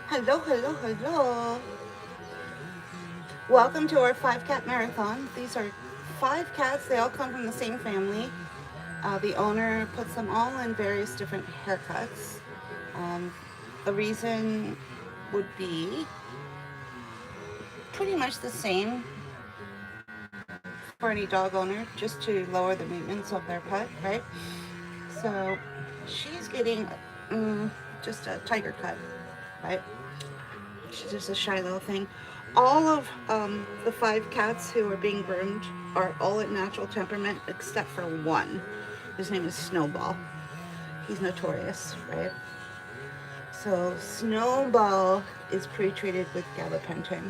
Hello, hello, hello. Welcome to our 5 cat marathon. These are 5 cats. They all come from the same family. The owner puts them all in various different haircuts. Um, the reason would be pretty much the same for any dog owner, just to lower the maintenance of their pet, right? So she's getting just a tiger cut, right? She's just a shy little thing. All of the 5 cats who are being groomed are all at natural temperament except for one. His name is Snowball. He's notorious, right? So Snowball is pre-treated with gabapentin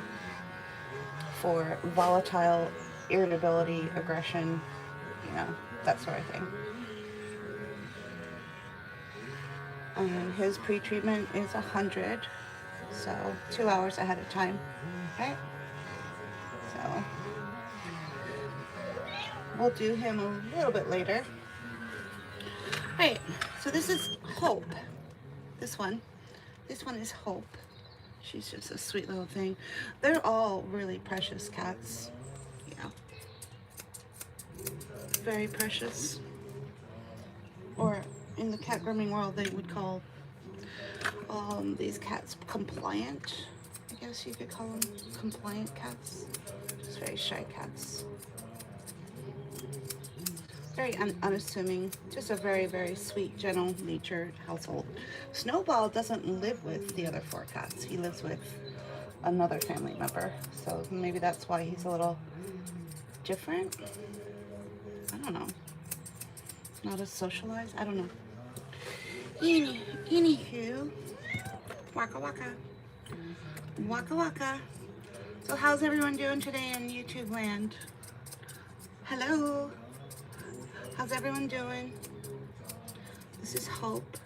for volatile irritability, aggression, that sort of thing. And his pre-treatment is 100, so 2 hours ahead of time, right? So we'll do him a little bit later. Right, so this is Hope. This one is Hope. She's just a sweet little thing. They're all really precious cats. Yeah. Very precious. Or in the cat grooming world, they would call these cats compliant. I guess you could call them compliant cats. Just very shy cats. Very unassuming. Just a very, very sweet, gentle-natured household. Snowball doesn't live with the other 4 cats. He lives with another family member. So maybe that's why he's a little different. I don't know. Not as socialized. I don't know. Anywho, waka waka. Waka waka. So how's everyone doing today in YouTube land? Hello. How's everyone doing? This is Hope.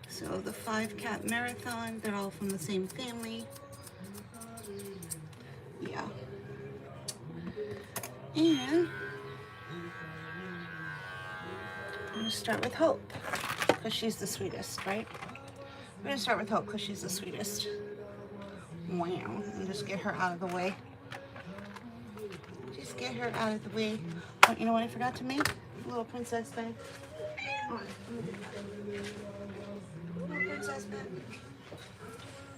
So the 5-cat marathon, they're all from the same family. Yeah. And I'm gonna start with Hope, because she's the sweetest, right? We're gonna start with Hope, because she's the sweetest. Wow, and just get her out of the way. Just get her out of the way. Oh, you know what I forgot to make? A little princess bed. Oh, little princess bed.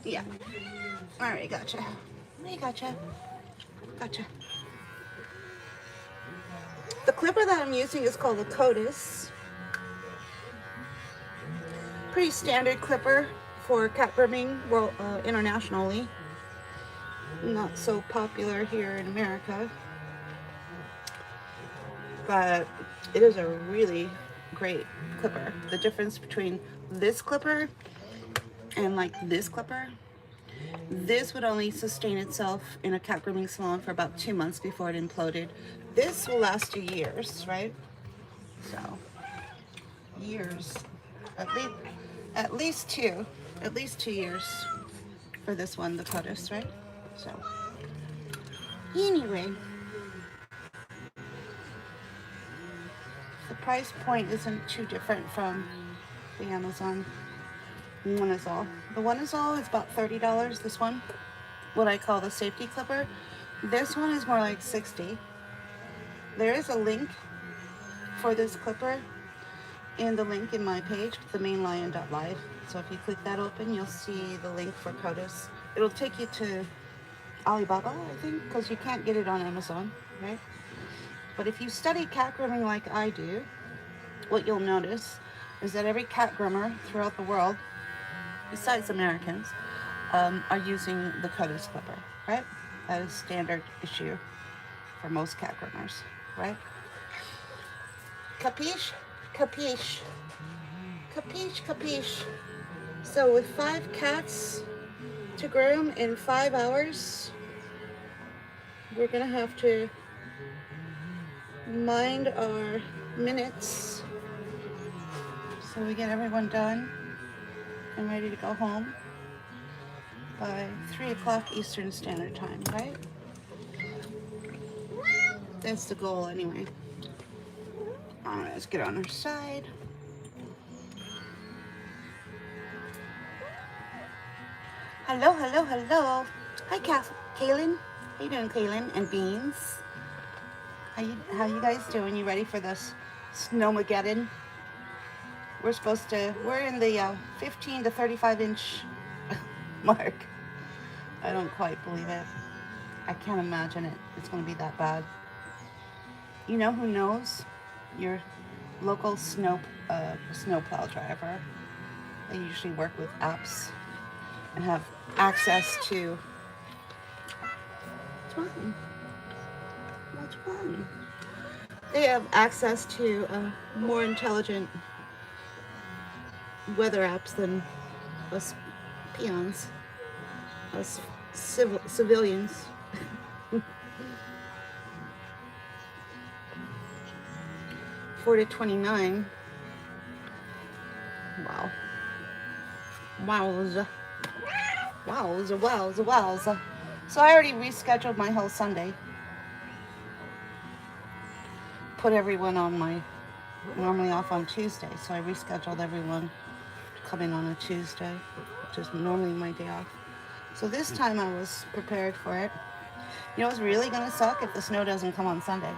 Yeah. Alright, gotcha. I gotcha. Gotcha. The clipper that I'm using is called the Codis. Pretty standard clipper for cat grooming internationally. Not so popular here in America. But it is a really great clipper. The difference between this clipper and like this clipper, this would only sustain itself in a cat grooming salon for about 2 months before it imploded. This will last you years, right? So years, at least 2 years for this one, the Codis, right? So anyway, the price point isn't too different from the Amazon One Is All. The One Is All is about $30. This one, what I call the safety clipper, this one is more like $60. There is a link for this clipper in the link in my page, themainlion.live. So if you click that open, you'll see the link for Codis. It'll take you to Alibaba, I think, because you can't get it on Amazon, right? But if you study cat grooming like I do, what you'll notice is that every cat groomer throughout the world, besides Americans, are using the Codis clipper, right? That is standard issue for most cat groomers, right? Capiche? Capiche. Capiche, capiche. So with 5 cats to groom in 5 hours, we're gonna have to mind our minutes so we get everyone done and ready to go home by 3 o'clock Eastern Standard Time, right? That's the goal anyway. All right, let's get on our side. Hello, hello, hello. Hi, Kaylin. How you doing, Kaylin? And Beans. How you guys doing? You ready for this snowmageddon? We're in the 15 to 35 inch mark. I don't quite believe it. I can't imagine it. It's going to be that bad. You know who knows? Your local snowplow driver. They usually work with apps and have access to. What's wrong? What's wrong? They have access to more intelligent weather apps than us peons, us civilians. 4 to 29. Wow. Wowza. Wowza, wowza, wowza. So I already rescheduled my whole Sunday. Put everyone on my normally off on Tuesday, so I rescheduled everyone to come in on a Tuesday, which is normally my day off. So this time I was prepared for it. You know what's really gonna suck? If the snow doesn't come on Sunday.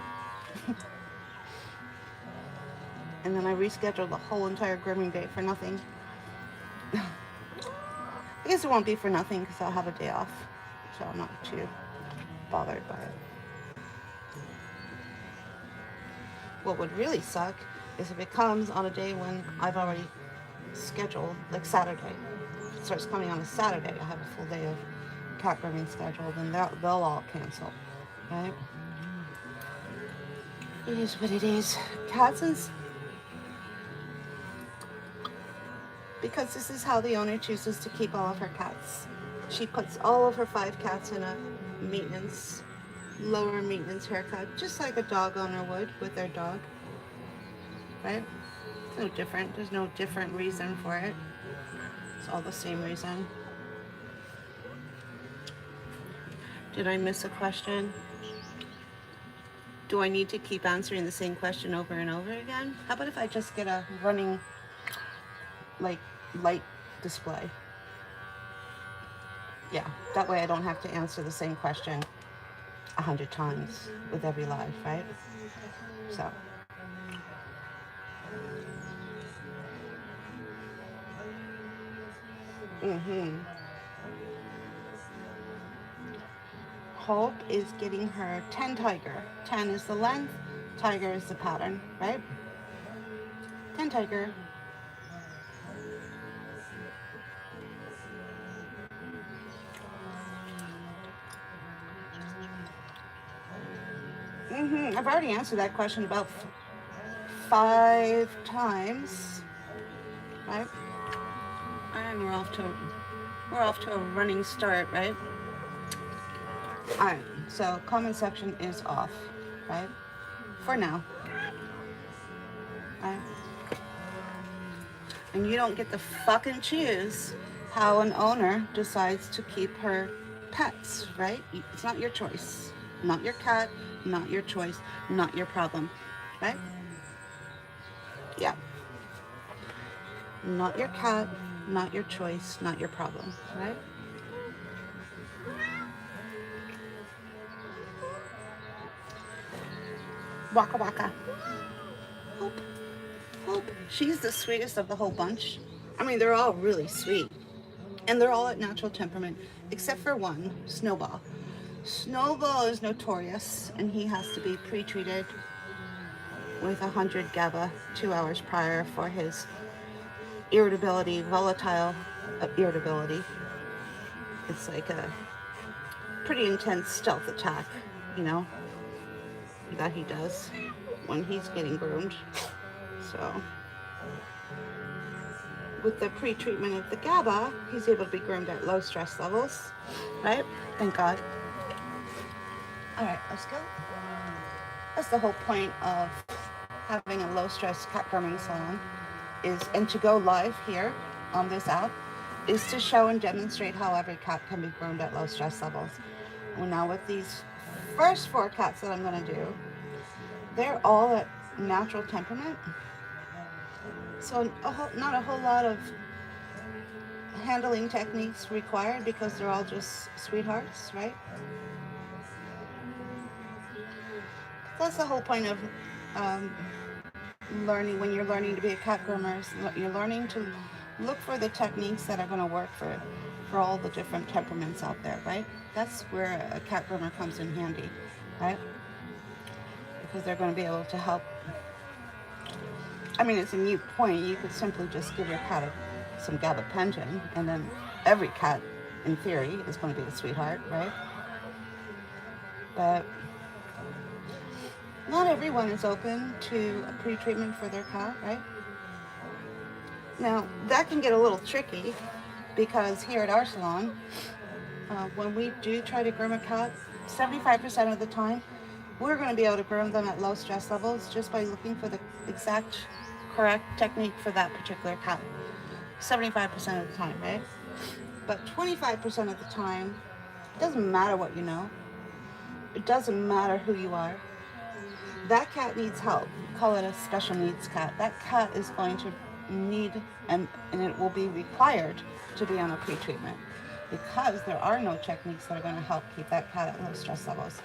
And then I rescheduled the whole entire grooming day for nothing. I guess it won't be for nothing because I'll have a day off, so I'm not too bothered by it. What would really suck is if it comes on a day when I've already scheduled, like Saturday. If it starts coming on a Saturday, I have a full day of cat grooming scheduled, and they'll all cancel, right? It is what it is. Cats and... Because this is how the owner chooses to keep all of her cats. She puts all of her 5 cats in a lower maintenance haircut, just like a dog owner would with their dog, right? It's no different. There's no different reason for it. It's all the same reason. Did I miss a question? Do I need to keep answering the same question over and over again? How about if I just get a running, like, light display? Yeah, that way I don't have to answer the same question 100 times with every live, right? So. Hope is getting her 10 tiger. 10 is the length, tiger is the pattern, right? 10 tiger. I've already answered that question about 5 times, right? And we're off to a running start, right? All right, so comment section is off, right? For now, right? And you don't get to fucking choose how an owner decides to keep her pets, right? It's not your choice. Not your cat, not your choice, not your problem, right? Yeah. Not your cat, not your choice, not your problem, right? Waka waka. Hope. Hope. She's the sweetest of the whole bunch. I mean, they're all really sweet. And they're all at natural temperament, except for one, Snowball. Snowball is notorious, and he has to be pre-treated with 100 GABA 2 hours prior for his irritability, volatile irritability. It's like a pretty intense stealth attack, you know, that he does when he's getting groomed. So with the pre-treatment of the GABA, he's able to be groomed at low stress levels, right? Thank God. All right, let's go. That's the whole point of having a low stress cat grooming salon and to go live here on this app is to show and demonstrate how every cat can be groomed at low stress levels. Well, now with these first 4 cats that I'm going to do, they're all at natural temperament. So not a whole lot of handling techniques required because they're all just sweethearts, right? That's the whole point of um, learning. When you're learning to be a cat groomer, you're learning to look for the techniques that are going to work for all the different temperaments out there, right? That's where a cat groomer comes in handy, right? Because they're going to be able to help. I mean, it's a mute point. You could simply just give your cat some gabapentin, and then every cat, in theory, is going to be a sweetheart, right? But not everyone is open to a pre-treatment for their cat, right? Now, that can get a little tricky because here at our salon, when we do try to groom a cat, 75% of the time, we're going to be able to groom them at low stress levels just by looking for the exact correct technique for that particular cat. 75% of the time, right? But 25% of the time, it doesn't matter what you know. It doesn't matter who you are. That cat needs help. Call it a special needs cat. That cat is going to need, and it will be required to be on a pre-treatment because there are no techniques that are going to help keep that cat at low stress levels.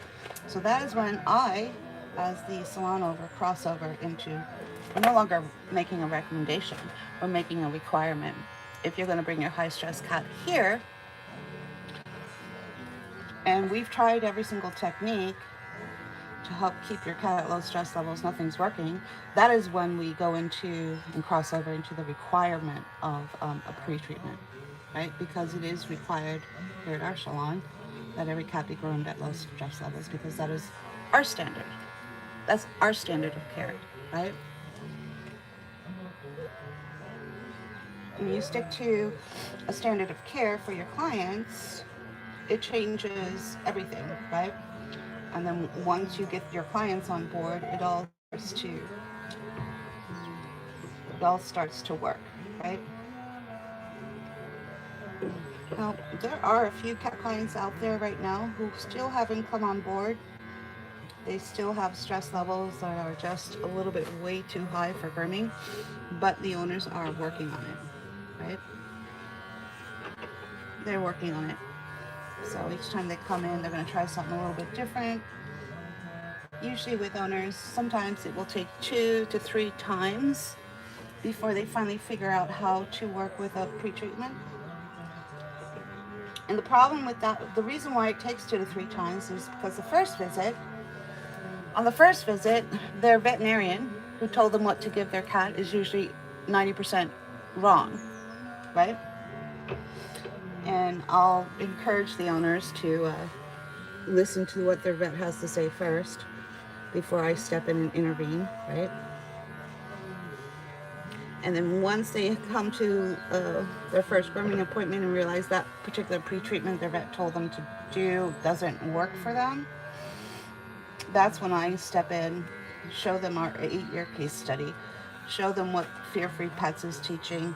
So that is when I, as the salon owner, cross over into, we're no longer making a recommendation, we're making a requirement. If you're going to bring your high stress cat here, and we've tried every single technique to help keep your cat at low stress levels, nothing's working, that is when we go into and cross over into the requirement of a pre-treatment, right? Because it is required here at our salon that every cat be groomed at low stress levels because that is our standard. That's our standard of care, right? When you stick to a standard of care for your clients, it changes everything, right? And then once you get your clients on board, it all starts to work, right? Now, there are a few cat clients out there right now who still haven't come on board. They still have stress levels that are just a little bit way too high for grooming, but the owners are working on it, right? They're working on it. So each time they come in, they're going to try something a little bit different. Usually with owners, sometimes it will take 2 to 3 times before they finally figure out how to work with a pre-treatment. And the problem with that, the reason why it takes 2 to 3 times is because on the first visit, their veterinarian who told them what to give their cat is usually 90% wrong, right? And I'll encourage the owners to listen to what their vet has to say first before I step in and intervene, right? And then once they come to their first grooming appointment and realize that particular pre-treatment their vet told them to do doesn't work for them, that's when I step in, show them our 8-year case study, show them what Fear-Free Pets is teaching,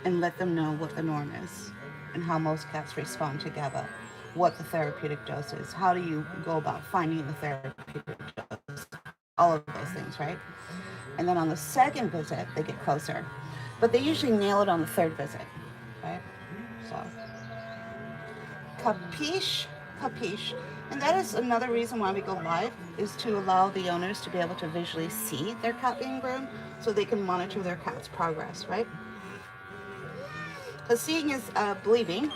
and let them know what the norm is and how most cats respond to GABA, what the therapeutic dose is, how do you go about finding the therapeutic dose, all of those things, right? And then on the second visit, they get closer. But they usually nail it on the third visit, right? So, capiche? Capiche. And that is another reason why we go live, is to allow the owners to be able to visually see their cat being groomed so they can monitor their cat's progress, right? Because seeing is believing.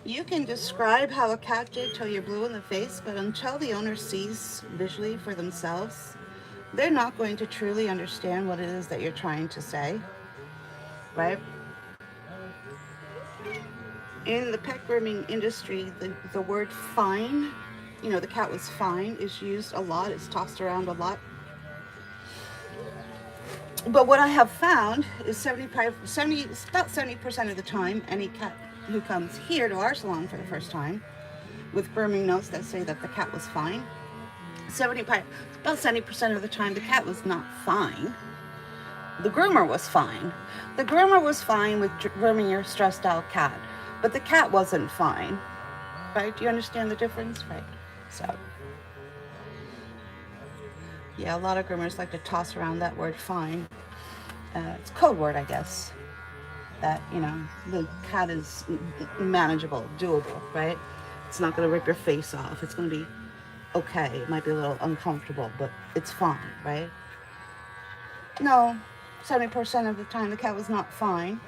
You can describe how a cat did till you're blue in the face, but until the owner sees visually for themselves, they're not going to truly understand what it is that you're trying to say, right? In the pet grooming industry, the word fine, the cat was fine, is used a lot. It's tossed around a lot. But what I have found is about 70% of the time, any cat who comes here to our salon for the first time with grooming notes that say that the cat was fine, about 70% of the time, the cat was not fine. The groomer was fine. The groomer was fine with grooming your stressed out cat, but the cat wasn't fine, right? Do you understand the difference? Right. So, yeah, a lot of groomers like to toss around that word fine. It's a code word, I guess. that, you know, the cat is manageable, doable, right? It's not going to rip your face off. It's going to be okay. It might be a little uncomfortable, but it's fine, right? No, 70% of the time the cat was not fine,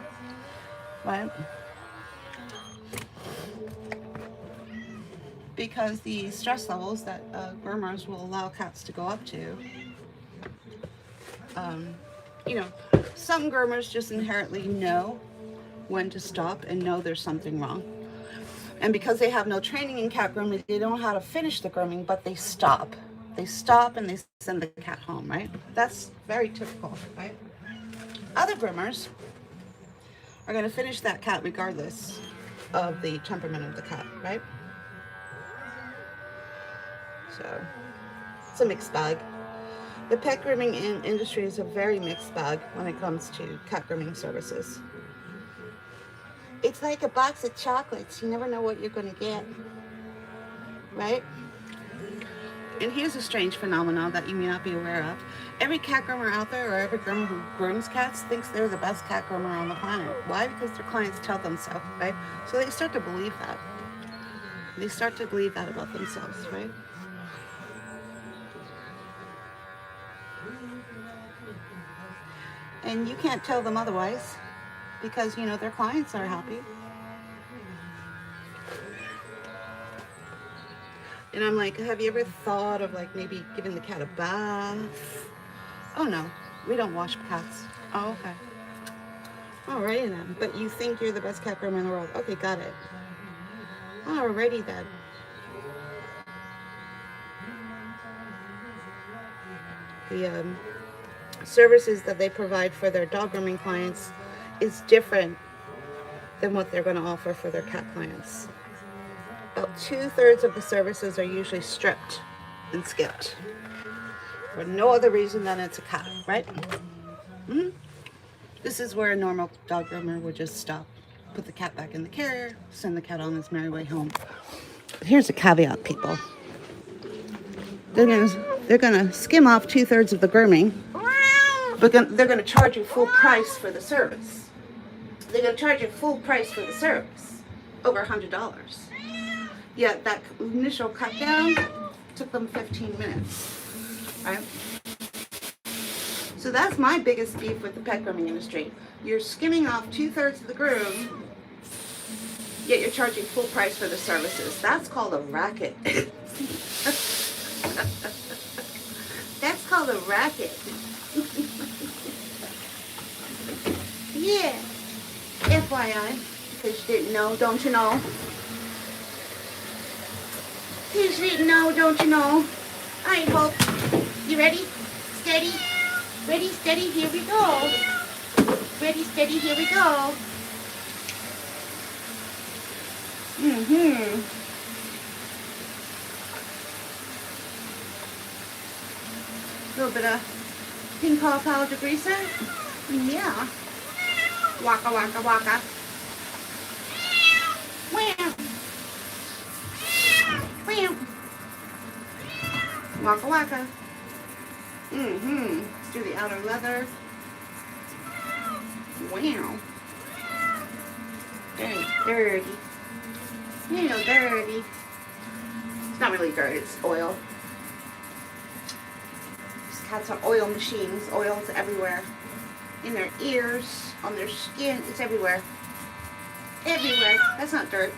right? Because the stress levels that groomers will allow cats to go up to, you know, some groomers just inherently know when to stop and know there's something wrong. And because they have no training in cat grooming, they don't know how to finish the grooming, but they stop. They stop and they send the cat home, right? That's very typical, right? Other groomers are going to finish that cat regardless of the temperament of the cat, right? So it's a mixed bag. The pet grooming industry is a very mixed bag when it comes to cat grooming services. It's like a box of chocolates. You never know what you're going to get, right? And here's a strange phenomenon that you may not be aware of. Every cat groomer out there, or every groomer who grooms cats, thinks they're the best cat groomer on the planet. Why? Because their clients tell them so, right? So they start to believe that. They start to believe that about themselves, right? And you can't tell them otherwise, because, you know, their clients are happy. And I'm like, have you ever thought of like maybe giving the cat a bath? Oh no, we don't wash cats. Oh, okay. Alrighty then. But you think you're the best cat groomer in the world. Okay, got it. Alrighty then. The services that they provide for their dog grooming clients is different than what they're going to offer for their cat clients. About 2/3 of the services are usually stripped and skipped for no other reason than it's a cat, right? Mm-hmm. This is where a normal dog groomer would just stop, put the cat back in the carrier, send the cat on his merry way home. But here's a caveat, people. They're gonna skim off 2/3 of the grooming, but they're gonna charge you full price for the service. They're gonna charge you full price for the service, over $100. Yet that initial cut down took them 15 minutes, right? So that's my biggest beef with the pet grooming industry. You're skimming off 2/3 of the groom, yet you're charging full price for the services. That's called a racket. That's called a racket. Yeah. FYI, because you didn't know, don't you know? Because you didn't know, don't you know? Alright, Hope. You ready? Steady? Ready, steady, here we go. Ready, steady, here we go. Mm-hmm. A little bit of pink paw powder degreaser. Yeah. Waka, waka, waka. Wham. Wham. Waka, waka. Mm-hmm. Let's do the outer leather. Wow. Very dirty. You know, dirty. It's not really dirty, it's oil. These cats are oil machines. Oil's everywhere. In their ears, on their skin, it's everywhere. Everywhere. That's not dirt.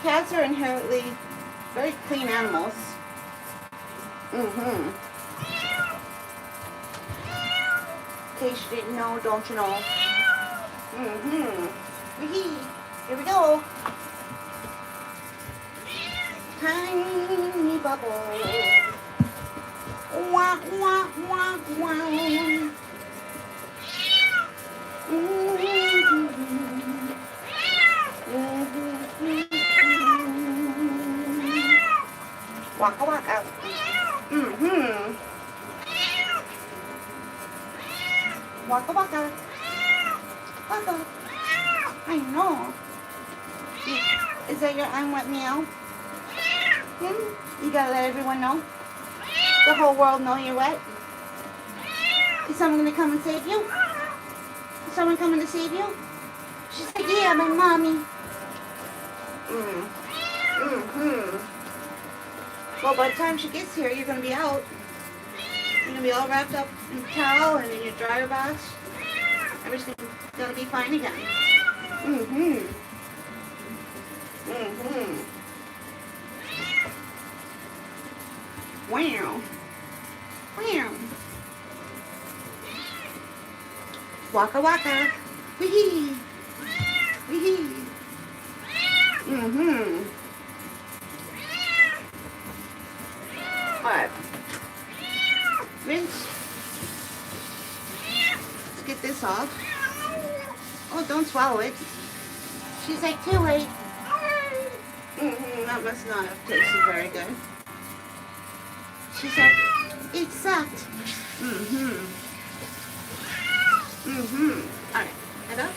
Cats are inherently very clean animals. Mm-hmm. In case you didn't know, don't you know? Mm-hmm. Here we go. Tiny bubble. Wah, wah, wah, wah. Mm-hmm. Waka waka. Mm-hmm. Waka waka. Waka. I know. Is that your unwet meow? You gotta let everyone know. The whole world know you're wet. Is someone gonna come and save you? Is someone coming to save you? She said, yeah, my mommy. Well, by the time she gets here, you're gonna be out. You're gonna be all wrapped up in a towel and in your dryer box. Everything's gonna be fine again. Wow. Wow. Waka waka. Wee-hee. Wee-hee. Alright. Rinse. Let's get this off. Oh, don't swallow it. She's like, too late. That must not have tasted very good. She said, it sucked. Alright, head up.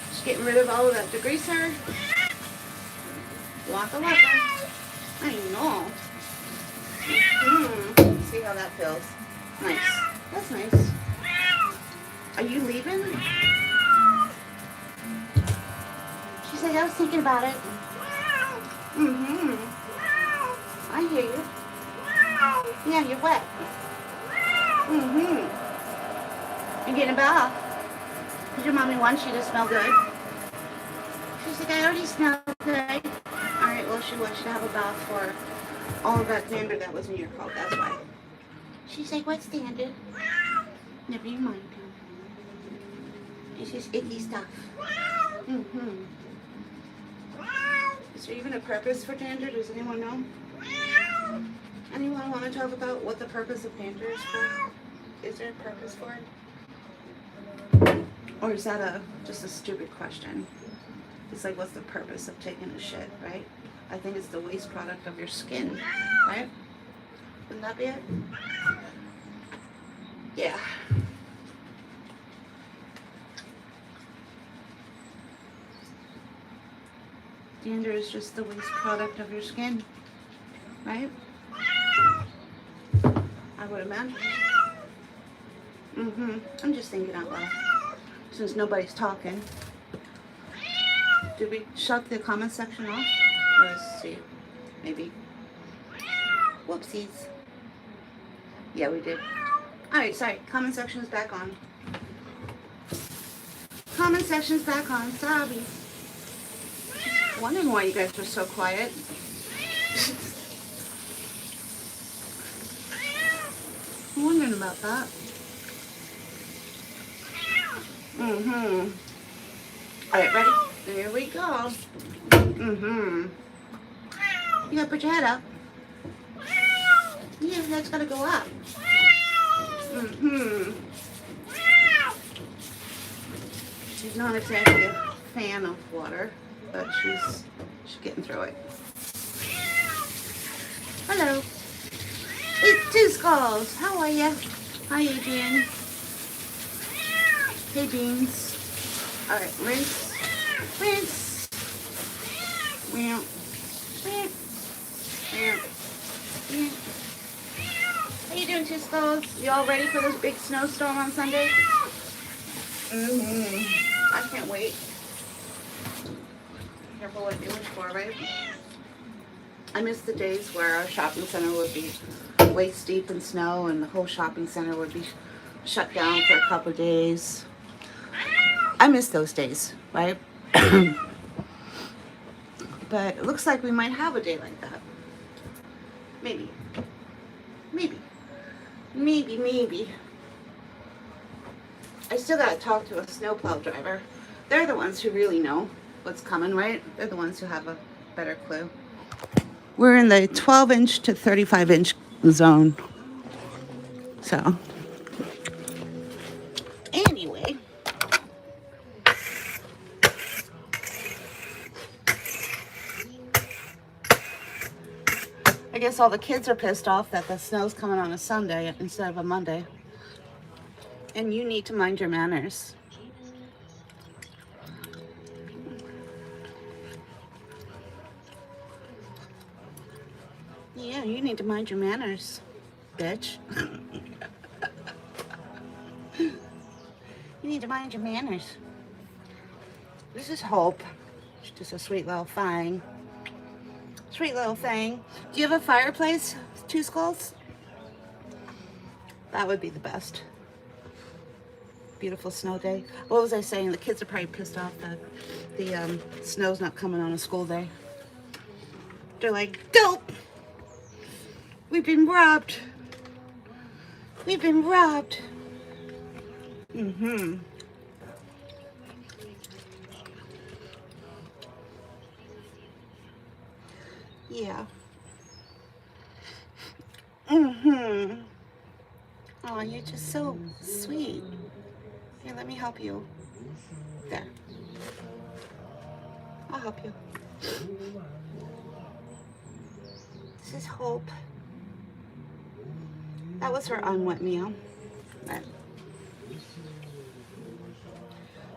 Just getting rid of all of that degreaser. Waka waka. I know. See how that feels. Nice. That's nice. Are you leaving? She's like, I was thinking about it. I hear you. Yeah, you're wet. You're getting a bath. Because your mommy wants you to smell good. She's like, I already smell good. Alright, well, she wants you to have a bath for all of that dander that was in your coat. That's why. She's like, what's dander? Never you mind. It's just icky stuff. Is there even a purpose for dander? Does anyone know? Anyone want to talk about what the purpose of dander is for? Is there a purpose for it? Or is that just a stupid question? It's like, what's the purpose of taking a shit, right? I think it's the waste product of your skin, right? Wouldn't that be it? Yeah. Dander is just the waste product of your skin, right? I would imagine. I'm just thinking out loud. Since nobody's talking. Did we shut the comment section off? Let's see. Maybe. Whoopsies. Yeah, we did. Alright, sorry. Comment section's back on. Comment section's back on. Sorry. Wondering why you guys were so quiet. I'm wondering about that. Alright, ready? There we go. You gotta put your head up. Yeah, your head's gotta go up. She's not exactly a fan of water, but she's getting through it. Hello. It's Two Skulls. How are ya? Hi, Adrian. Hey, Beans. Alright, rinse. Rinse. Meow. Meow. Meow. Meow. How you doing, Two Skulls? You all ready for this big snowstorm on Sunday? I can't wait. Careful what you wish for, right? I miss the days where our shopping center would be waist deep in snow and the whole shopping center would be shut down for a couple of days. I miss those days, right? But it looks like we might have a day like that. Maybe. Maybe. Maybe, maybe. I still gotta talk to a snowplow driver. They're the ones who really know what's coming, right? They're the ones who have a better clue. We're in the 12-inch to 35-inch zone. So, anyway. I guess all the kids are pissed off that the snow's coming on a Sunday instead of a Monday. And you need to mind your manners. Yeah, you need to mind your manners. bitch. You need to mind your manners. This is Hope. She's just a sweet little thing. Sweet little thing. Do you have a fireplace, Two Skulls? That would be the best. Beautiful snow day. What was I saying? The kids are probably pissed off that the snow's not coming on a school day. They're like, dope! We've been robbed. We've been robbed. Mm-hmm. Yeah. Mm-hmm. Oh, you're just so sweet. Here, let me help you. There. I'll help you. This is Hope. That was her unwet meal.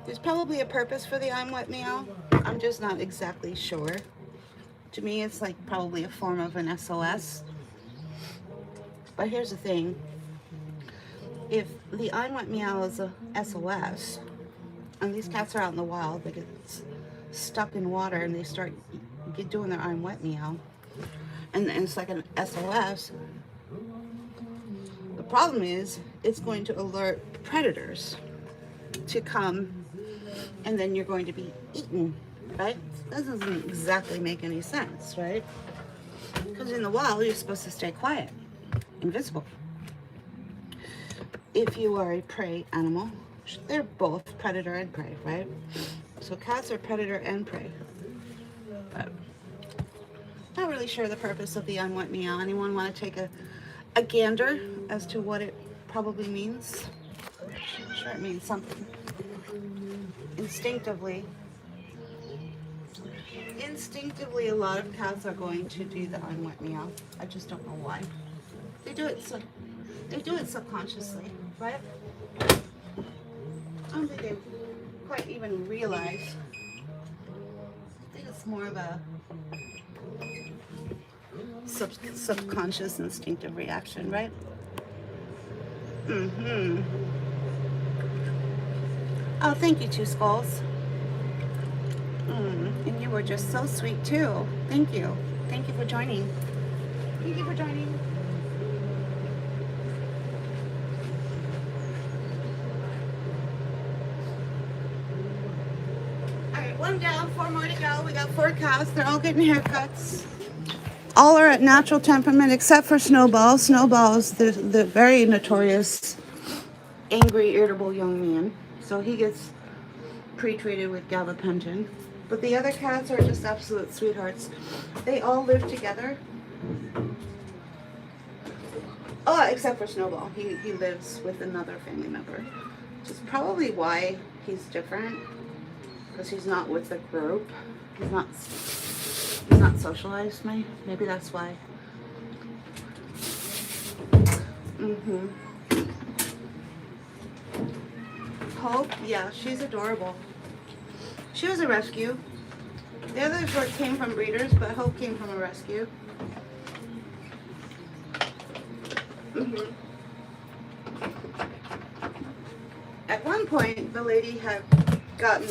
There's probably a purpose for the unwet meal. I'm just not exactly sure. To me, it's like probably a form of an SOS. But here's the thing. If the unwet meow is a SOS, and these cats are out in the wild, they get stuck in water and they start doing their unwet meow, and it's like an SOS, the problem is it's going to alert predators to come, and then you're going to be eaten, right? That doesn't exactly make any sense, right? Because in the wild, you're supposed to stay quiet, invisible. If you are a prey animal, they're both predator and prey, right? So cats are predator and prey. But not really sure the purpose of the unwet meow. Anyone want to take a gander as to what it probably means? I'm sure it means something. Instinctively, a lot of cats are going to do the unwet meow. I just don't know why. They do it subconsciously, right? I don't think they quite even realize. I think it's more of a subconscious instinctive reaction, right? Mm-hmm. Oh, thank you, Two Skulls. And you were just so sweet too. Thank you. Thank you for joining. Thank you for joining. Alright, one down, 4 more to go. We got 4 cats. They're all getting haircuts. All are at natural temperament except for Snowball. Snowball is the very notorious angry, irritable young man. So he gets pre-treated with gabapentin. But the other cats are just absolute sweethearts. They all live together. Oh, except for Snowball. He lives with another family member. Which is probably why he's different. Because he's not with the group. He's not socialized, maybe that's why. Mm-hmm. Hope, yeah, she's adorable. She was a rescue. The others came from breeders, but Hope came from a rescue. Mm-hmm. At one point, the lady had gotten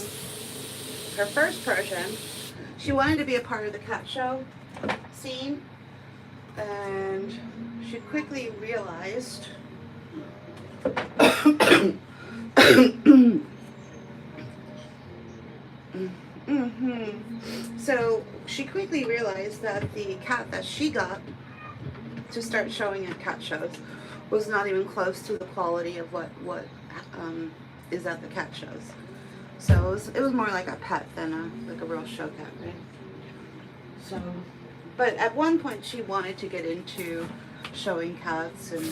her first Persian. She wanted to be a part of the cat show scene, and she quickly realized So she quickly realized that the cat that she got to start showing at cat shows was not even close to the quality of what is at the cat shows. So it was more like a pet than a real show cat, right? So, but at one point she wanted to get into showing cats, and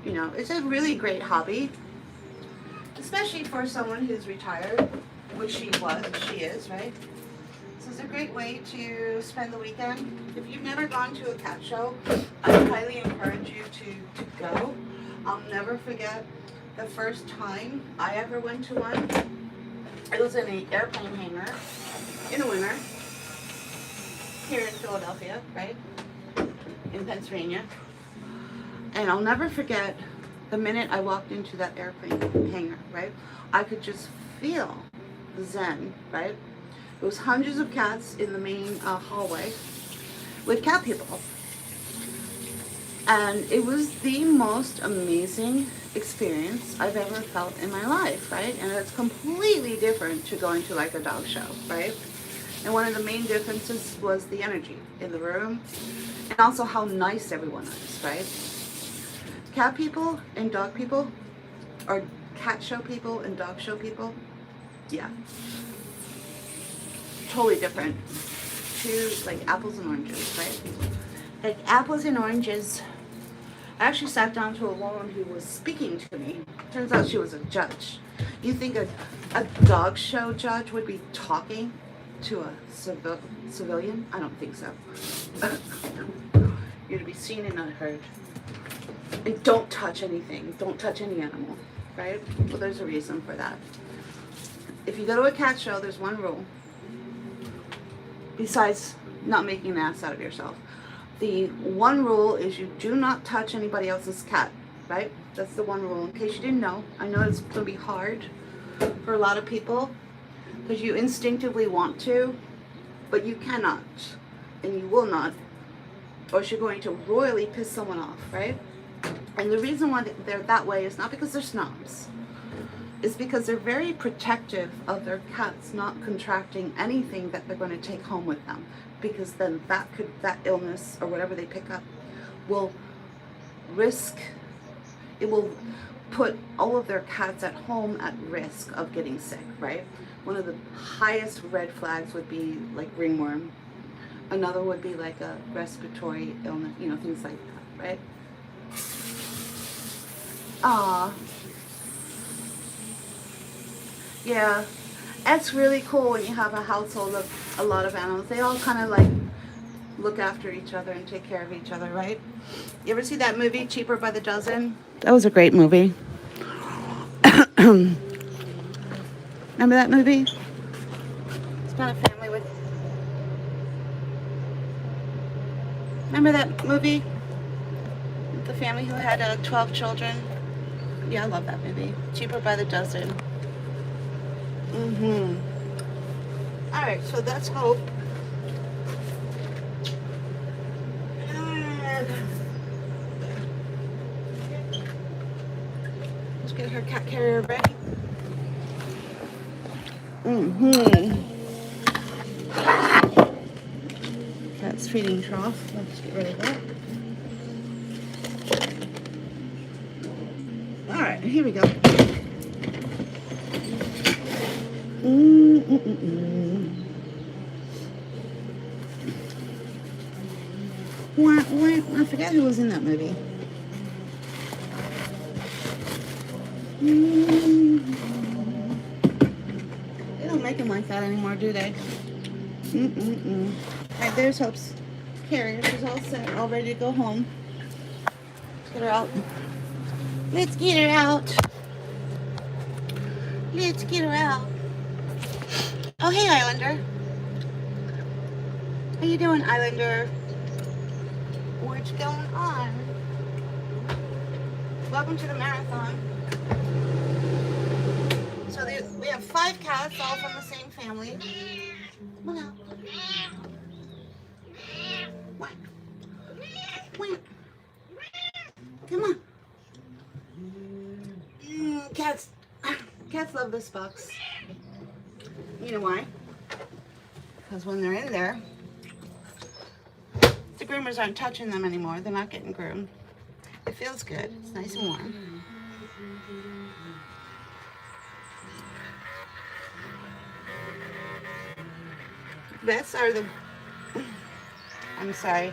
you know, it's a really great hobby, especially for someone who's retired, which she is, right? So it's a great way to spend the weekend. If you've never gone to a cat show, I highly encourage you to go. I'll never forget the first time I ever went to one. It was in an airplane hangar in the winter here in Philadelphia, right? In Pennsylvania. And I'll never forget the minute I walked into that airplane hangar, right? I could just feel the zen, right? There was hundreds of cats in the main hallway with cat people. And it was the most amazing experience I've ever felt in my life, right? And it's completely different to going to like a dog show, right? And one of the main differences was the energy in the room and also how nice everyone is, right? Cat people and dog people, or cat show people and dog show people, yeah, totally different. Two, like apples and oranges, right? Like apples and oranges. I actually sat down to a woman who was speaking to me. Turns out she was a judge. You think a dog show judge would be talking to a civilian? I don't think so. You're to be seen and not heard. And don't touch anything. Don't touch any animal, right? Well, there's a reason for that. If you go to a cat show, there's one rule. Besides not making an ass out of yourself. The one rule is you do not touch anybody else's cat, right? That's the one rule. In case you didn't know, I know it's going to be hard for a lot of people because you instinctively want to, but you cannot and you will not, or you're going to royally piss someone off, right? And the reason why they're that way is not because they're snobs. It's because they're very protective of their cats not contracting anything that they're going to take home with them. Because then that illness or whatever they pick up will it will put all of their cats at home at risk of getting sick, right? One of the highest red flags would be like ringworm. Another would be like a respiratory illness, you know, things like that, right? Yeah, it's really cool when you have a household of a lot of animals. They all kind of like look after each other and take care of each other, right? You ever see that movie, Cheaper by the Dozen? That was a great movie. Remember that movie? It's about a family with... Remember that movie? The family who had 12 children? Yeah, I love that movie. Cheaper by the Dozen. Alright, so that's Hope. And let's get her cat carrier ready. Cat's feeding trough. Let's get rid of that. Alright, here we go. I forgot who was in that movie. They don't make them like that anymore, do they? Alright, there's Hope's carrier. She's all set, all ready to go home. Let's get her out. Let's get her out. Let's get her out. Oh, hey, Islander. How you doing, Islander? What's going on? Welcome to the marathon. So we have 5 cats, all from the same family. Come on out. What? What? Come on. Cats love this box. You know why? Because when they're in there, the groomers aren't touching them anymore. They're not getting groomed. It feels good. It's nice and warm. Vets are the... I'm sorry.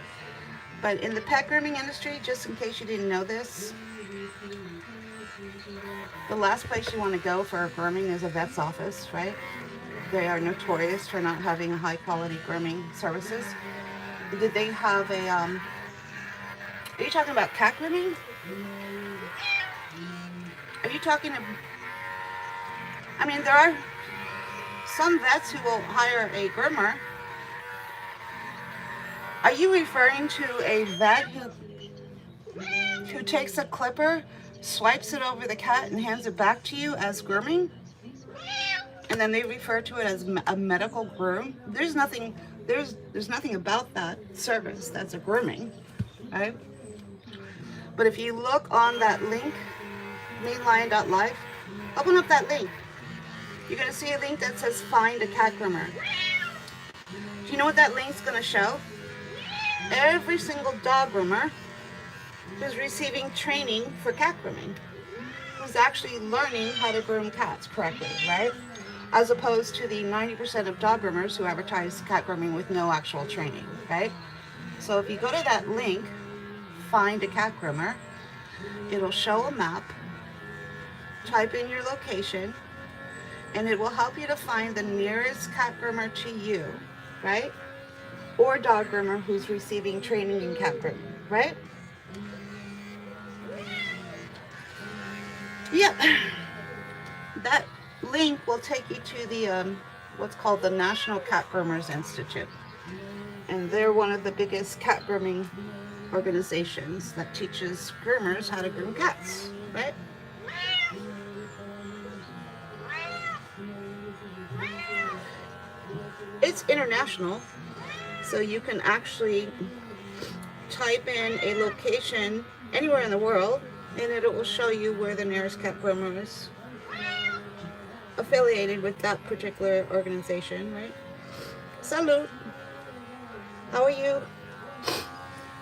But in the pet grooming industry, just in case you didn't know this, the last place you want to go for grooming is a vet's office, right? They are notorious for not having a high quality grooming services. Did they have a, are you talking about cat grooming? Are you talking about, I mean, there are some vets who will hire a groomer. Are you referring to a vet who, who takes a clipper, swipes it over the cat, and hands it back to you as grooming, and then they refer to it as a medical groom. There's nothing about that service that's a grooming, right? But if you look on that link, mainline.life, open up that link. You're going to see a link that says find a cat groomer. Do you know what that link's going to show? Every single dog groomer who's receiving training for cat grooming, who's actually learning how to groom cats correctly, right? As opposed to the 90% of dog groomers who advertise cat grooming with no actual training, right? So if you go to that link, find a cat groomer, it'll show a map, type in your location, and it will help you to find the nearest cat groomer to you, right? Or dog groomer who's receiving training in cat grooming, right? Yep. That link will take you to the what's called the National Cat Groomers Institute, and they're one of the biggest cat grooming organizations that teaches groomers how to groom cats, right? It's international, so you can actually type in a location anywhere in the world, and it will show you where the nearest cat groomer is affiliated with that particular organization, right? Salute. How are you?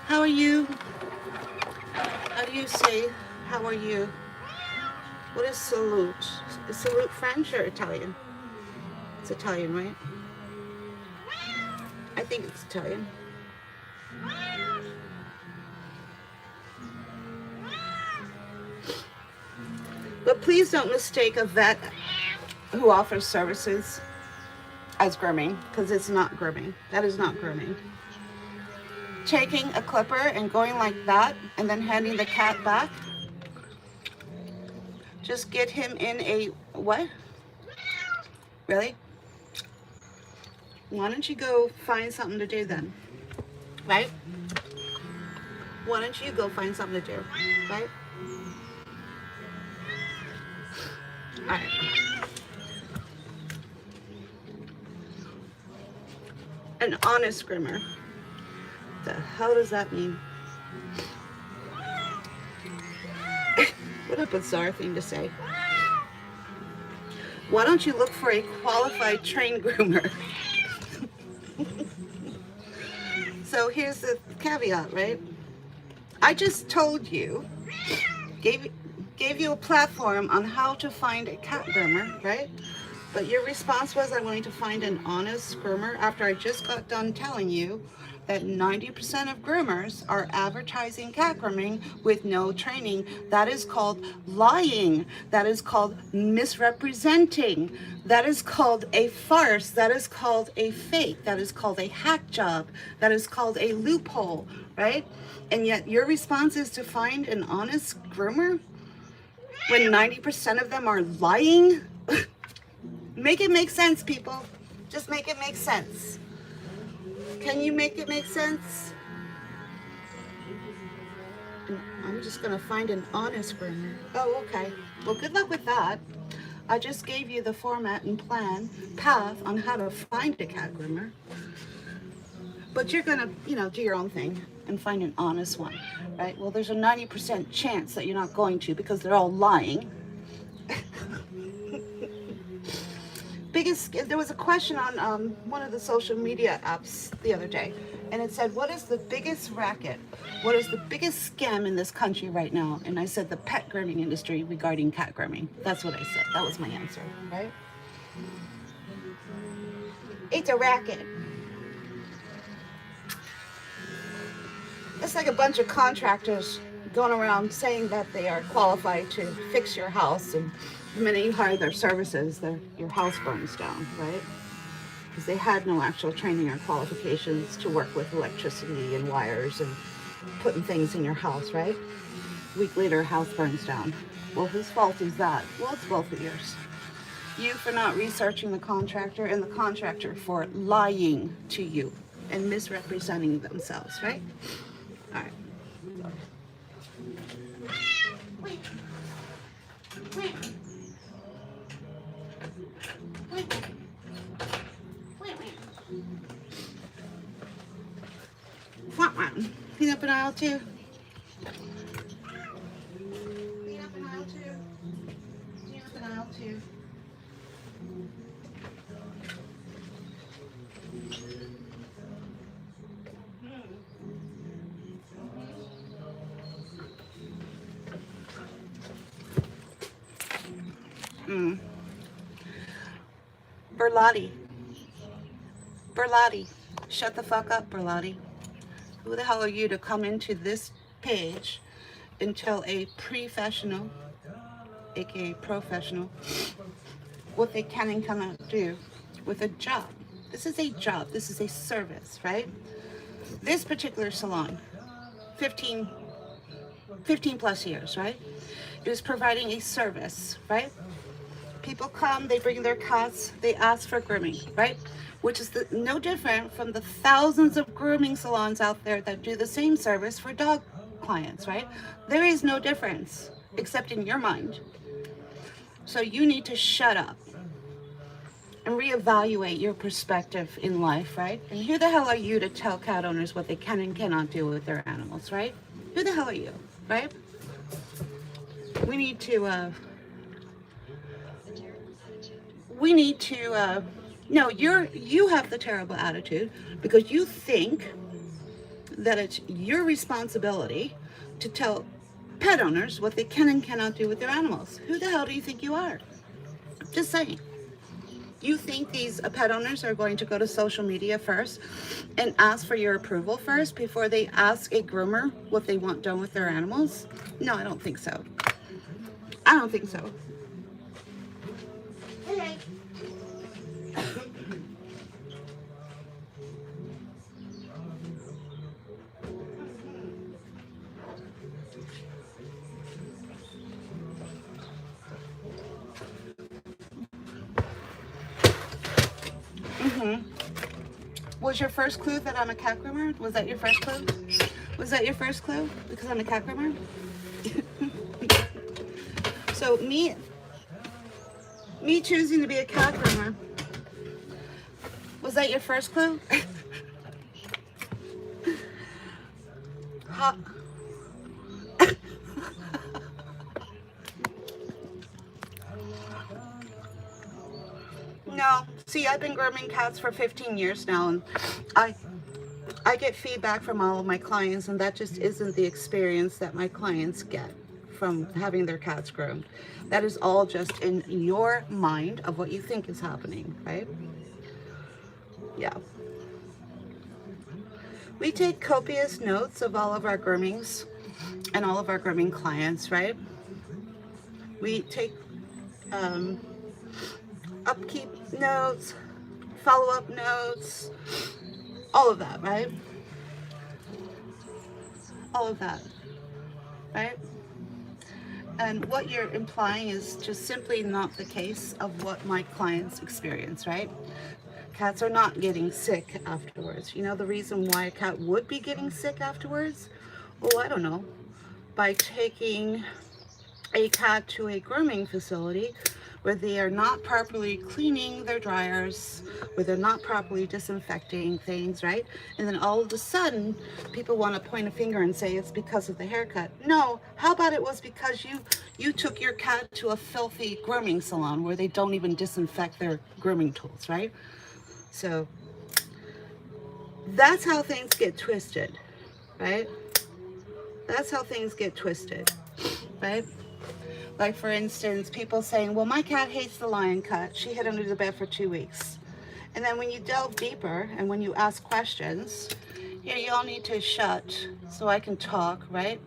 How are you? How do you say how are you? What is salute? Is salute French or Italian? It's Italian, right? I think it's Italian. But please don't mistake a vet who offers services as grooming, because it's not grooming. That is not grooming. Taking a clipper and going like that and then handing the cat back, just get him in a what? Really? Why don't you go find something to do then, right? Why don't you go find something to do, right? All right. An honest groomer. The hell does that mean? What a bizarre thing to say. Why don't you look for a qualified trained groomer? So here's the caveat, right? I just told you, gave you a platform on how to find a cat groomer, right? But your response was, I'm going to find an honest groomer, after I just got done telling you that 90% of groomers are advertising cat grooming with no training. That is called lying. That is called misrepresenting. That is called a farce. That is called a fake. That is called a hack job. That is called a loophole, right? And yet your response is to find an honest groomer when 90% of them are lying? Make it make sense, people. Just make it make sense. Can you make it make sense? I'm just gonna find an honest groomer. Oh, okay. Well, good luck with that. I just gave you the format and path on how to find a cat groomer. But you're gonna, do your own thing and find an honest one, right? Well, there's a 90% chance that you're not going to, because they're all lying. There was a question on one of the social media apps the other day, and it said, what is the biggest racket? What is the biggest scam in this country right now? And I said, the pet grooming industry regarding cat grooming. That's what I said. That was my answer, right? It's a racket. It's like a bunch of contractors going around saying that they are qualified to fix your house, and the minute you hire their services, your house burns down, right? Because they had no actual training or qualifications to work with electricity and wires and putting things in your house, right? A week later, house burns down. Well, whose fault is that? Well, it's both of yours. You for not researching the contractor, and the contractor for lying to you and misrepresenting themselves, right? All right. aisle two. Clean up an aisle two. Clean up an aisle two. Berlotti. Berlotti. Shut the fuck up, Berlotti. Who the hell are you to come into this page and tell a professional, aka professional, what they can and cannot do with a job? This is a job. This is a service, right? This particular salon, 15 plus years, right? It is providing a service, right? People come, they bring their cats, they ask for grooming, right? Which is no different from the thousands of grooming salons out there that do the same service for dog clients, right? There is no difference, except in your mind. So you need to shut up and reevaluate your perspective in life, right? And who the hell are you to tell cat owners what they can and cannot do with their animals, right? Who the hell are you, right? We need to, no, you have the terrible attitude because you think that it's your responsibility to tell pet owners what they can and cannot do with their animals. Who the hell do you think you are? Just saying. You think these pet owners are going to go to social media first and ask for your approval first before they ask a groomer what they want done with their animals? No, I don't think so. I don't think so. Hey. Was your first clue that I'm a cat groomer? Was that your first clue? Was that your first clue? Because I'm a cat groomer? So me choosing to be a cat groomer, was that your first clue? No. See, I've been grooming cats for 15 years now, and I get feedback from all of my clients, and that just isn't the experience that my clients get from having their cats groomed. That is all just in your mind of what you think is happening, right? Yeah. We take copious notes of all of our groomings and all of our grooming clients, right? We take upkeep notes, follow-up notes, all of that, right? All of that, right? And what you're implying is just simply not the case of what my clients experience, right? Cats are not getting sick afterwards. You know the reason why a cat would be getting sick afterwards? Oh, I don't know. By taking a cat to a grooming facility where they are not properly cleaning their dryers, where they're not properly disinfecting things, right? And then all of a sudden, people want to point a finger and say it's because of the haircut. No, how about it was because you took your cat to a filthy grooming salon where they don't even disinfect their grooming tools, right? So that's how things get twisted, right? That's how things get twisted, right? Like, for instance, people saying, well, my cat hates the lion cut. She hid under the bed for 2 weeks. And then when you delve deeper and when you ask questions, yeah, you all need to shut so I can talk, right?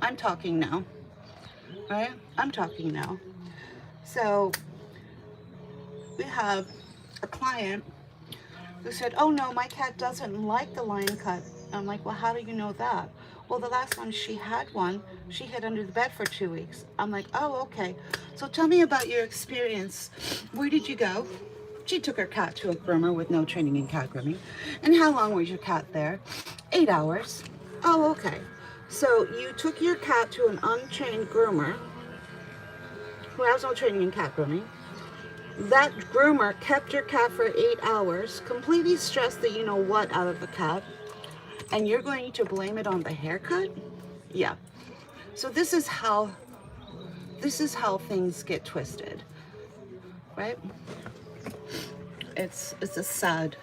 I'm talking now, right? I'm talking now. So we have a client who said, oh no, my cat doesn't like the lion cut. I'm like, well, how do you know that? Well, the last time she had one, she hid under the bed for 2 weeks. I'm like, oh, okay. So tell me about your experience. Where did you go? She took her cat to a groomer with no training in cat grooming. And how long was your cat there? 8 hours. Oh, okay. So you took your cat to an untrained groomer who has no training in cat grooming. That groomer kept your cat for 8 hours, completely stressed the you-know-what out of the cat. and you're going to blame it on the haircut? Yeah. So this is how things get twisted, right? It's a sad,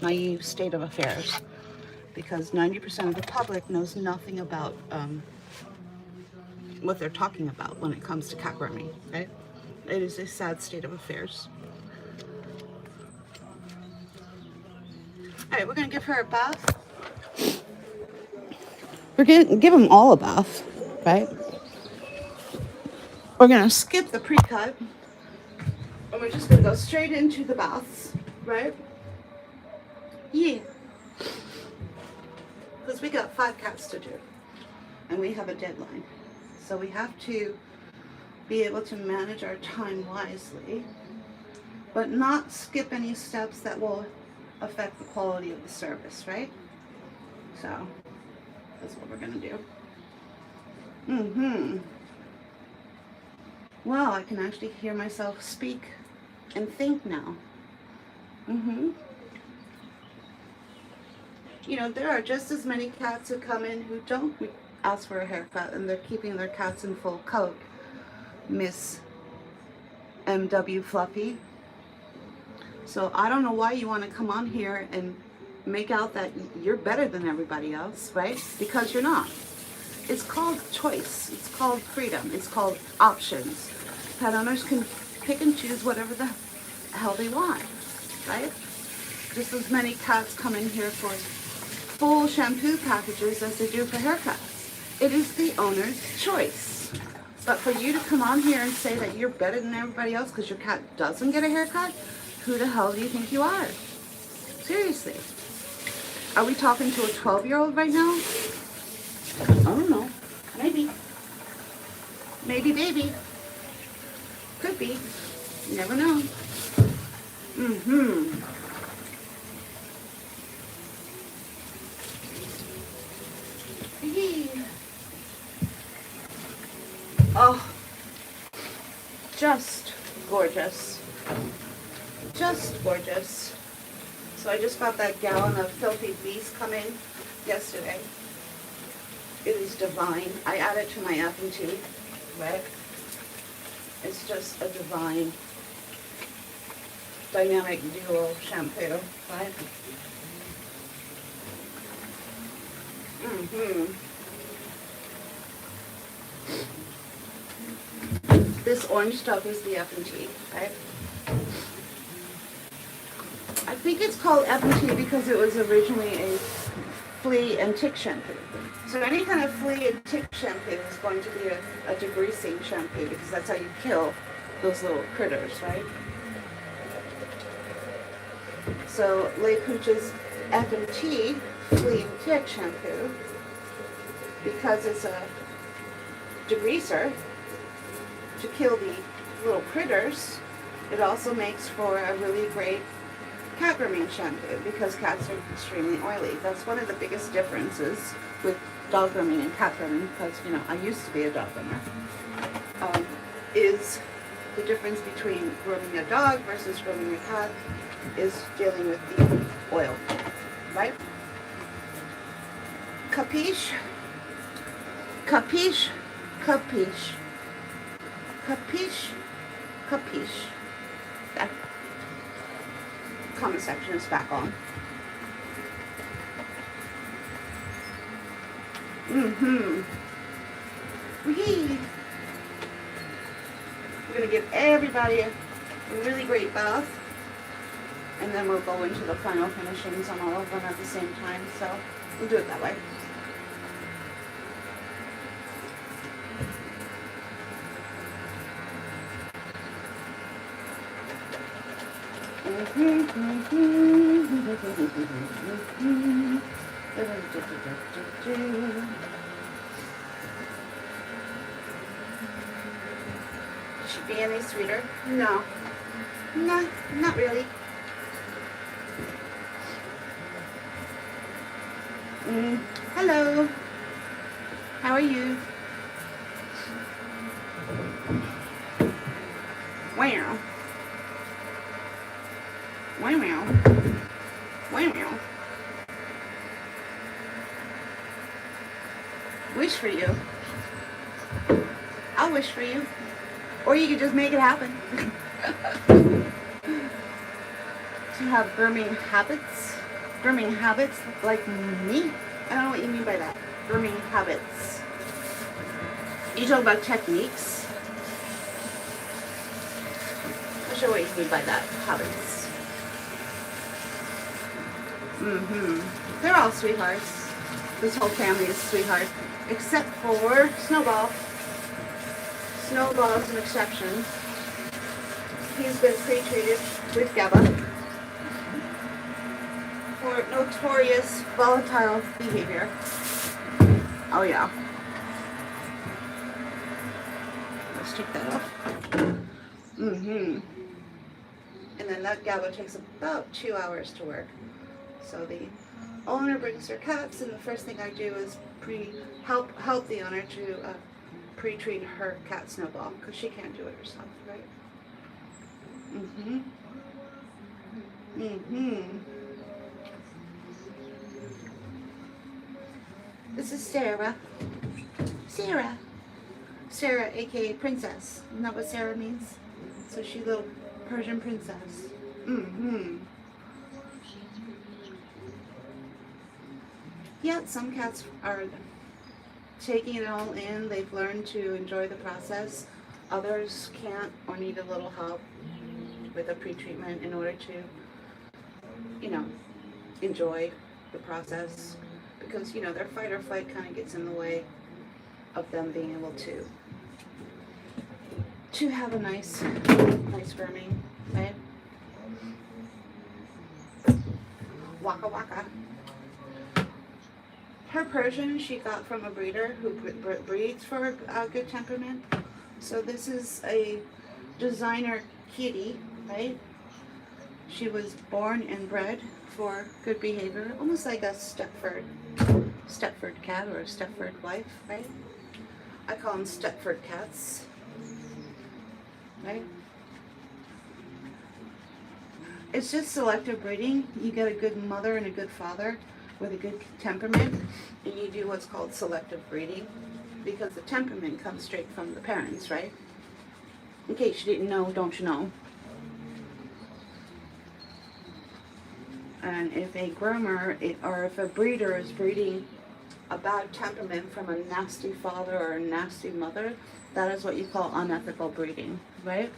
naive state of affairs, because 90% of the public knows nothing about what they're talking about when it comes to cat grooming, right? It is a sad state of affairs. All right, we're gonna give her a bath. We're gonna give them all a bath, right? We're gonna skip the pre-cut, and we're just gonna go straight into the baths, right? Yeah. Because we got 5 cats to do, and we have a deadline. So we have to be able to manage our time wisely, but not skip any steps that will affect the quality of the service, right? So that's what we're gonna do. Well, I can actually hear myself speak and think now. You know, there are just as many cats who come in who don't ask for a haircut, and they're keeping their cats in full coat. Miss MW Fluffy. So I don't know why you want to come on here and make out that you're better than everybody else, right? Because you're not. It's called choice. It's called freedom. It's called options. Pet owners can pick and choose whatever the hell they want, right? Just as many cats come in here for full shampoo packages as they do for haircuts. It is the owner's choice. But for you to come on here and say that you're better than everybody else because your cat doesn't get a haircut, who the hell do you think you are? Seriously. Are we talking to a 12-year-old right now? I don't know. Maybe. Maybe baby. Could be. You never know. Oh, just gorgeous. Just gorgeous. So I just got that gallon of filthy beast coming yesterday. It is divine. I add it to my F&T, right? It's just a divine dynamic duo shampoo, right? This orange stuff is the F&T, right? I think it's called F&T because it was originally a flea and tick shampoo. So any kind of flea and tick shampoo is going to be a degreasing shampoo, because that's how you kill those little critters, right? So Le Pooch's F&T flea and tick shampoo, because it's a degreaser to kill the little critters, it also makes for a really great cat grooming shampoo, because cats are extremely oily. That's one of the biggest differences with dog grooming and cat grooming, because, you know, I used to be a dog groomer, is the difference between grooming a dog versus grooming a cat is dealing with the oil, right? Capiche? Capiche? Capiche? Capiche? Capiche? That comment section is back on. Whee! We're going to give everybody a really great bath, and then we'll go into the final finishings on all of them at the same time, so we'll do it that way. Should be any sweeter? No. No, not really. Hello. How are you? Wow. Wow. Wow. I'll wish for you. Or you could just make it happen. To have grooming habits. Grooming habits like me. I don't know what you mean by that. Grooming habits. You talk about techniques. I'll show what you mean by that. Habits. They're all sweethearts. This whole family is sweetheart. Except for Snowball. Snowball is an exception. He's been pre-treated with GABA for notorious volatile behavior. Oh yeah. Let's take that off. And then that GABA takes about 2 hours to work. So the owner brings her cats, and the first thing I do is help the owner to pre-treat her cat Snowball, because she can't do it herself, right? This is Sarah. Sarah, aka Princess. Isn't that what Sarah means? So she's a little Persian princess. Yeah, some cats are taking it all in. They've learned to enjoy the process. Others can't or need a little help with a pre-treatment in order to, enjoy the process. Because, their fight or flight kind of gets in the way of them being able to have a nice grooming, right? Waka waka. Her Persian she got from a breeder who breeds for a good temperament. So this is a designer kitty, right? She was born and bred for good behavior, almost like a Stepford cat or a Stepford wife, right? I call them Stepford cats, right? It's just selective breeding. You get a good mother and a good father with a good temperament, and you do what's called selective breeding, because the temperament comes straight from the parents, right? In case you didn't know, don't you know? And if a groomer or if a breeder is breeding a bad temperament from a nasty father or a nasty mother, that is what you call unethical breeding, right?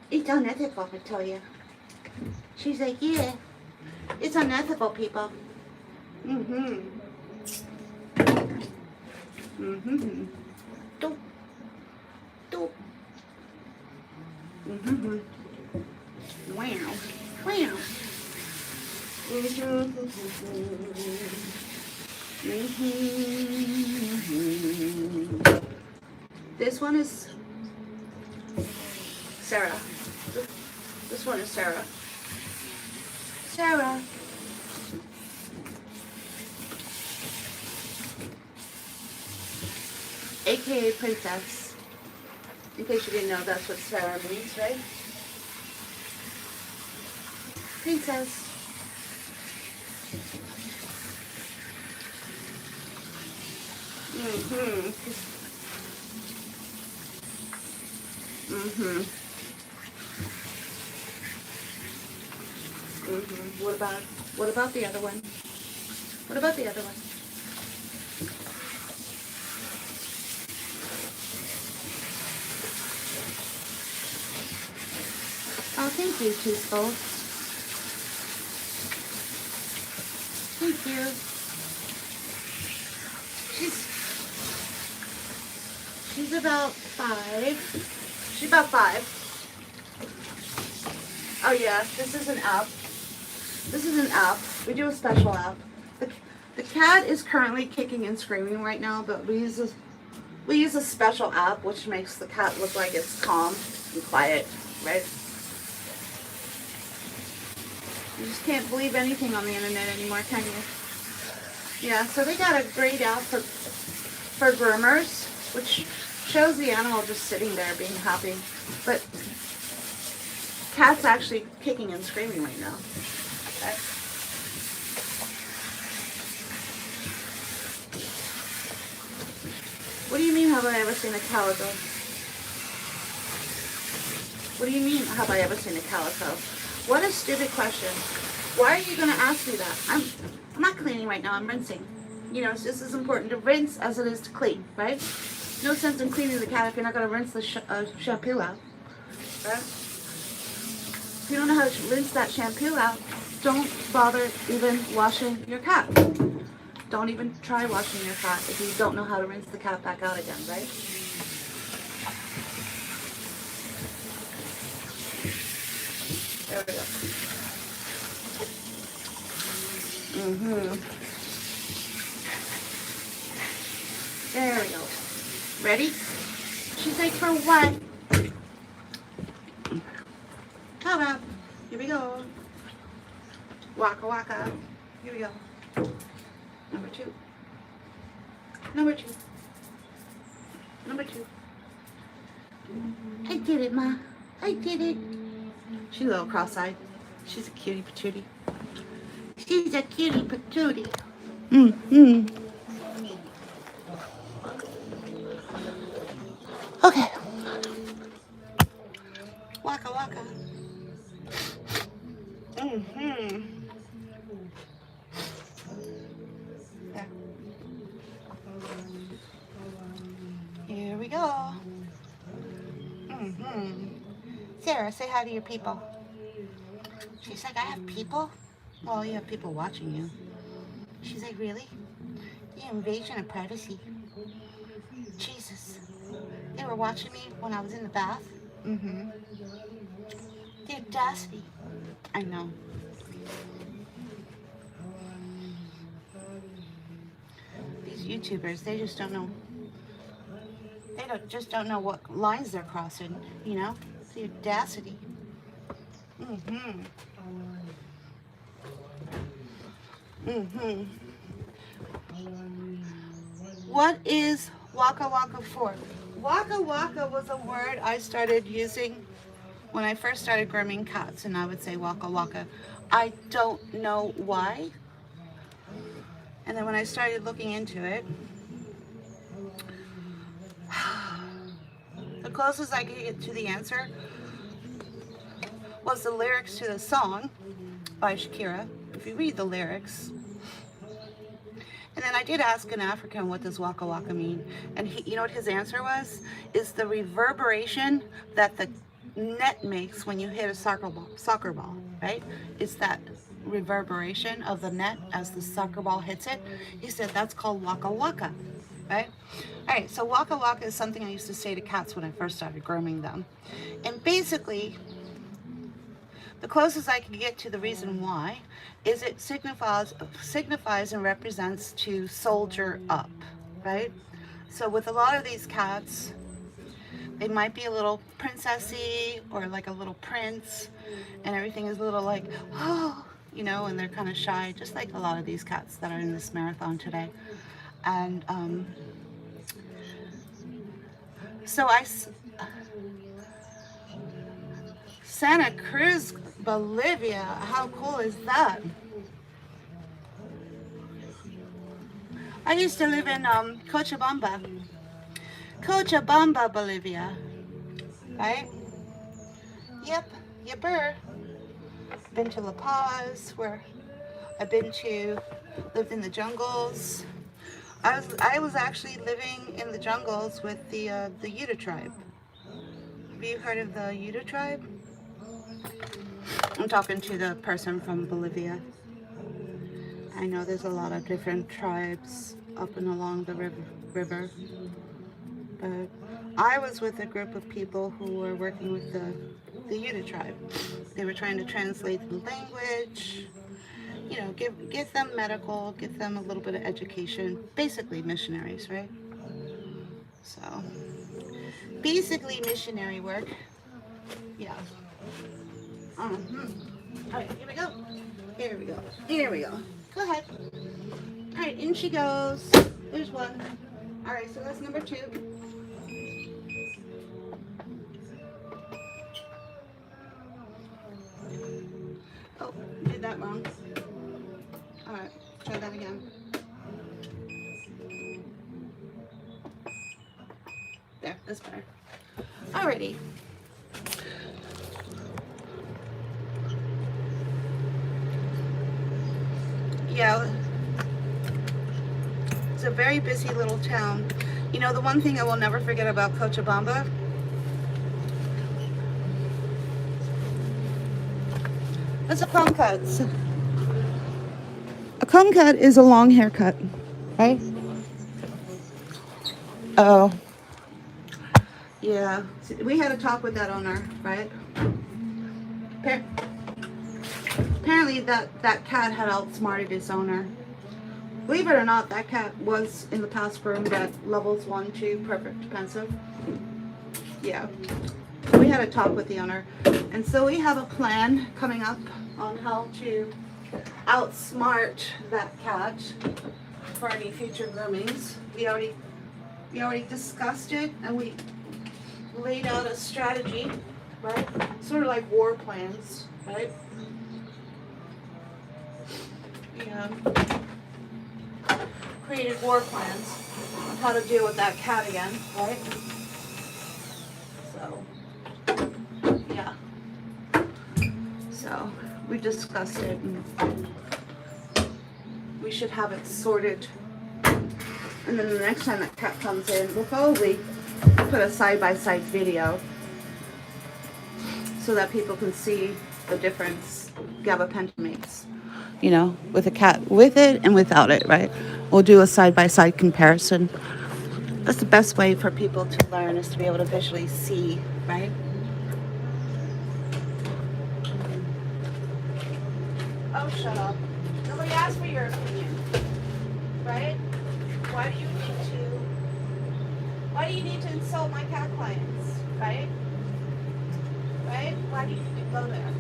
It's unethical, I tell you. She's like, yeah, it's unethical, people. Doop. Doop. Wow. Wow. This one is Sarah. This one is Sarah. Sarah. AKA Princess. In case you didn't know, that's what Sarah means, right? Princess. What about the other one? What about the other one? Oh, thank you, two skulls. Thank you. She's about 5. She's about 5. Oh yeah, this is an app. This is an app. We do a special app. The cat is currently kicking and screaming right now, but we use a special app which makes the cat look like it's calm and quiet, right? You just can't believe anything on the internet anymore, can you? Yeah, so they got a great app for groomers, which shows the animal just sitting there being happy. But cat's actually kicking and screaming right now. Okay. What do you mean, have I ever seen a calico? What do you mean, have I ever seen a calico? What a stupid question. Why are you going to ask me that? I'm not cleaning right now, I'm rinsing. You know, it's just as important to rinse as it is to clean, right? No sense in cleaning the cat if you're not going to rinse the shampoo out, right? If you don't know how to rinse that shampoo out, don't bother even washing your cat. Don't even try washing your cat if you don't know how to rinse the cat back out again, right? There we go. There we go. Ready? She's like, for what? How about? Here we go. Waka waka. Here we go. Number 2. Number 2. Number 2. I did it, Ma. I did it. She's a little cross-eyed. She's a cutie patootie. She's a cutie patootie. Okay. Waka waka. There. Here we go. Sarah, say hi to your people. She's like, I have people? Well, you have people watching you. She's like, really? The invasion of privacy. Jesus. They were watching me when I was in the bath? The audacity. I know. These YouTubers, they just don't know. They just don't know what lines they're crossing, you know? The audacity. What is waka waka for? Waka waka was a word I started using when I first started grooming cats, and I would say waka waka. I don't know why. And then when I started looking into it, the closest I could get to the answer was the lyrics to the song by Shakira. If you read the lyrics. And then I did ask an African, what does waka waka mean? And he, you know what his answer was? Is the reverberation that the net makes when you hit a soccer ball, right? It's that reverberation of the net as the soccer ball hits it. He said that's called waka waka, right? All right, so waka waka is something I used to say to cats when I first started grooming them. And basically, the closest I can get to the reason why is it signifies and represents to soldier up, right? So with a lot of these cats, they might be a little princessy or like a little prince, and everything is a little like, oh, you know, and they're kind of shy, just like a lot of these cats that are in this marathon today. And so Santa Cruz, Bolivia, how cool is that? I used to live in Cochabamba, Bolivia, right? Yepper. Been to La Paz, where I've been to, lived in the jungles. I was actually living in the jungles with the Yuta tribe. Have you heard of the Yuta tribe? I'm talking to the person from Bolivia. I know there's a lot of different tribes up and along the river. But I was with a group of people who were working with the Yuta tribe. They were trying to translate the language, you know, give them medical, give them a little bit of education. Basically missionaries, right? So, basically missionary work. Yeah. All right, here we go. Here we go. Here we go. Go ahead. All right, in she goes. There's one. All right, so that's number 2. that wrong? Alright, try that again. There, that's better. Alrighty. Yeah, it's a very busy little town. You know, the one thing I will never forget about Cochabamba is a comb cut. A comb cut is a long haircut, right? Oh, yeah. We had a talk with that owner, right? Apparently that cat had outsmarted its owner. Believe it or not, that cat was in the past groomed at levels 1, 2, perfect pensive. Yeah. We had a talk with the owner. And so we have a plan coming up on how to outsmart that cat for any future groomings. We already discussed it, and we laid out a strategy, right? Sort of like war plans, right? Yeah. Created war plans on how to deal with that cat again, right? So, yeah. So, we discussed it, and we should have it sorted. And then the next time that cat comes in, we'll probably put a side-by-side video so that people can see the difference gabapentin makes. You know, with a cat with it and without it, right? We'll do a side-by-side comparison. That's the best way for people to learn, is to be able to visually see, right? Oh, shut up. Nobody asked for your opinion, right? Why do you need to insult my cat clients, right? Right? Why do you need to go there?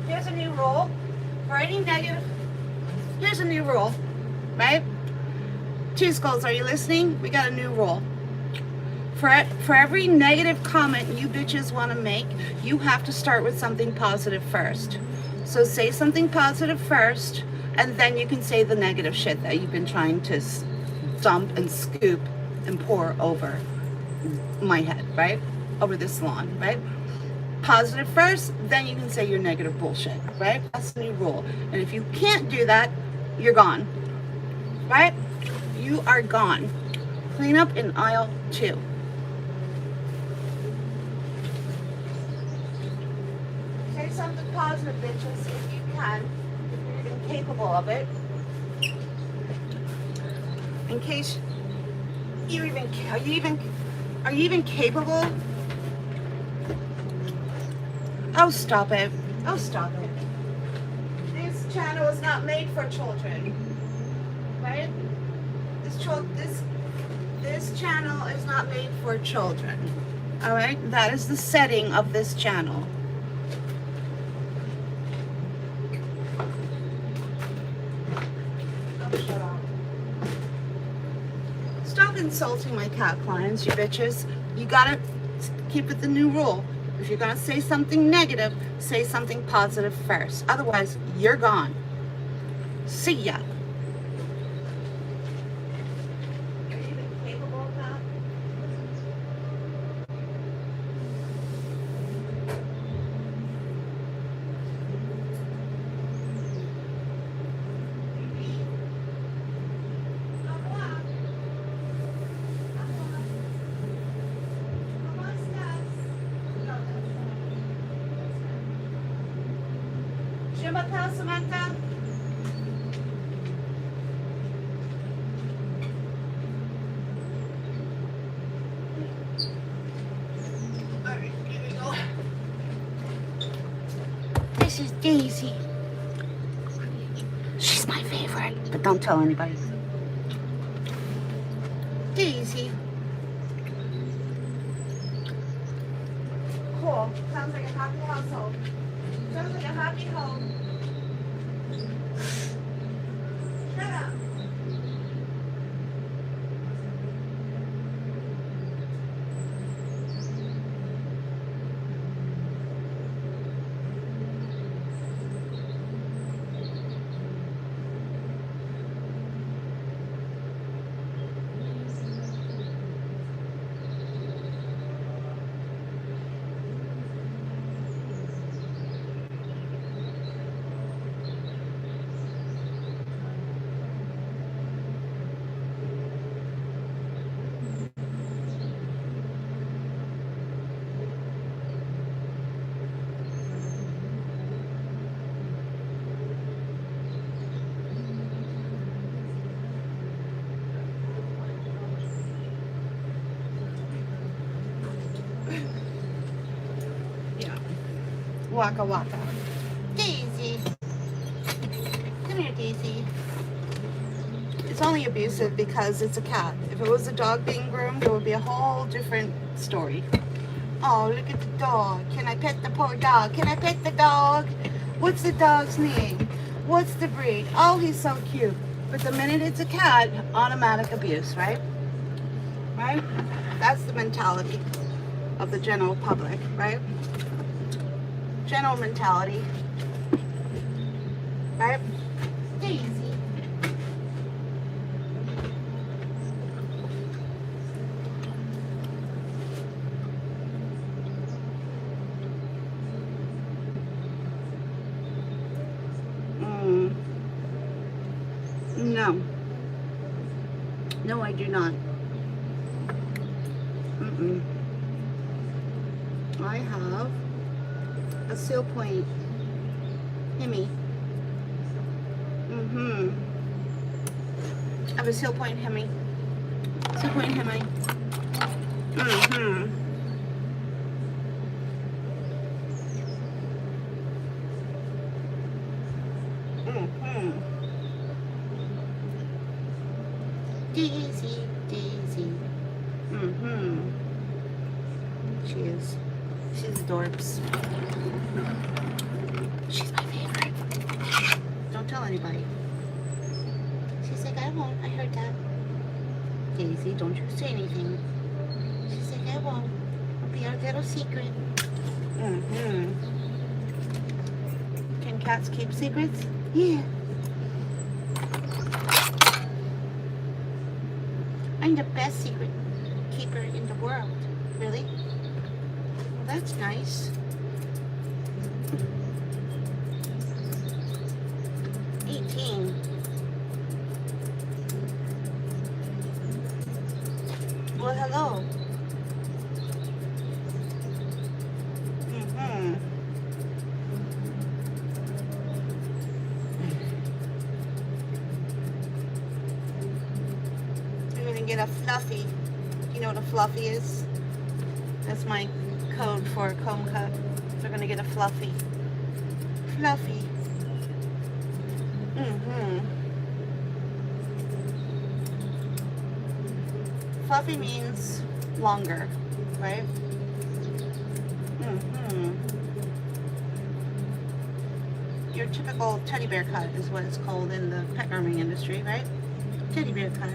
Here's a new rule. For any negative, here's a new rule, right? Two Skulls, are you listening? We got a new rule. For every negative comment you bitches want to make, you have to start with something positive first. So say something positive first, and then you can say the negative shit that you've been trying to dump and scoop and pour over my head, right? Over this salon, right? Positive first, then you can say your negative bullshit, right? That's the new rule. And if you can't do that, you're gone, right? You are gone. Clean up in aisle 2. Say something positive, bitches, if you can, if you're even capable of it. In case you even, are you even capable? Oh, stop it. Oh, stop it. This channel is not made for children, right? This channel is not made for children, all right? That is the setting of this channel. Oh, shut up. Stop insulting my cat clients, you bitches. You gotta keep it the new rule. If you're gonna say something negative, say something positive first. Otherwise, you're gone. See ya. Are you even capable of that? Samantha? Alright, here we go. This is Daisy. She's my favorite, but don't tell anybody. Daisy. Cool. Sounds like a happy household. Sounds like a happy home. Shut up. Waka waka. Daisy. Come here, Daisy. It's only abusive because it's a cat. If it was a dog being groomed, it would be a whole different story. Oh, look at the dog. Can I pet the poor dog? Can I pet the dog? What's the dog's name? What's the breed? Oh, he's so cute. But the minute it's a cat, automatic abuse, right? Right? That's the mentality of the general public, right? General mentality. Right? Daisy. No. No, I do not. I have a seal point Hemi. I have a seal point Hemi. Seal point Hemi. Daisy, Daisy. She is. She's adorbs. She's my favorite. Don't tell anybody. She's like, I won't. I heard that. Daisy, don't you say anything. She's like, I won't. It'll be our little secret. Can cats keep secrets? Yeah. I'm the best secret keeper in the world. Really? Well, that's nice. 18. Well, hello. Get a fluffy. You know what a fluffy is? That's my code for a comb cut. So we're gonna get a fluffy. Fluffy. Fluffy means longer, right? Your typical teddy bear cut is what it's called in the pet grooming industry, right? Teddy bear cut.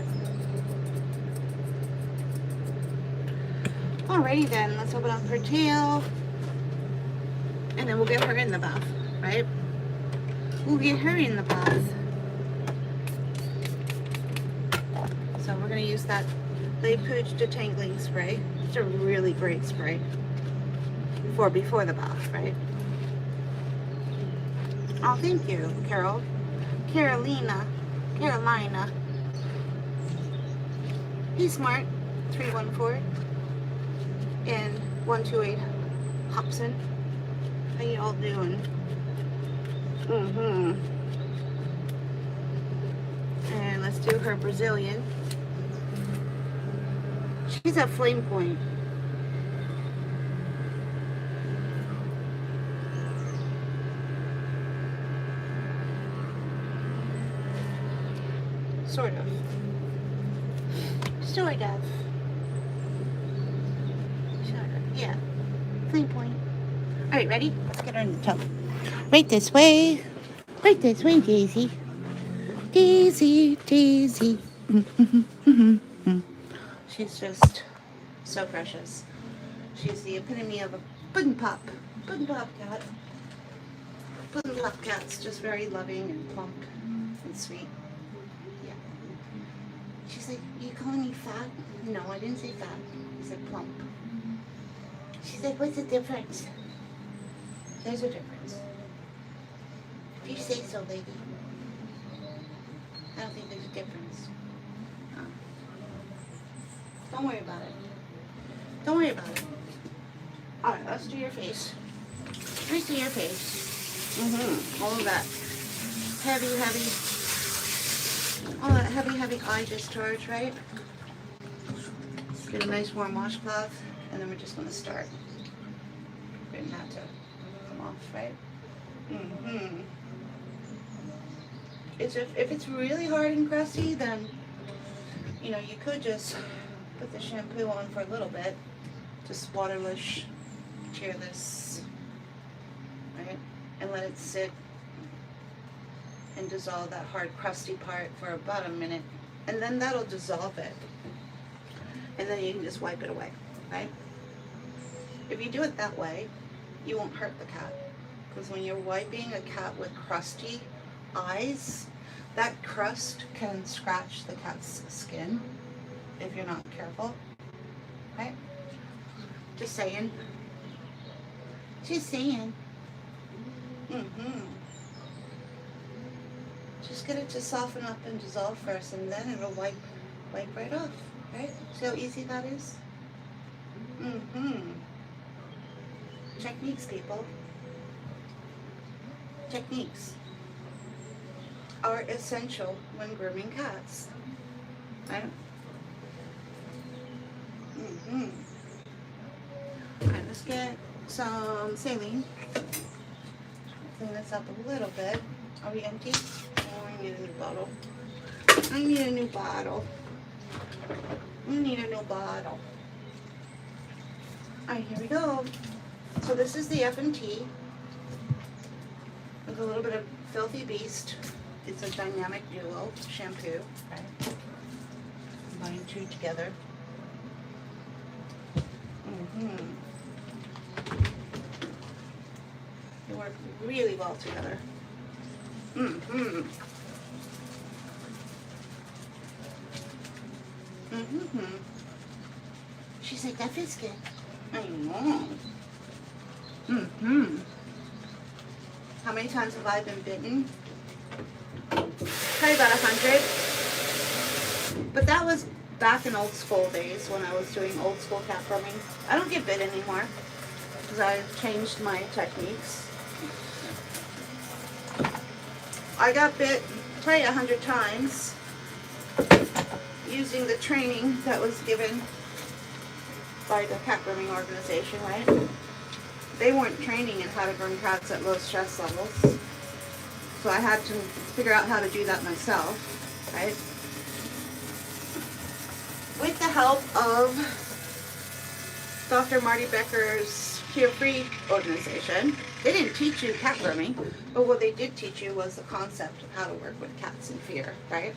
Alrighty then, let's open up her tail. And then we'll get her in the bath, right? We'll get her in the bath. So we're going to use that Lay Pooch Detangling Spray. It's a really great spray for before the bath, right? Oh, thank you, Carol. Carolina. He's smart. 314. And 128 Hobson. How you all doing? And let's do her Brazilian. She's at flame point. Sort of. Yeah. Flame point. Alright, ready? Let's get her in the tub. Right this way. Right this way, Daisy. Daisy, Daisy. She's just so precious. She's the epitome of a puddin' pop. Puddin' pop cat. Puddin' pop cat's just very loving and plump and sweet. Yeah. She's like, you calling me fat? No, I didn't say fat. I said plump. She's like, what's the difference? There's a difference. If you say so, lady. I don't think there's a difference. Don't worry about it. Don't worry about it. Alright, let's do your face. Let's do your face. All of that heavy eye discharge, right? Get a nice warm washcloth, and then we're just going to start getting that to come off, right? Mm-hmm. If it's really hard and crusty, then, you know, you could just put the shampoo on for a little bit. Just waterless, tearless, right? And let it sit and dissolve that hard, crusty part for about a minute. And then that'll dissolve it. And then you can just wipe it away, right? If you do it that way, you won't hurt the cat. Because when you're wiping a cat with crusty eyes, that crust can scratch the cat's skin if you're not careful, right? Just saying. Just saying. Mm-hmm. Just get it to soften up and dissolve first, and then it'll wipe right off, right? See how easy that is? Mm-hmm. Techniques, people. Techniques are essential when grooming cats, right? Mm-hmm. Alright, let's get some saline. Clean this up a little bit. Are we empty? Oh, I need a new bottle. I need a new bottle. I need a new bottle. Alright, here we go. So this is the F&T with a little bit of Filthy Beast. It's a dynamic duo shampoo. Okay. Combine two together. Mm-hmm. They work really well together. Mm-hmm. Mm-hmm. She's like, that feels good. I know. Mm-hmm. How many times have I been bitten? Probably about 100. But that was back in old school days when I was doing old school cat grooming. I don't get bit anymore because I've changed my techniques. I got bit probably 100 times using the training that was given by the cat grooming organization, right? They weren't training in how to groom cats at low stress levels. So I had to figure out how to do that myself, right? With the help of Dr. Marty Becker's Fear Free organization. They didn't teach you cat grooming, but what they did teach you was the concept of how to work with cats in fear, right?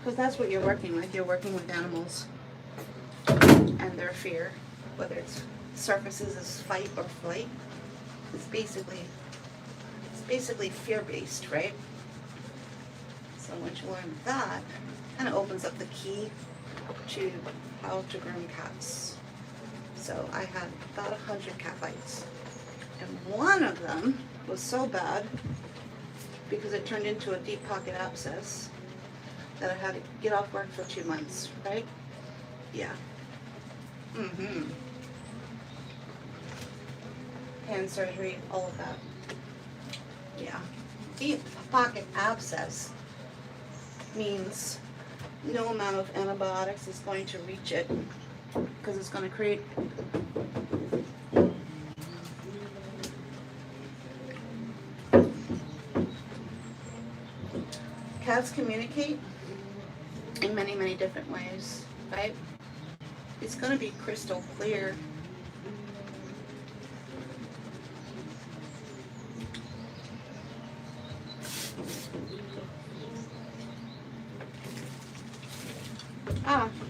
Because that's what you're working with. You're working with animals and their fear, whether it's surfaces as fight or flight. It's basically fear-based, right? So once you learn that, kind of opens up the key to how to groom cats. So I had about 100 cat fights, and one of them was so bad because it turned into a deep pocket abscess that I had to get off work for 2 months, right? Yeah. Mm-hmm. Hand surgery, all of that. Yeah. Deep pocket abscess means no amount of antibiotics is going to reach it because it's going to create cats communicate in many, many different ways, right? It's going to be crystal clear.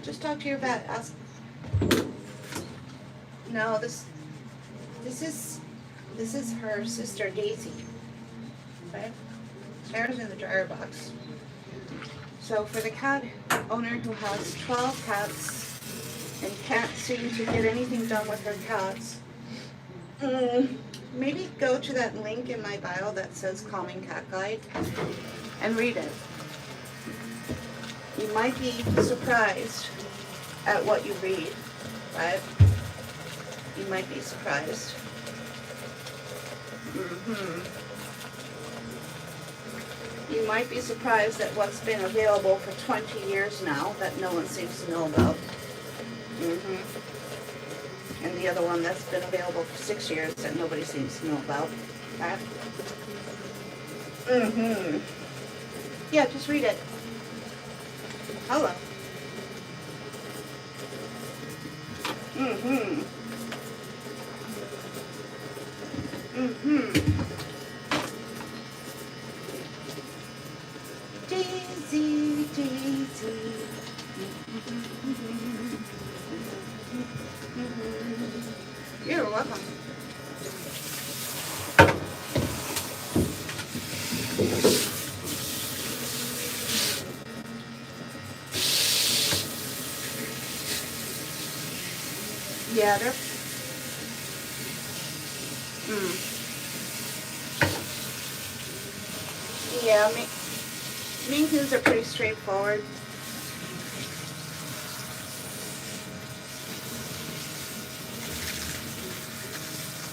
Just talk to your vet. Ask. No, this is her sister Daisy. Right? Sarah's in the dryer box. So for the cat owner who has 12 cats and can't seem to get anything done with her cats, maybe go to that link in my bio that says Calming Cat Guide and read it. You might be surprised at what you read, right? You might be surprised. You might be surprised at what's been available for 20 years now that no one seems to know about. And the the other one that's been available for 6 years that nobody seems to know about. Right? Mm-hmm. Yeah, just read it. Hello. Mm-hmm. Mm-hmm. Daisy, Daisy. You're welcome. Yeah, they're... Yeah, Maine Coons are pretty straightforward.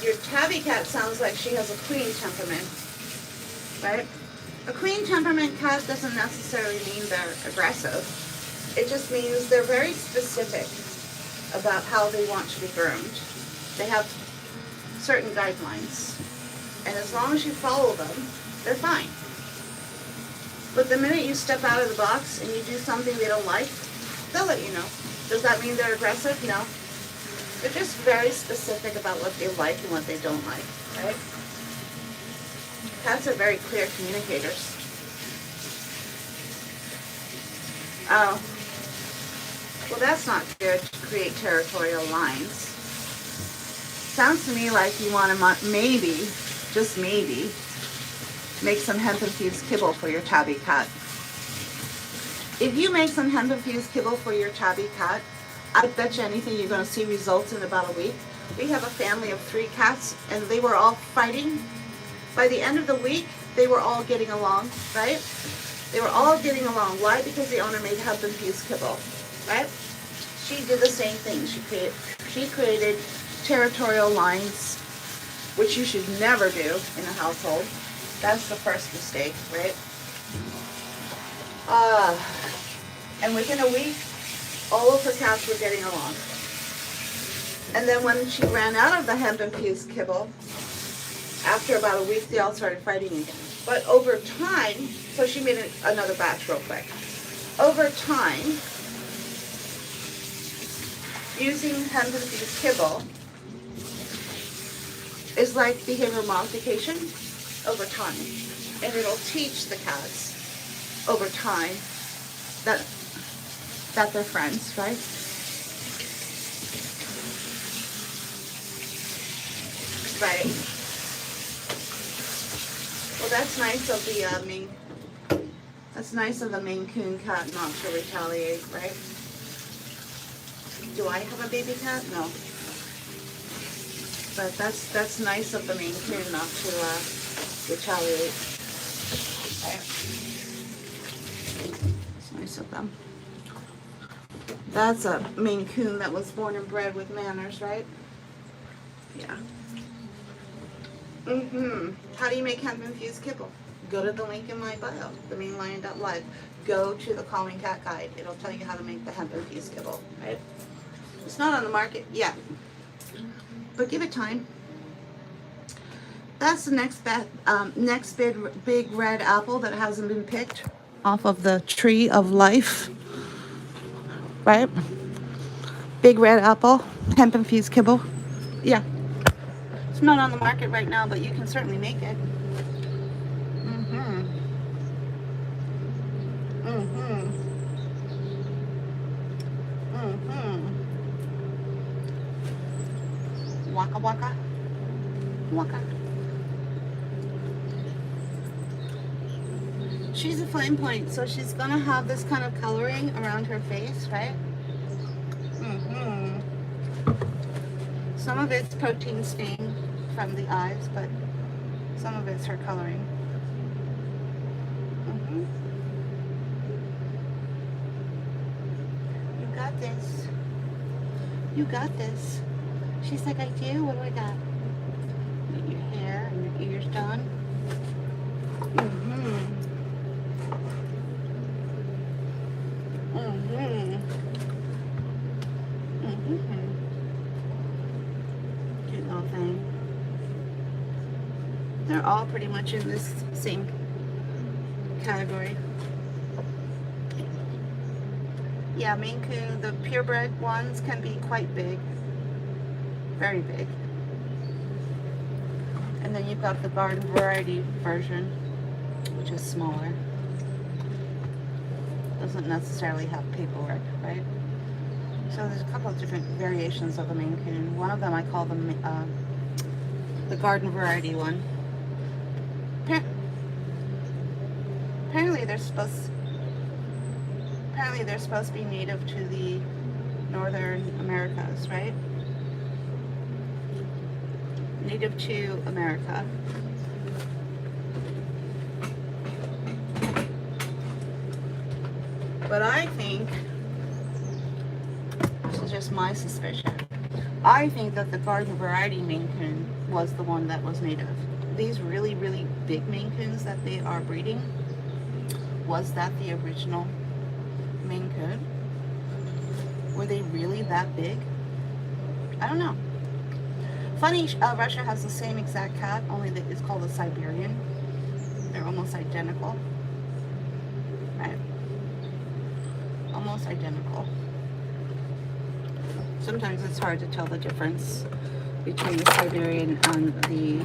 Your tabby cat sounds like she has a queen temperament, right? A queen temperament cat doesn't necessarily mean they're aggressive. It just means they're very specific about how they want to be groomed. They have certain guidelines, and as long as you follow them, they're fine. But the minute you step out of the box and you do something they don't like, they'll let you know. Does that mean they're aggressive? No. They're just very specific about what they like and what they don't like, right? Cats are very clear communicators. Oh. Well, that's not good to create territorial lines. Sounds to me like you want to maybe, just maybe, make some hemp-infused kibble for your tabby cat. If you make some hemp-infused kibble for your tabby cat, I bet you anything you're going to see results in about a week. We have a family of 3 cats, and they were all fighting. By the end of the week, they were all getting along, right? They were all getting along. Why? Because the owner made hemp-infused kibble, right? She did the same thing. She created territorial lines, which you should never do in a household. That's the first mistake, right? And within a week, all of her cats were getting along. And then when she ran out of the hemp-infused kibble, after about a week, they all started fighting again. But over time, so she made another batch real quick. Over time, using hemp-infused kibble is like behavioral modification over time. And it'll teach the cats over time that they're friends, right? Right. Well, that's nice of the Maine Coon cat not to retaliate, right? Do I have a baby cat? No. But that's nice of the Maine Coon not to retaliate. Right. It's nice of them. That's a Maine Coon that was born and bred with manners, right? Yeah. How do you make hemp-infused kibble? Go to the link in my bio, themainlion.live. Go to the Calling Cat Guide. It'll tell you how to make the hemp-infused kibble, right? It's not on the market yet, but give it time. That's the next big red apple that hasn't been picked off of the tree of life, right? Big red apple, hemp-infused kibble. Yeah. It's not on the market right now, but you can certainly make it. Waka waka. Waka. She's a flame point, so she's gonna have this kind of coloring around her face, right? Some of it's protein stain from the eyes, but some of it's her coloring. You got this. You got this. She's like, I do? What do I got? Get your hair and your ears done. they're all pretty much in this same category. Yeah, Maine Coon, the purebred ones can be quite big. Very big. And then you've got the garden variety version, which is smaller. Doesn't necessarily have paperwork, right? So there's a couple of different variations of the Maine Coon. One of them I call the garden variety one. Apparently they're supposed to be native to the northern Americas, right? Native to America. But I think, this is just my suspicion, I think that the garden variety Maine Coon was the one that was native. These really, really big Maine Coons that they are breeding, was that the original Maine Coon? Were they really that big? I don't know. Funny, Russia has the same exact cat, only that it's called a Siberian. They're almost identical. Right? Almost identical. Sometimes it's hard to tell the difference between the Siberian and the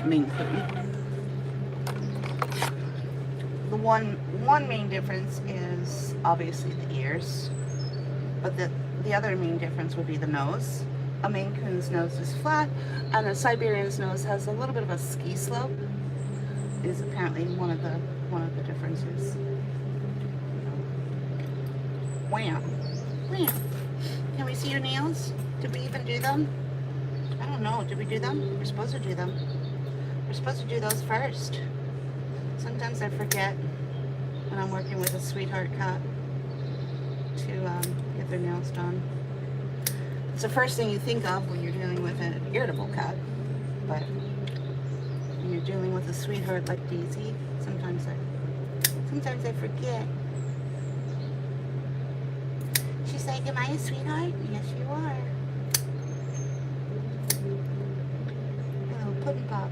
Maine Coon. The one main difference is obviously the ears, but the other main difference would be the nose. A Maine Coon's nose is flat, and a Siberian's nose has a little bit of a ski slope. Is apparently one of the differences. Wham, wham. Can we see your nails? Did we even do them? I don't know. Did we do them? We're supposed to do them. We're supposed to do those first. Sometimes I forget when I'm working with a sweetheart cat to get their nails done. It's the first thing you think of when you're dealing with an irritable cat, but when you're dealing with a sweetheart like Daisy, sometimes I forget. She's like, am I a sweetheart? Yes, you are. A little pudding pop.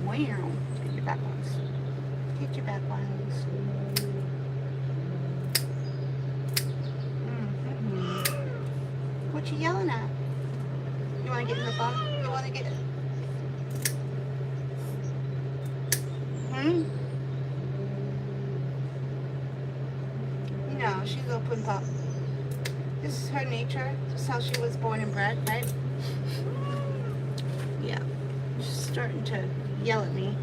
Wow. Get your back ones. Get your back ones. What you yelling at? You want to get in the bum? You want to get... No, she's a pudding pop. This is her nature. This is how she was born and bred, right? Yeah. She's starting to yell at me.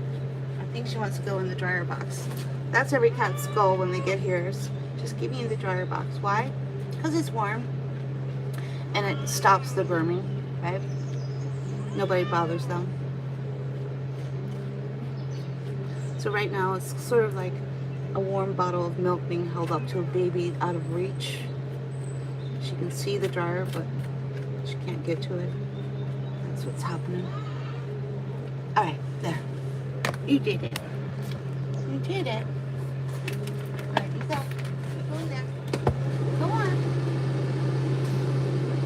I think she wants to go in the dryer box. That's every cat's goal when they get here, is just give me in the dryer box. Why? Because it's warm and it stops the grooming, right? Nobody bothers them. So right now it's sort of like a warm bottle of milk being held up to a baby out of reach. She can see the dryer, but she can't get to it. That's what's happening. All right, there. You did it. You did it. All right, you go. Keep going there. Go on.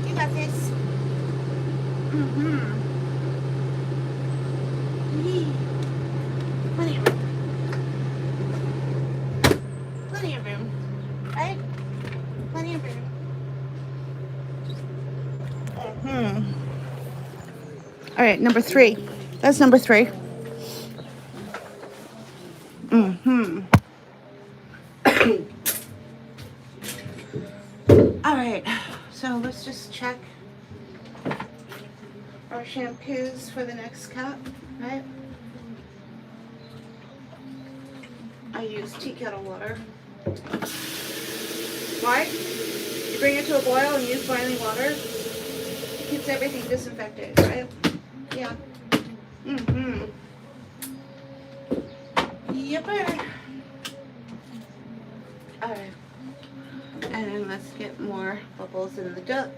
You got this. Yee. Plenty of room. Plenty of room. Right? Plenty of room. All right, number 3. That's number 3. All right, so let's just check our shampoos for the next cat, right? I use tea kettle water. Why? You bring it to a boil and use boiling water. It keeps everything disinfected, right? Yeah. Yepper. Alright. And let's get more bubbles in the duck.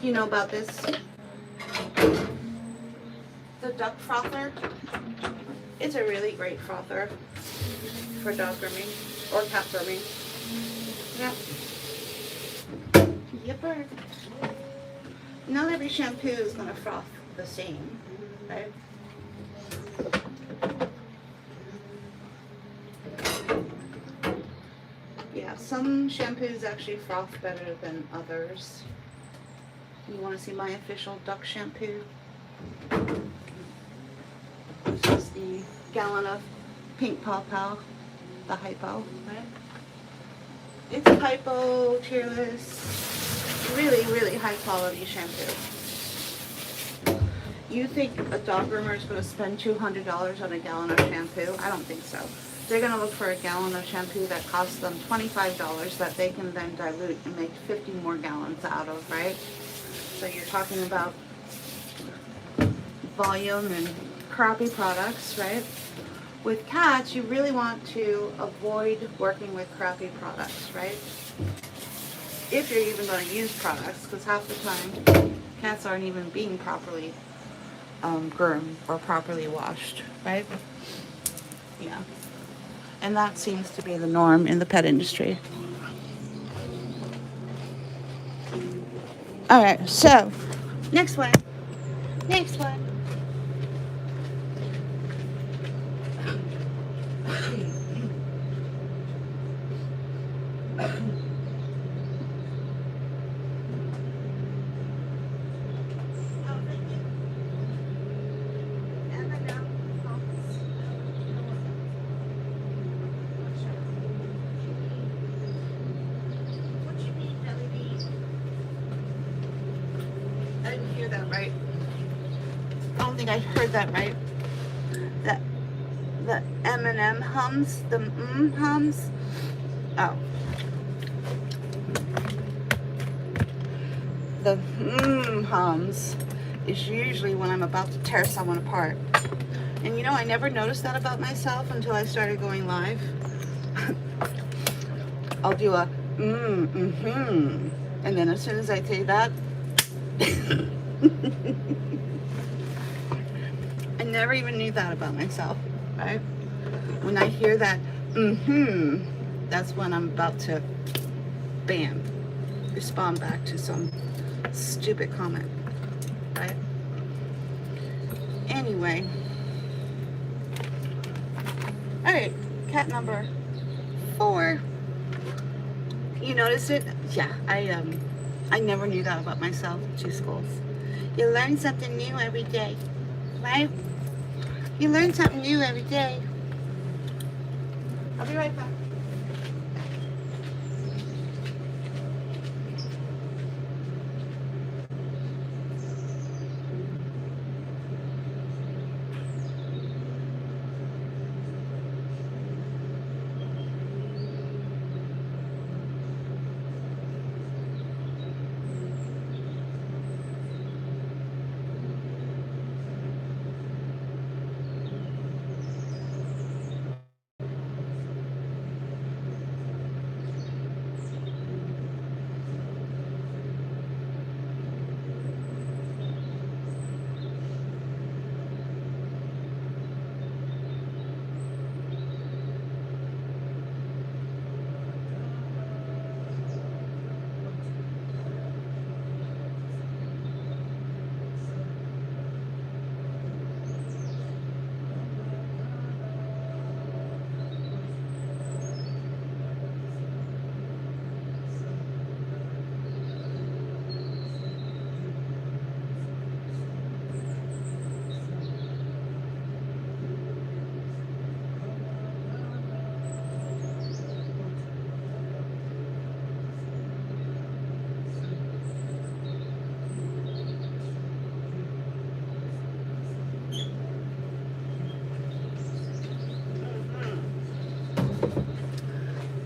You know about this? The duck frother. It's a really great frother for dog grooming or cat grooming. Yeah. Yipper. Not every shampoo is going to froth the same, right? Yeah, some shampoos actually froth better than others. You want to see my official duck shampoo? This is the gallon of Pink Paw Paw, the hypo, right? It's hypo, tearless, really, really high quality shampoo. You think a dog groomer is going to spend $200 on a gallon of shampoo? I don't think so. They're going to look for a gallon of shampoo that costs them $25 that they can then dilute and make 50 more gallons out of, right? So you're talking about volume and crappy products, right? With cats, you really want to avoid working with crappy products, right? If you're even going to use products, because half the time cats aren't even being properly groomed or properly washed, right? Yeah. And that seems to be the norm in the pet industry. All right, so next one. Next one. I didn't hear that right. I don't think I heard that right. The M&M hums, the hums. Oh. The hums is usually when I'm about to tear someone apart. And you know, I never noticed that about myself until I started going live. I'll do a and then as soon as I say that, I never even knew that about myself, right? When I hear that that's when I'm about to bam, respond back to some stupid comment, right? Anyway, all right, cat number 4. You noticed it? Yeah, I never knew that about myself. 2 schools. You learn something new every day, right? You learn something new every day. I'll be right back.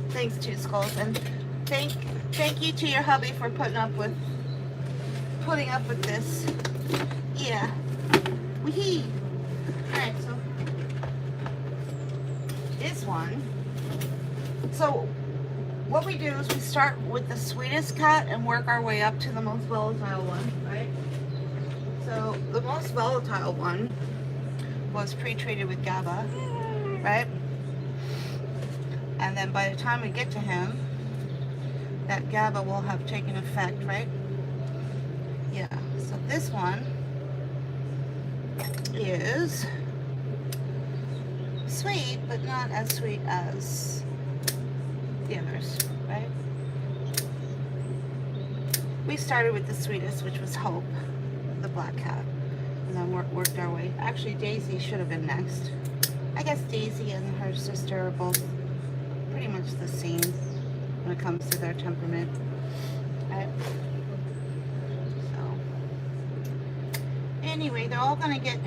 Thanks, 2 skulls, and thank you to your hubby for putting up with this. Yeah. Wee. All right, so this one. So what we do is we start with the sweetest cat and work our way up to the most volatile one, right? So the most volatile one was pre-treated with GABA, right? And then by the time we get to him, that GABA will have taken effect, right? Yeah, so this one is sweet, but not as sweet as the others, right? We started with the sweetest, which was Hope, the black cat, and then worked our way. Actually, Daisy should have been next. I guess Daisy and her sister are both pretty much the same when it comes to their temperament, right? So, anyway, they're all gonna get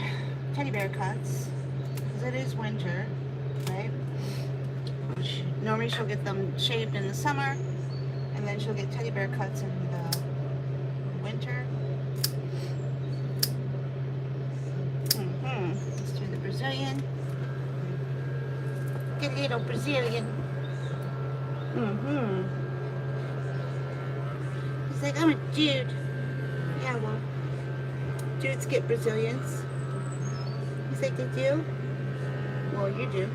teddy bear cuts because it is winter, right? Normally she'll get them shaved in the summer, and then she'll get teddy bear cuts in the winter. Let's do the Brazilian. Get a little Brazilian. He's like, I'm a dude. Yeah, well, dudes get Brazilians. He's like, they do? Well, you do.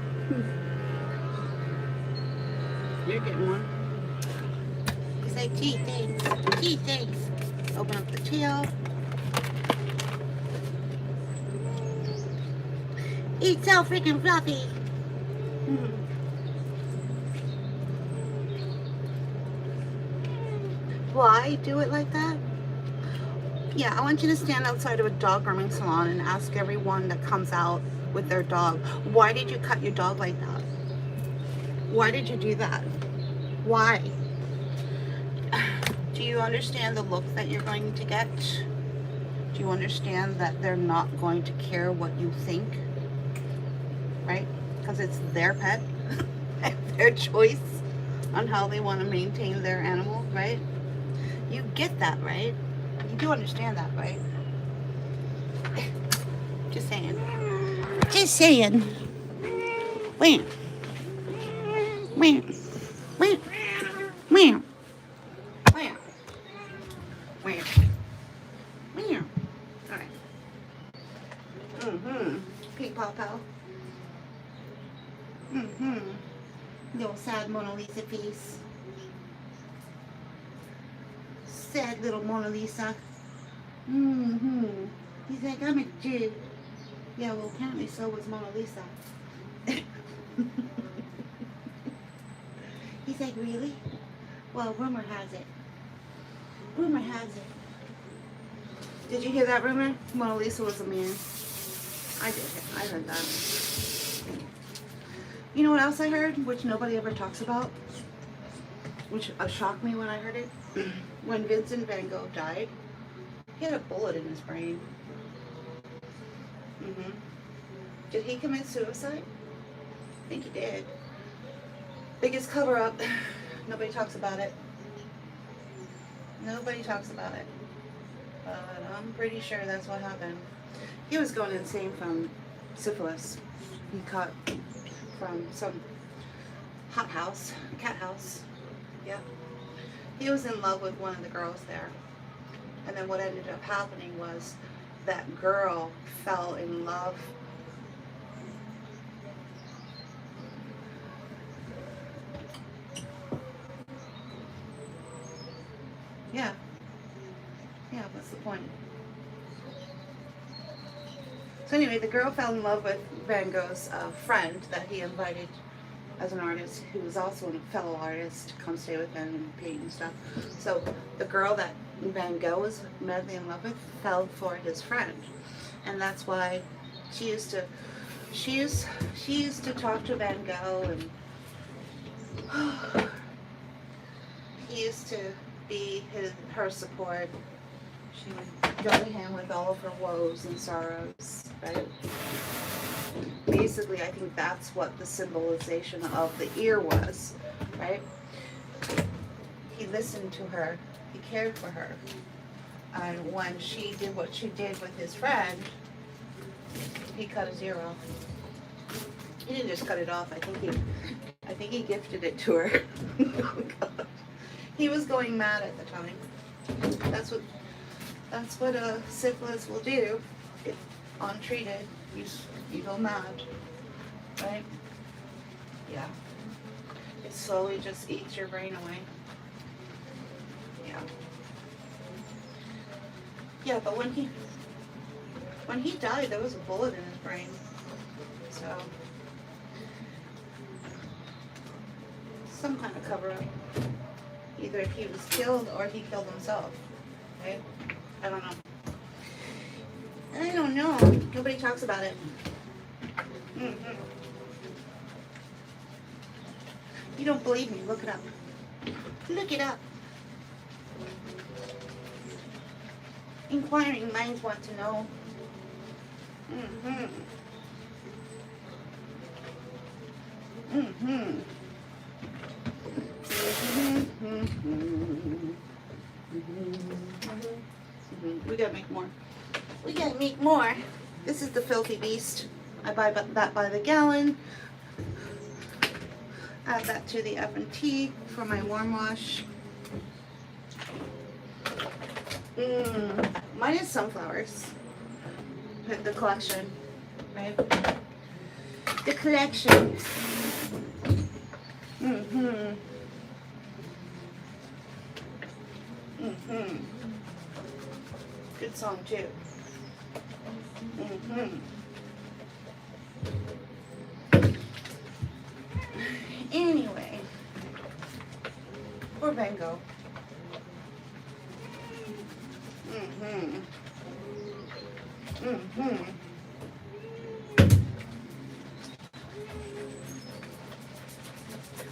You're getting one. He's like, gee, thanks. Gee, thanks. Open up the tail. It's so freaking fluffy. Why do it like that? Yeah, I want you to stand outside of a dog grooming salon and ask everyone that comes out with their dog, why did you cut your dog like that? Why did you do that? Why? Do you understand the look that you're going to get? Do you understand that they're not going to care what you think? Right? Because it's their pet and their choice on how they want to maintain their animal, right? You get that, right? You do understand that, right? Just saying. Just saying. Wait. Wait. Wait. Wait. Wait. Wait. Wait. Alright. Pink Paw Paw. Little sad Mona Lisa face. Sad little Mona Lisa. He's like, I'm a Jew. Yeah, well, apparently so was Mona Lisa. He's like, really? Well, rumor has it. Rumor has it. Did you hear that rumor? Mona Lisa was a man. I did. I heard that. You know what else I heard, which nobody ever talks about? Which shocked me when I heard it? When Vincent van Gogh died, he had a bullet in his brain. Did he commit suicide? I think he did. Biggest cover up. Nobody talks about it. Nobody talks about it. But I'm pretty sure that's what happened. He was going insane from syphilis. He caught from some hot house, cat house. Yeah. He was in love with one of the girls there. And then what ended up happening was that girl fell in love. Yeah. Yeah, what's the point? So anyway, the girl fell in love with Van Gogh's friend that he invited as an artist, who was also a fellow artist, to come stay with him and paint and stuff. So the girl that Van Gogh was madly in love with fell for his friend, and that's why she used to talk to Van Gogh, and he used to be her support. She would go to him with all of her woes and sorrows, right? Basically, I think that's what the symbolization of the ear was, right? He listened to her, he cared for her, and when she did what she did with his friend, he cut his ear off. He didn't just cut it off. I think he gifted it to her. Oh, God. He was going mad at the time. That's what syphilis will do if untreated. You go mad, right? Yeah. It slowly just eats your brain away. Yeah. Yeah, but when he died, there was a bullet in his brain. So some kind of cover-up. Either he was killed or he killed himself. Okay? I don't know. I don't know. Nobody talks about it. Mm-hmm. You don't believe me? Look it up. Look it up. Inquiring minds want to know. Mm-hmm. Mm-hmm. We gotta make more. We gotta make more. This is the filthy beast. I buy that by the gallon. Add that to the F&T for my warm wash. Mine is sunflowers. The collection, right? The collection. Good song too. Anyway, or Bango.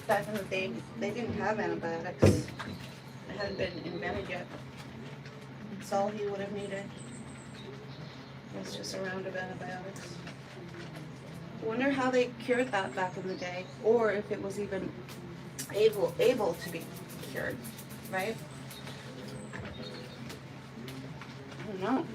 Back in the day, they didn't have antibiotics. It hadn't been invented yet. That's all he would have needed. It's just a round of antibiotics. I wonder how they cured that back in the day, or if it was even able to be cured, right? I don't know.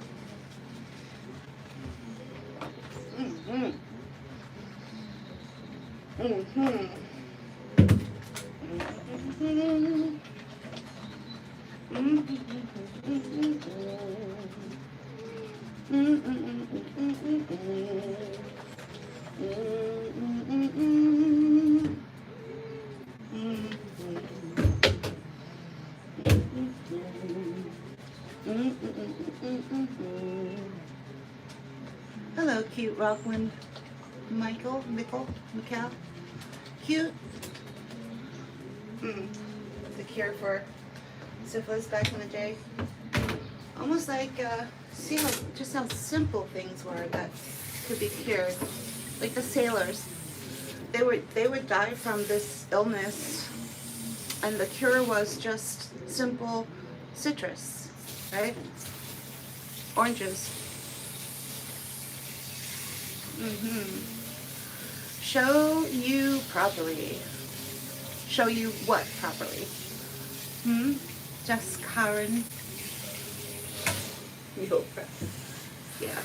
Hello, cute Rockland. Michael. Cute. The cure for syphilis back in the day. Almost like, see how simple things were that could be cured. Like the sailors. They would die from this illness, and the cure was just simple citrus, right? Oranges. Show you properly. Show you what properly? Just Karen. Yeah.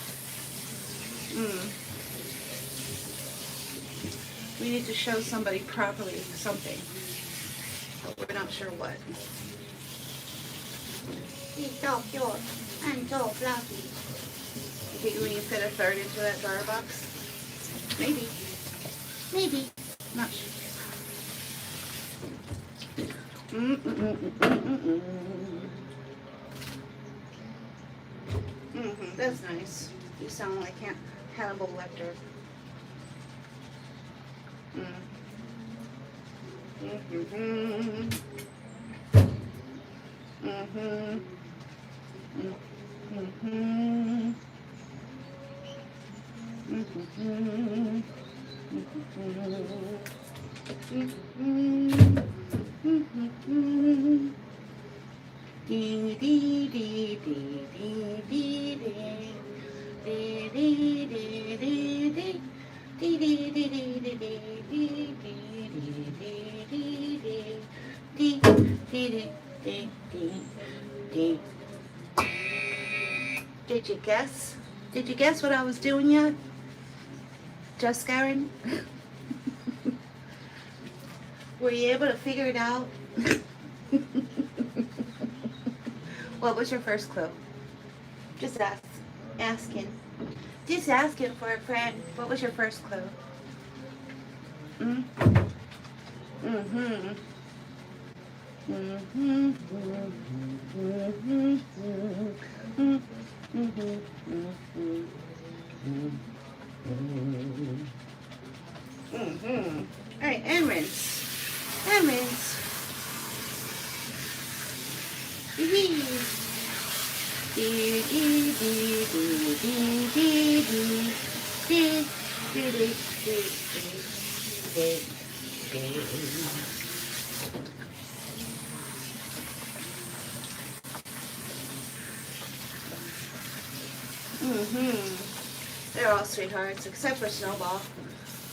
We need to show somebody properly something, but we're not sure what. He's so cute and so fluffy. You think we can fit a third into that jar box? Maybe. Not sure. That's nice. You sound like Hannibal Lecter. Did you guess? Did you guess what I was doing yet? Just Karen? Were you able to figure it out? What was your first clue? Just asking. Just asking for a friend. What was your first clue? Mm-hmm. All right, and rinse. And rinse. They're all sweethearts, except for Snowball.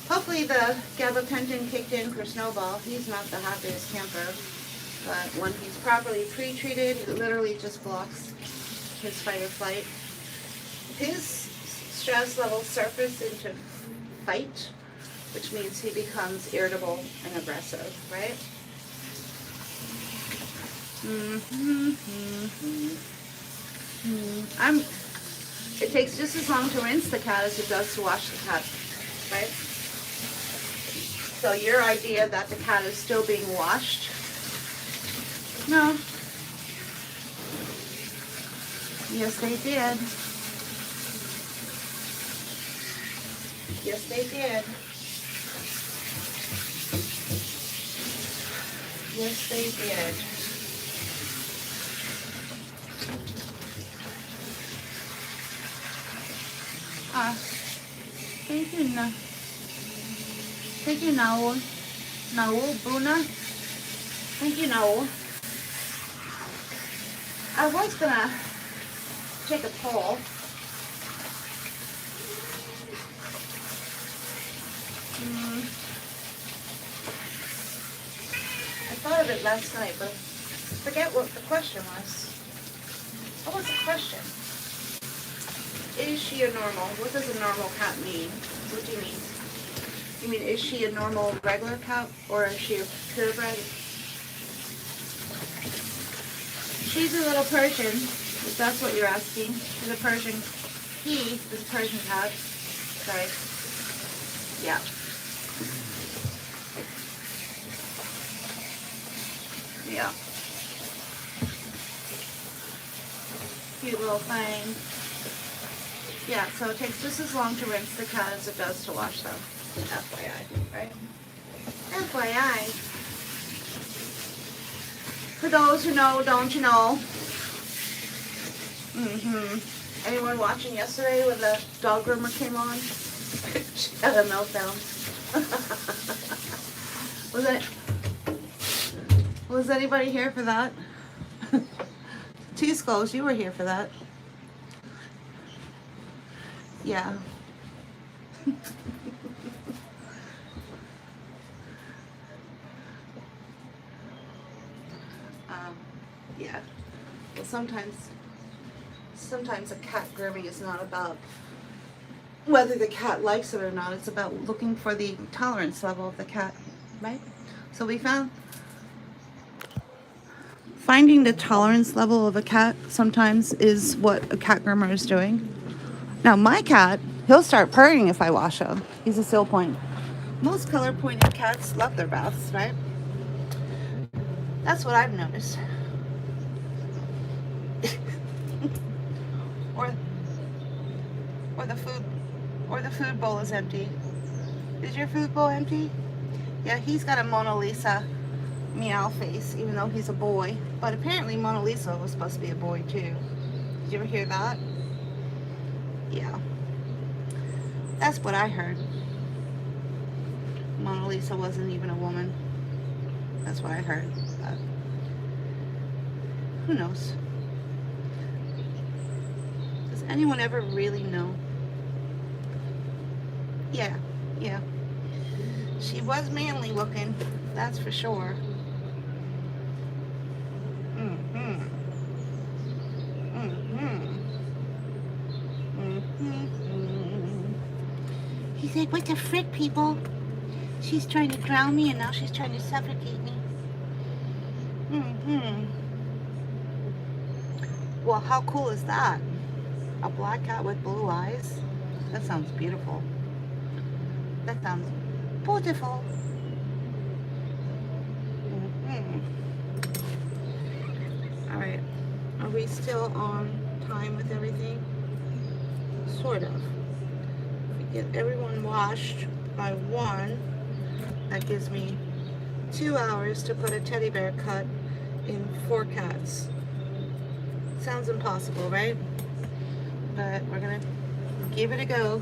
Hopefully the gabapentin kicked in for Snowball. He's not the happiest camper, but when he's properly pre-treated, it literally just blocks his fight or flight. His stress levels surface into fight, which means he becomes irritable and aggressive, right? It takes just as long to rinse the cat as it does to wash the cat, right? So your idea that the cat is still being washed, no. Yes, they did. Yes, they did. Yes, they did. Thank you, thank you, Naul. Naul, Bruna. Thank you, Naul. I was gonna take a poll. I thought of it last night, but forget what the question was. What was the question? Is she a normal? What does a normal cat mean? What do you mean? You mean, is she a normal regular cat, or is she a purebred? She's a little Persian, if that's what you're asking. She's a Persian. He is a Persian cat. Sorry. Yeah. Yeah. Cute little thing. Yeah, so it takes just as long to rinse the cat as it does to wash them. FYI, right? FYI. For those who know, don't you know? Anyone watching yesterday when the dog groomer came on? She had a meltdown. Was anybody here for that? T-Skulls, you were here for that. Yeah. Yeah. Well, sometimes a cat grooming is not about whether the cat likes it or not. It's about looking for the tolerance level of the cat, right? So we finding the tolerance level of a cat sometimes is what a cat groomer is doing. Now my cat, he'll start purring if I wash him. He's a seal point. Most color pointed cats love their baths, right? That's what I've noticed. or the food bowl is empty. Is your food bowl empty? Yeah, he's got a Mona Lisa meow face, even though he's a boy. But apparently Mona Lisa was supposed to be a boy too. Did you ever hear that? Yeah. That's what I heard. Mona Lisa wasn't even a woman. That's what I heard. But who knows? Does anyone ever really know? Yeah, yeah. She was manly looking, that's for sure. He's like, what the frick, people? She's trying to drown me and now she's trying to suffocate me. Well, how cool is that? A black cat with blue eyes? That sounds beautiful. That sounds beautiful. Alright, are we still on time with everything? Sort of. If we get everyone washed by 1, that gives me 2 hours to put a teddy bear cut in 4 cats. Sounds impossible, right? But we're gonna give it a go.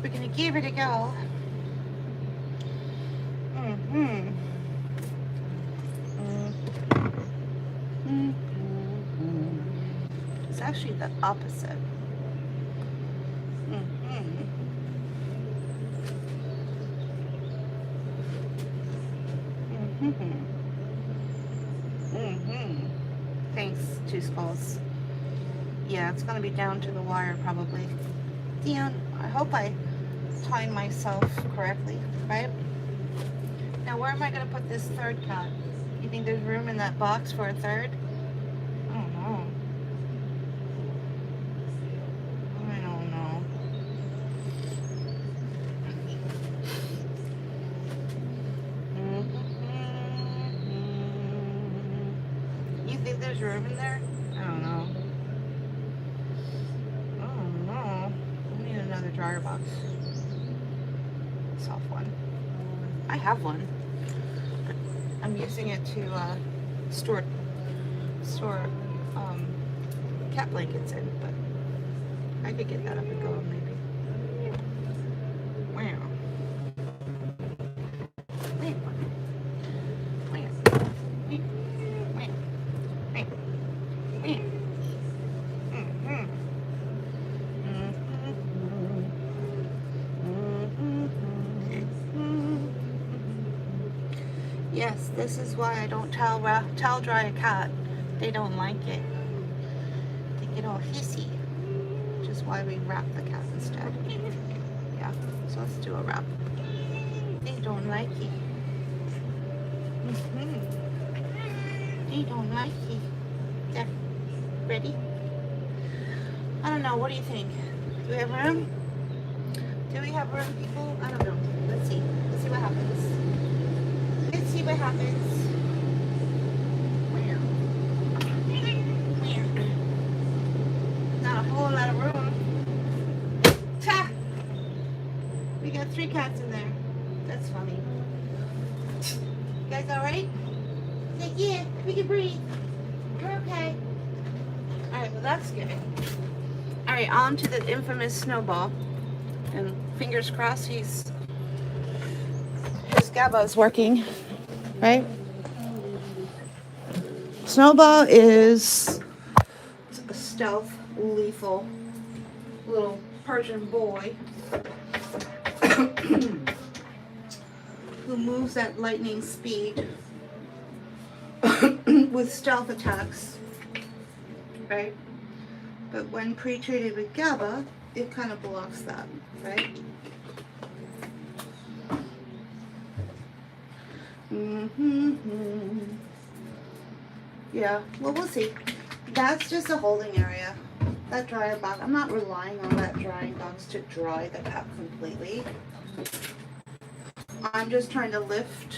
We're gonna give it a go. It's actually the opposite. Thanks, Two Skulls. Yeah, it's gonna be down to the wire probably. Dion, I hope I timed myself correctly, right? Now where am I gonna put this third cat? You think there's room in that box for a third? I don't know. I don't know. You think there's room in there? I don't know. Another dryer box. Soft one. I have one. I'm using it to store cat blankets in, but I could get that up and going maybe. Wow. Yes, this is why I don't towel dry a cat. They don't like it. They get all hissy. Which is why we wrap the cat instead. Yeah, so let's do a wrap. They don't like it. They don't like it. There. Ready? I don't know, what do you think? Do we have room? Do we have room, people? I don't know. Let's see. Let's see what happens. Let's see what happens. Not a whole lot of room. Ta! We got 3 cats in there. That's funny. You guys alright? Yeah, we can breathe. We're okay. Alright, well that's good. Alright, on to the infamous Snowball. And fingers crossed his GABA is working, right? Snowball is a stealth, lethal little Persian boy who moves at lightning speed with stealth attacks, right? But when pre-treated with GABA, it kind of blocks that, right? Yeah, well, we'll see. That's just a holding area. That dryer box, I'm not relying on that drying box to dry the cat completely. I'm just trying to lift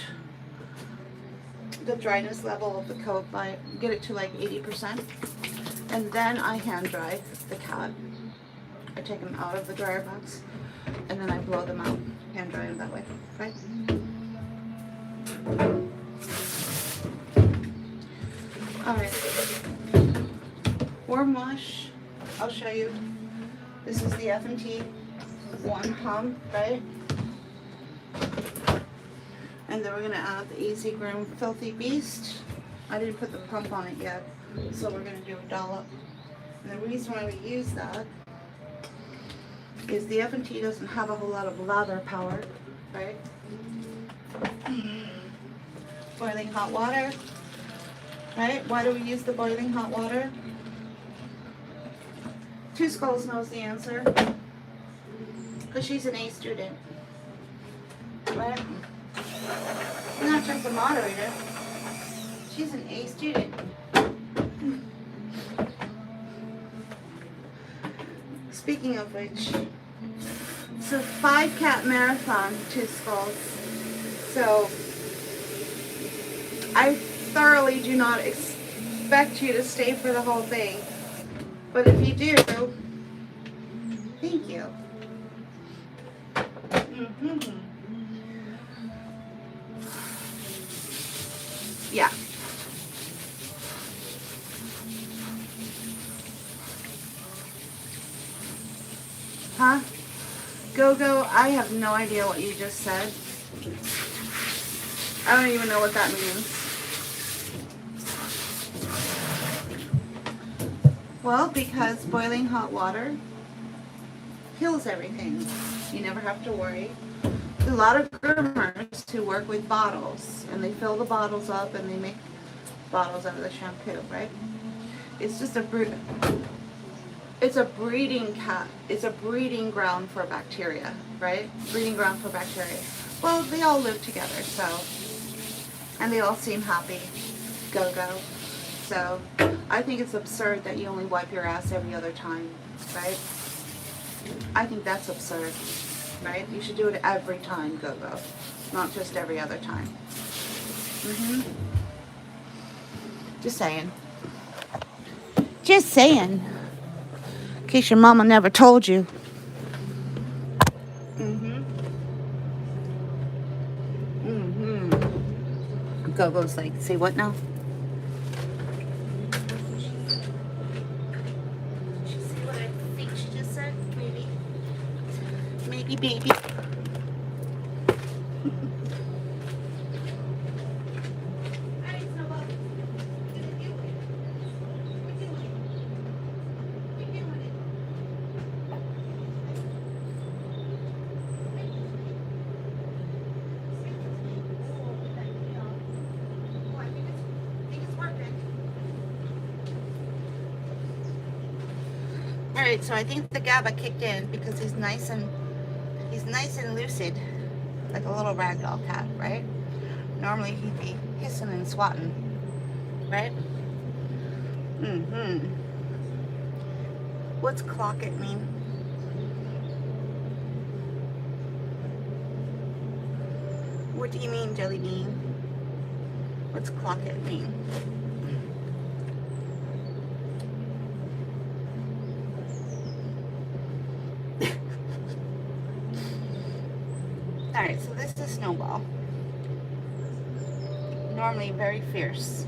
the dryness level of the coat by get it to like 80%, and then I hand dry the cat. I take them out of the dryer box and then I blow them out, hand dry them that way, right? Alright, warm wash, I'll show you. This is the F&T 1 hum, right? And then we're going to add the Easy Groom Filthy Beast. I didn't put the pump on it yet, so we're going to do a dollop. And the reason why we use that is the F&T doesn't have a whole lot of lather power, right? Boiling hot water, right? Why do we use the boiling hot water? Two Skulls knows the answer. Because she's an A student, right? Not just a moderator. She's an A student. Speaking of which, it's a 5-cat marathon, Two Skulls. So I thoroughly do not expect you to stay for the whole thing. But if you do, thank you. Yeah. Huh? Go-go, I have no idea what you just said. I don't even know what that means. Well, because boiling hot water kills everything. You never have to worry. A lot of groomers who work with bottles, and they fill the bottles up and they make bottles out of the shampoo, right? It's just a it's a breeding ground for bacteria, right? Breeding ground for bacteria. Well, they all live together, so, and they all seem happy. Go-go. So, I think it's absurd that you only wipe your ass every other time, right? I think that's absurd, right? You should do it every time, go-go, not just every other time. Just saying. Just saying. In case your mama never told you. Go-go's like, say what now? Did you see what I think she just said? Maybe. Maybe, baby. Alright, so I think the GABA kicked in because he's nice and lucid, like a little ragdoll cat, right? Normally he'd be hissing and swatting, right? What's clock it mean? What do you mean, Jelly Bean? What's clock it mean? Alright, so this is Snowball. Normally very fierce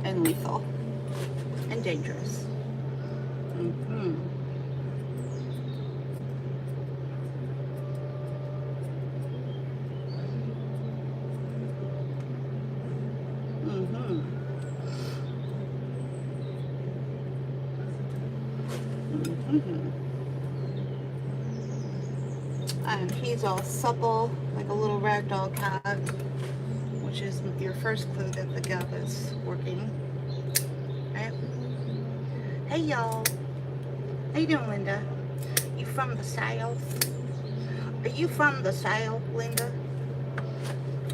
and lethal and dangerous. And he's all supple, like a little ragdoll cat, which is your first clue that the GABA is working. Right? Hey y'all, how you doing, Linda? You from the South? Are you from the South, Linda?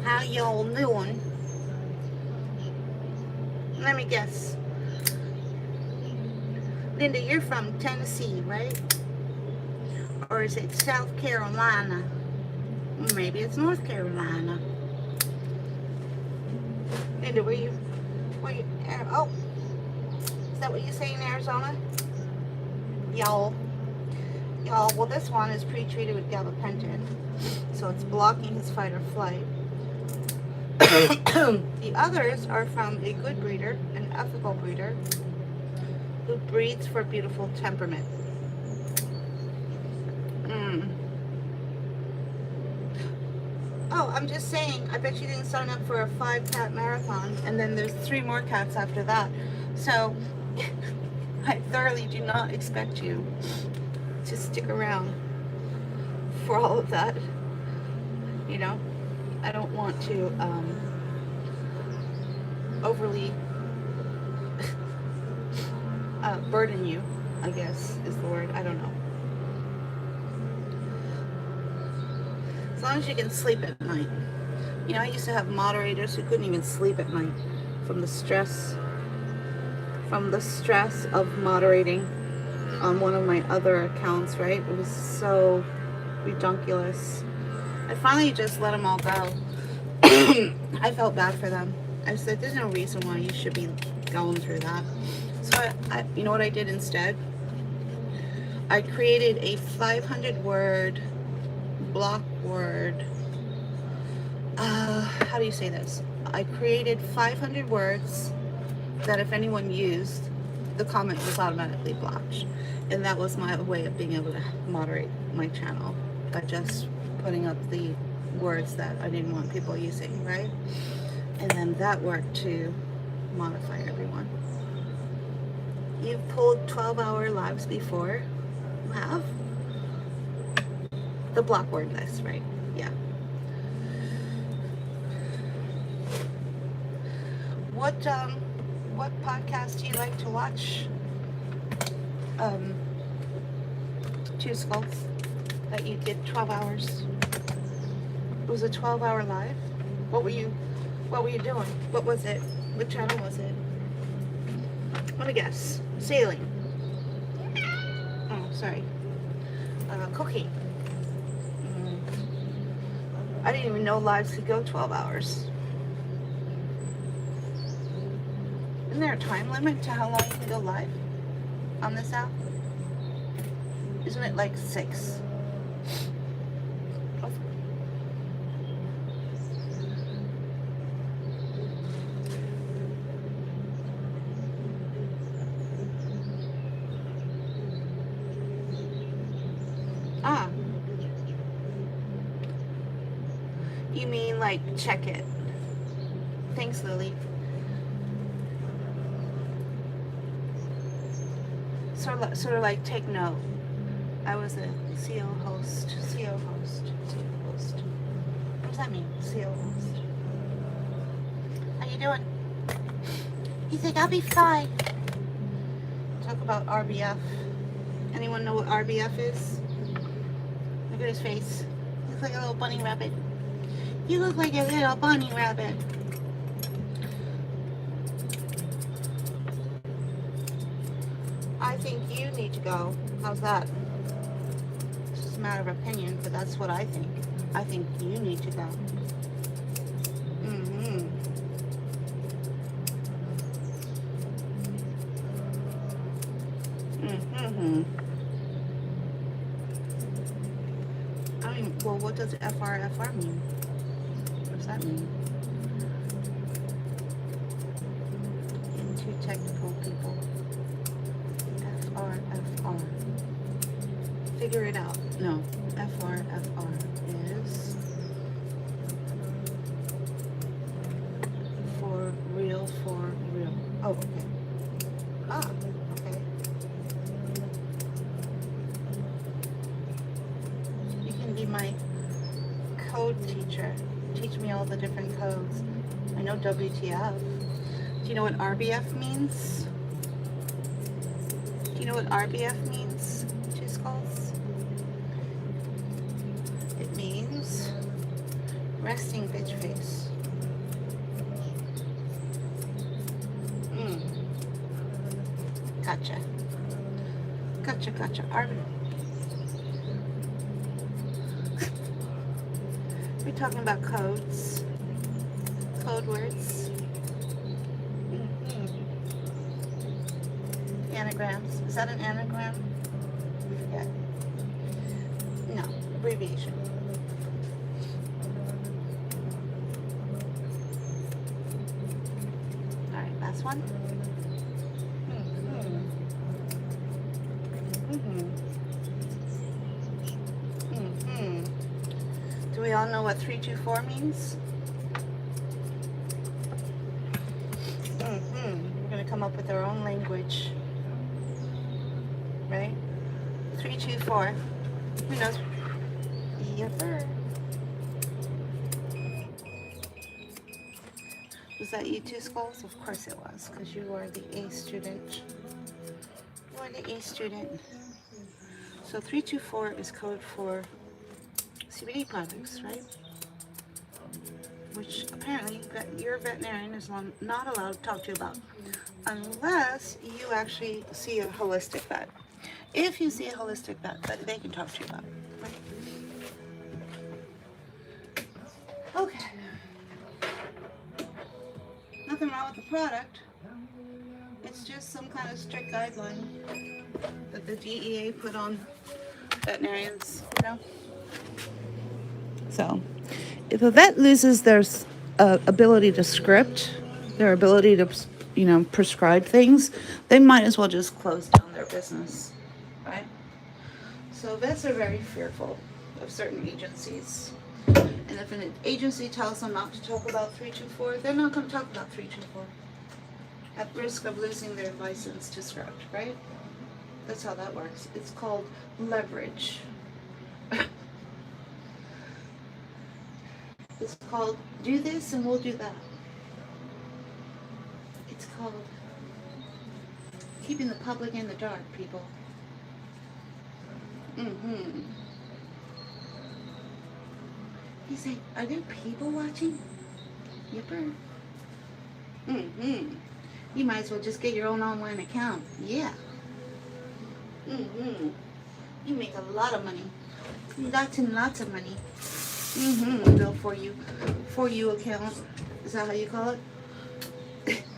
How y'all doing? Let me guess. Linda, you're from Tennessee, right? Or is it South Carolina? Maybe it's North Carolina. Linda, where you, oh, is that what you say in Arizona? Y'all, well this one is pre-treated with gabapentin, so it's blocking his fight or flight. The others are from a good breeder, an ethical breeder, who breeds for beautiful temperament. Oh, I'm just saying, I bet you didn't sign up for a 5-cat marathon, and then there's 3 more cats after that. So, I thoroughly do not expect you to stick around for all of that. You know, I don't want to overly burden you, I guess is the word. I don't know. As long as you can sleep at night. You know, I used to have moderators who couldn't even sleep at night from the stress of moderating on one of my other accounts, right? It was so redunculous. I finally just let them all go. I felt bad for them. I said, there's no reason why you should be going through that. So you know what I did instead? I created a 500 word block word. How do you say this? I created 500 words that if anyone used, the comment was automatically blocked. And that was my way of being able to moderate my channel by just putting up the words that I didn't want people using, right? And then that worked to modify everyone. You've pulled 12-hour lives before? You have? The block word list, right? Yeah. What podcast do you like to watch? Two Skulls, that you did 12 hours. It was a 12-hour live. What were you doing? What was it? What channel was it? Let me guess. Sailing. Oh, sorry. Cooking. I didn't even know lives could go 12 hours. Isn't there a time limit to how long you can go live on this app? Isn't it like 6? Ah. You mean like check it. Thanks, Lily. Sort of like take note. I was a CO host. What does that mean? CO host. How you doing? You think I'll be fine? Talk about RBF. Anyone know what RBF is? Look at his face. He looks like a little bunny rabbit. You look like a little bunny rabbit. I think you need to go. How's that? It's just a matter of opinion, but that's what I think. I think you need to go. Mm-hmm. Mm-hmm. I mean, well, what does FRFR mean? What does that mean? Into technical people. FRFR. Figure it out. No. FRFR is for real, for real. Oh, okay. Ah, okay. You can be my code teacher. Teach me all the different codes. I know WTF. Do you know what RBF means? Do you know what RBF means? Two Skulls? It means resting bitch face. Gotcha. Gotcha. We're talking about codes. Code words. Anagrams. Is that an anagram? I forget. No, abbreviation. Alright, last one. Do we all know what 324 means? We're going to come up with our own language. Right? 324. Who knows? Yepper. Was that you, Two Skulls? Of course it was, because you are the A student. You are the A student. So 324 is code for CBD products, right? Which apparently your veterinarian is not allowed to talk to you about, unless you actually see a holistic vet. If you see a holistic vet, they can talk to you about it. Right? Okay. Nothing wrong with the product. It's just some kind of strict guideline that the DEA put on veterinarians, you know? So, if a vet loses their ability to script, their ability to, you know, prescribe things, they might as well just close down their business, right? So vets are very fearful of certain agencies. And if an agency tells them not to talk about 324, they're not going to talk about 324. At risk of losing their license to script, right? That's how that works. It's called leverage. It's called do this and we'll do that. It's called keeping the public in the dark, people. He's like, are there people watching? Yipper. You might as well just get your own online account. Yeah. You make a lot of money. Lots and lots of money. Bill for you account. Is that how you call it?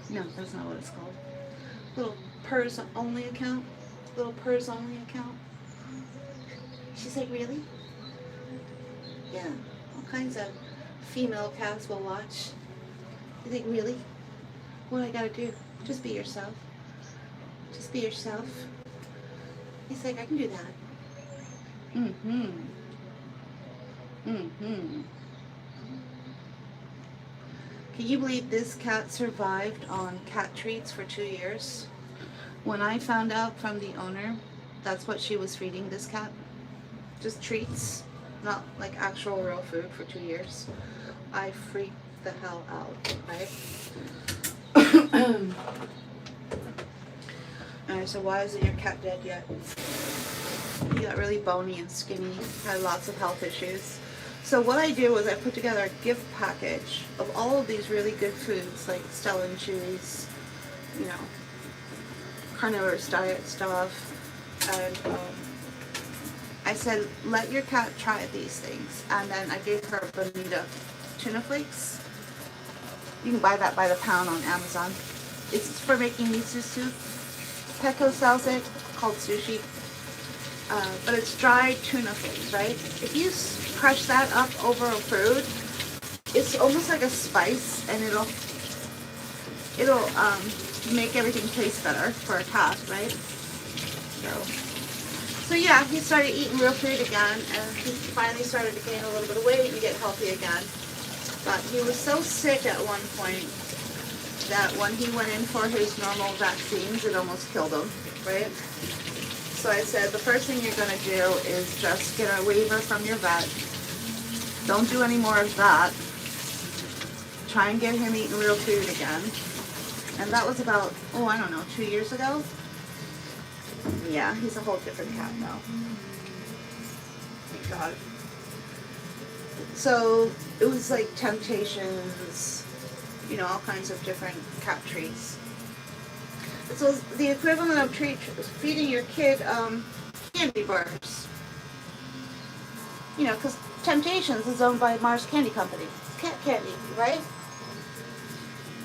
No, that's not what it's called. Little PERS only account. Little PERS only account. She's like, really? Yeah. All kinds of female cats will watch. You think, really? What I gotta do? Just be yourself. Just be yourself. He's like, I can do that. Can you believe this cat survived on cat treats for 2 years? When I found out from the owner, that's what she was feeding this cat. Just treats, not like actual real food for 2 years. I freaked the hell out, right? Alright, so why isn't your cat dead yet? He got really bony and skinny, had lots of health issues. So what I do is I put together a gift package of all of these really good foods, like Stella and Chewy's, you know, carnivorous diet stuff. And I said, let your cat try these things. And then I gave her bonita tuna flakes. You can buy that by the pound on Amazon. It's for making miso soup. Petco sells it, called sushi. But it's dried tuna flakes, right? If you crush that up over a food, it's almost like a spice, and it'll make everything taste better for a cat, right? So yeah, he started eating real food again, and he finally started to gain a little bit of weight and get healthy again. But he was so sick at one point that when he went in for his normal vaccines, it almost killed him, right? So I said, the first thing you're going to do is just get a waiver from your vet. Don't do any more of that. Try and get him eating real food again. And that was about, I don't know, 2 years ago. Yeah, he's a whole different cat now. Thank God. So it was like Temptations, you know, all kinds of different cat treats. So the equivalent of feeding your kid candy bars. You know, because Temptations is owned by Mars Candy Company. It's cat candy, right?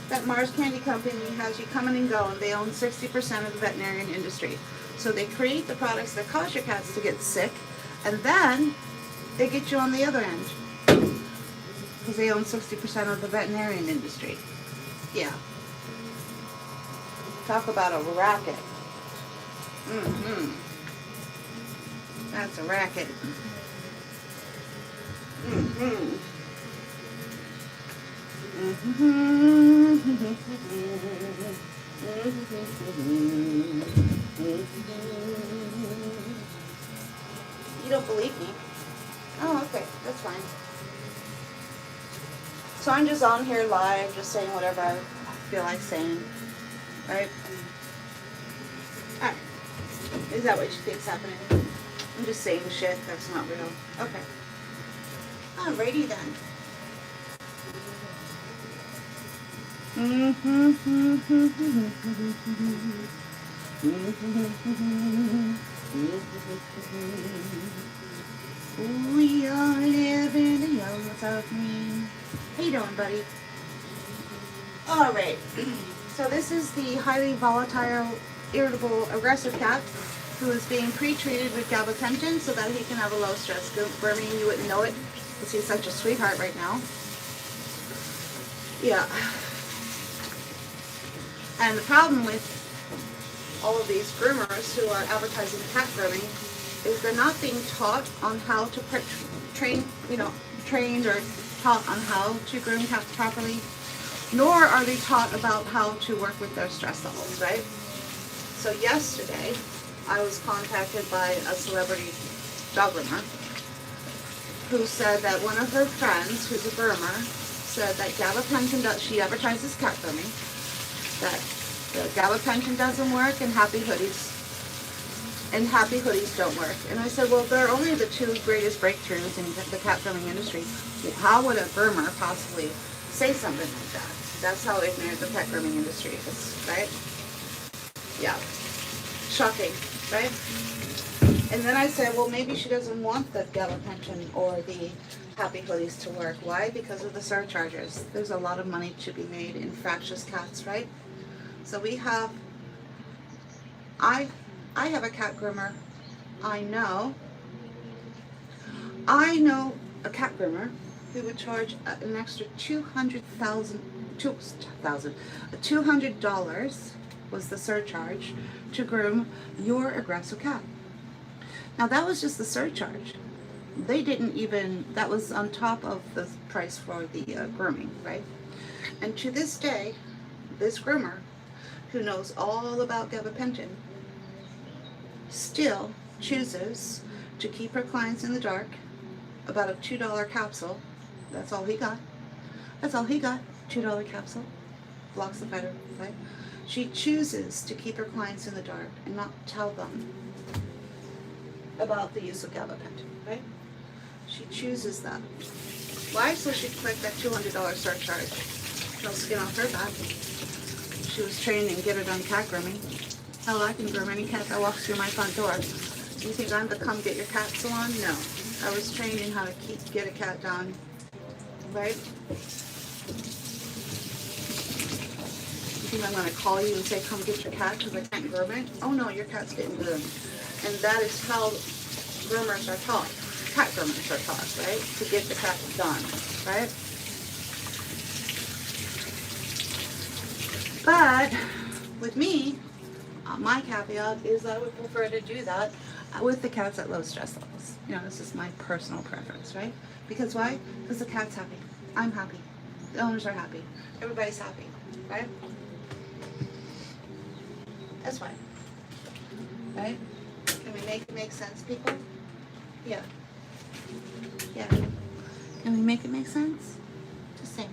That Mars Candy Company has you coming and going. They own 60% of the veterinarian industry. So they create the products that cause your cats to get sick, and then they get you on the other end. Because they own 60% of the veterinarian industry. Yeah. Talk about a racket. That's a racket. You don't believe me? Oh, okay. That's fine. So I'm just on here live, just saying whatever I feel like saying. Right? Alright. Is that what you think's happening? I'm just saying shit that's not real. Okay. Alrighty then. We are living in yellow South Maine. How you doing, buddy? Alright. So So this is the highly volatile, irritable, aggressive cat who is being pre-treated with gabapentin so that he can have a low stress grooming. You wouldn't know it because he's such a sweetheart right now. Yeah. And the problem with all of these groomers who are advertising cat grooming is they're not being taught on how to trained or taught on how to groom cats properly, nor are they taught about how to work with their stress levels, right? So yesterday, I was contacted by a celebrity dog groomer who said that one of her friends, who's a groomer, said that gabapentin she advertises cat grooming, that the gabapentin doesn't work and happy hoodies don't work. And I said, well, they're only the two greatest breakthroughs in the cat grooming industry. How would a groomer possibly say something like that? That's how ignorant the pet grooming industry is, right? Yeah. Shocking, right? And then I said, well, maybe she doesn't want the gabapentin or the happy hoodies to work. Why? Because of the surcharges. There's a lot of money to be made in fractious cats, right? So we have, I have a cat groomer. I know a cat groomer who would charge an extra $200 was the surcharge to groom your aggressive cat. Now that was just the surcharge. They didn't even, that was on top of the price for the grooming, right? And to this day, this groomer who knows all about gabapentin still chooses to keep her clients in the dark about a $2 capsule. That's all he got. That's all he got. $2 capsule. Blocks the fighter, right? She chooses to keep her clients in the dark and not tell them about the use of gabapentin, right? She chooses that. Why? So she can collect that $200 surcharge. No skin off her back. She was trained in get her done cat grooming. Hell, I can groom any cat that walks through my front door. Do you think I'm the come get your cat salon? No. I was trained in how to get a cat done, right? You think I'm going to call you and say, come get your cat because I can't groom it? Oh no, your cat's getting groomed. And that is how groomers are taught. Cat groomers are taught, right? To get the cat done, right? But with me, my caveat is I would prefer to do that with the cats at low stress levels. You know, this is my personal preference, right? Because why? Because the cat's happy. I'm happy. The owners are happy. Everybody's happy, right? That's why. Right? Can we make it make sense, people? Yeah. Yeah. Can we make it make sense? Just saying.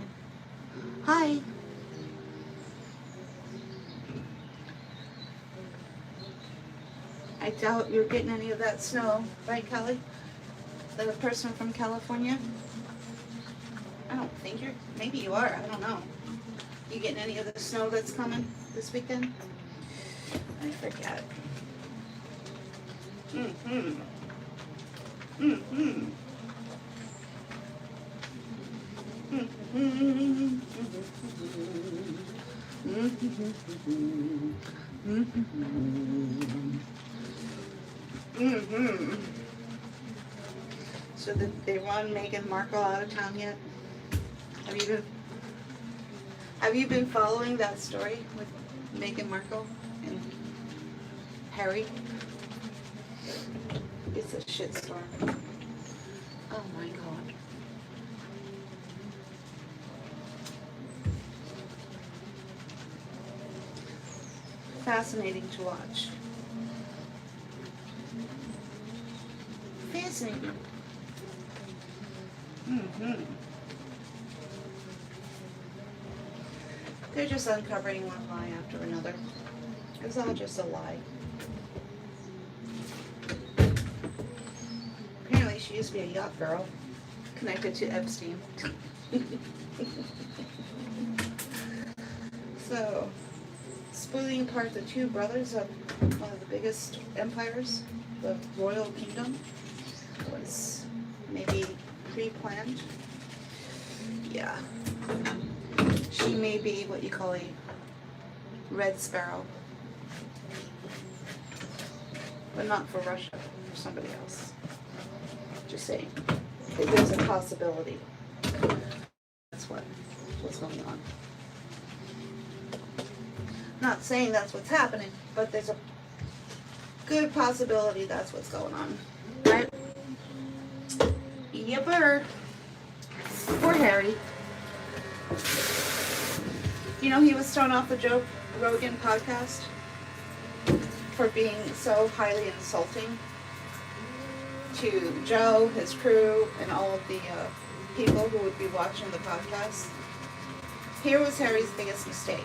Hi. I doubt you're getting any of that snow, right, Kelly? The person from California? I don't think you're, maybe you are, I don't know. You getting any of the snow that's coming this weekend? I forget. Mm-hmm. Mm-hmm. Mm-hmm. Mm-hmm. So did they run Meghan Markle out of town yet? Have you been following that story with Meghan Markle and Harry? It's a shitstorm. Oh my God. Fascinating to watch. Fascinating. Mm-hmm. They're just uncovering one lie after another. It's all just a lie. Apparently she used to be a yacht girl connected to Epstein. So, splitting apart the two brothers of one of the biggest empires, the royal kingdom, was maybe pre-planned. Yeah. She may be what you call a red sparrow. But not for Russia, for somebody else. Just saying. There's a possibility. That's what's going on. Not saying that's what's happening, but there's a good possibility that's what's going on. Right? Yepper. Poor Harry. You know, he was thrown off the Joe Rogan podcast for being so highly insulting to Joe, his crew, and all of the people who would be watching the podcast. Here was Harry's biggest mistake.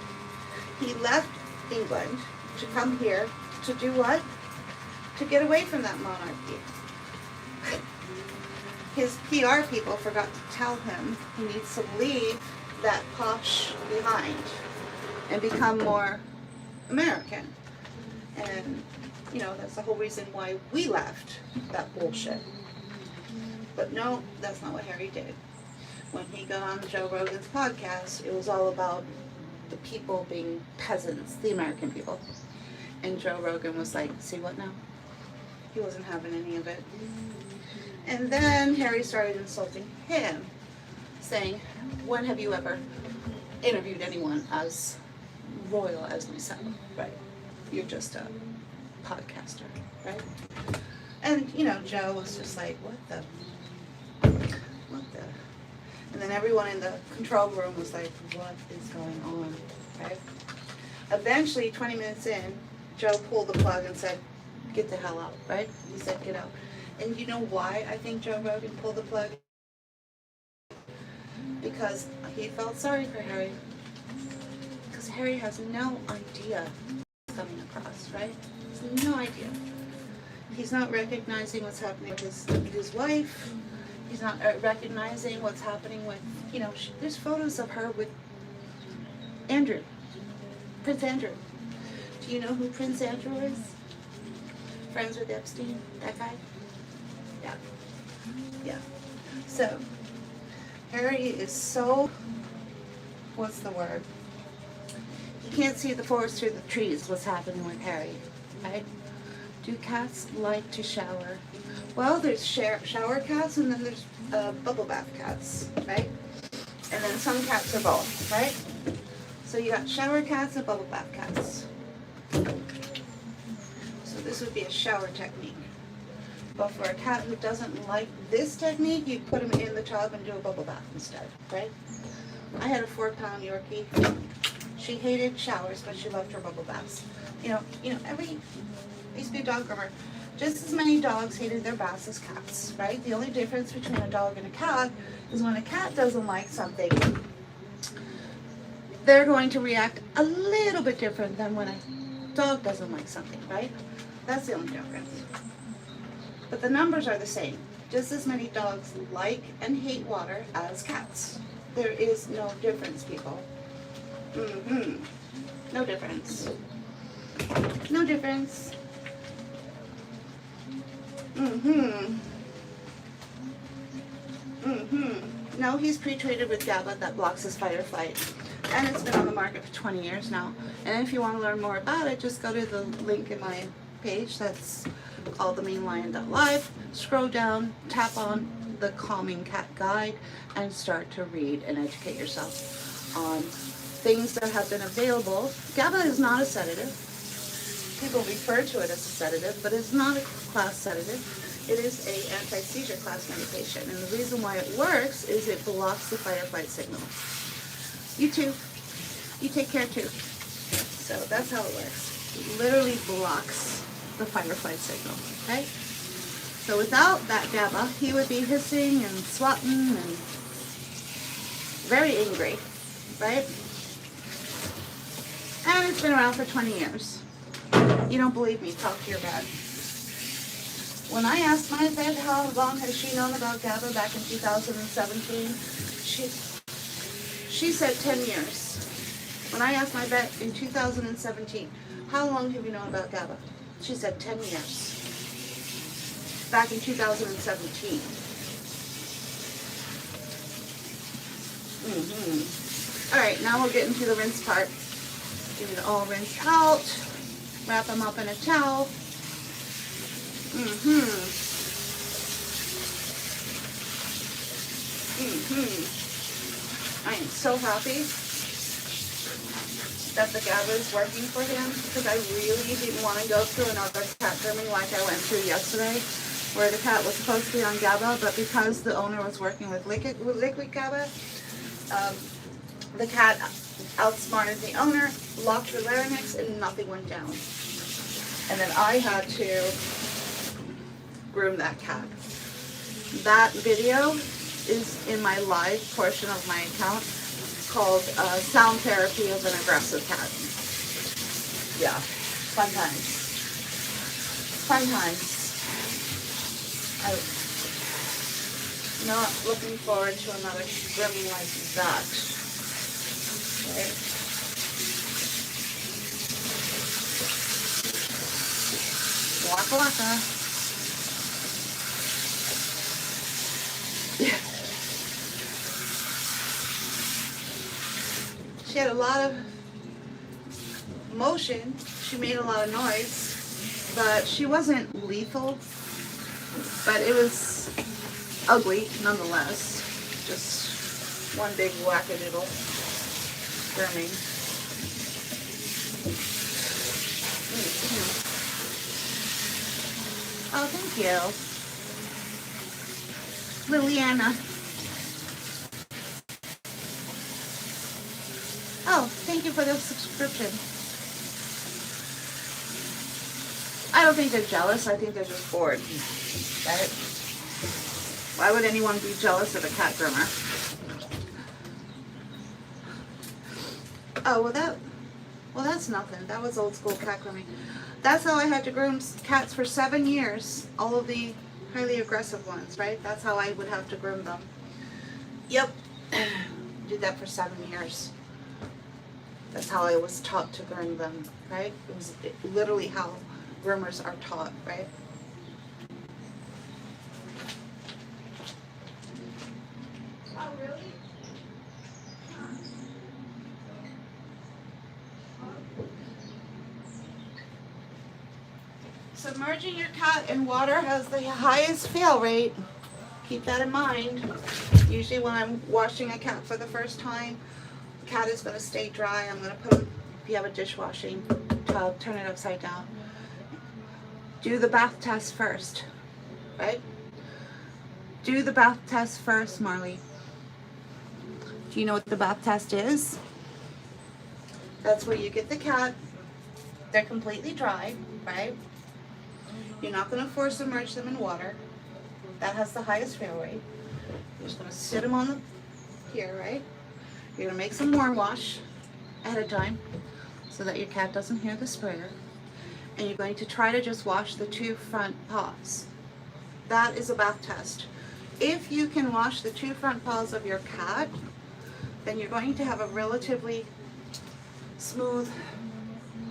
He left England to come here to do what? To get away from that monarchy. His PR people forgot to tell him he needs to leave that posh behind and become more American. And, you know, that's the whole reason why we left that bullshit. But no, that's not what Harry did. When he got on Joe Rogan's podcast, it was all about the people being peasants, the American people. And Joe Rogan was like, see what now? He wasn't having any of it. And then Harry started insulting him, saying, when have you ever interviewed anyone as royal as myself? Right. You're just a podcaster, right? And, you know, Joe was just like, what the? And then everyone in the control room was like, what is going on, right? Eventually, 20 minutes in, Joe pulled the plug and said, get the hell out, right? He said, get out. And you know why I think Joe Rogan pulled the plug? Because he felt sorry for Harry. Because Harry has no idea what's coming across, right? He has no idea. He's not recognizing what's happening with his wife. He's not recognizing what's happening with, you know, there's photos of her with Andrew, Prince Andrew. Do you know who Prince Andrew is? Friends with Epstein, that guy? Yeah. Yeah. So, Harry is so, what's the word? You can't see the forest through the trees, what's happening with Harry, right? Do cats like to shower? Well, there's shower cats and then there's bubble bath cats, right? And then some cats are both, right? So you got shower cats and bubble bath cats. So this would be a shower technique. But for a cat who doesn't like this technique, you put him in the tub and do a bubble bath instead, right? I had a 4-pound Yorkie. She hated showers, but she loved her bubble baths. You know, I used to be a dog groomer. Just as many dogs hated their baths as cats, right? The only difference between a dog and a cat is when a cat doesn't like something, they're going to react a little bit different than when a dog doesn't like something, right? That's the only difference. But the numbers are the same. Just as many dogs like and hate water as cats. There is no difference, people. No difference. No difference. No, he's pre-treated with GABA that blocks his fight or flight. And it's been on the market for 20 years now. And if you want to learn more about it, just go to the link in my page that's called themainlion.live. Scroll down, tap on the Calming Cat Guide, and start to read and educate yourself on things that have been available. GABA is not a sedative. People refer to it as a sedative, but it's not a class sedative. It is a anti-seizure class medication, and the reason why it works is it blocks the fight or flight signal. You too. You take care too. So that's how it works. It literally blocks the fight or flight signal, okay? So without that GABA, he would be hissing and swatting and very angry, right? And it's been around for 20 years. You don't believe me, talk to your vet. When I asked my vet how long has she known about GABA back in 2017, she said 10 years. When I asked my vet in 2017, how long have you known about GABA? She said 10 years. Back in 2017. All right, now we'll get into the rinse part. Get it all rinsed out. Wrap them up in a towel. I am so happy that the GABA is working for him, because I really didn't want to go through another cat grooming like I went through yesterday, where the cat was supposed to be on GABA, but because the owner was working with liquid GABA, the cat outsmarted the owner, locked her larynx, and nothing went down. And then I had to groom that cat. That video is in my live portion of my account, called Sound Therapy of an Aggressive Cat. Yeah, fun times. Fun times. I'm not looking forward to another grooming like that. Right? Waka waka. Yeah. She had a lot of motion. She made a lot of noise, but she wasn't lethal. But it was ugly nonetheless. Just one big wackadoodle grooming. Oh, thank you, Liliana. Oh, thank you for the subscription. I don't think they're jealous. I think they're just bored. Right? Why would anyone be jealous of a cat groomer? Oh, well, that's nothing. That was old school cat grooming. That's how I had to groom cats for 7 years. All of the highly aggressive ones, right? That's how I would have to groom them. Yep. Did that for 7 years. That's how I was taught to groom them, right? It was literally how groomers are taught, right? Oh, really? Submerging your cat in water has the highest fail rate. Keep that in mind. Usually when I'm washing a cat for the first time, the cat is going to stay dry. I'm going to put, if you have a dishwashing tub, turn it upside down. Do the bath test first, right? Do the bath test first, Marley. Do you know what the bath test is? That's where you get the cat, they're completely dry, right? You're not going to force submerge them in water. That has the highest fail rate. You're just going to sit them on the here, right? You're going to make some warm wash ahead of time so that your cat doesn't hear the sprayer. And you're going to try to just wash the 2 front paws. That is a bath test. If you can wash the 2 front paws of your cat, then you're going to have a relatively smooth,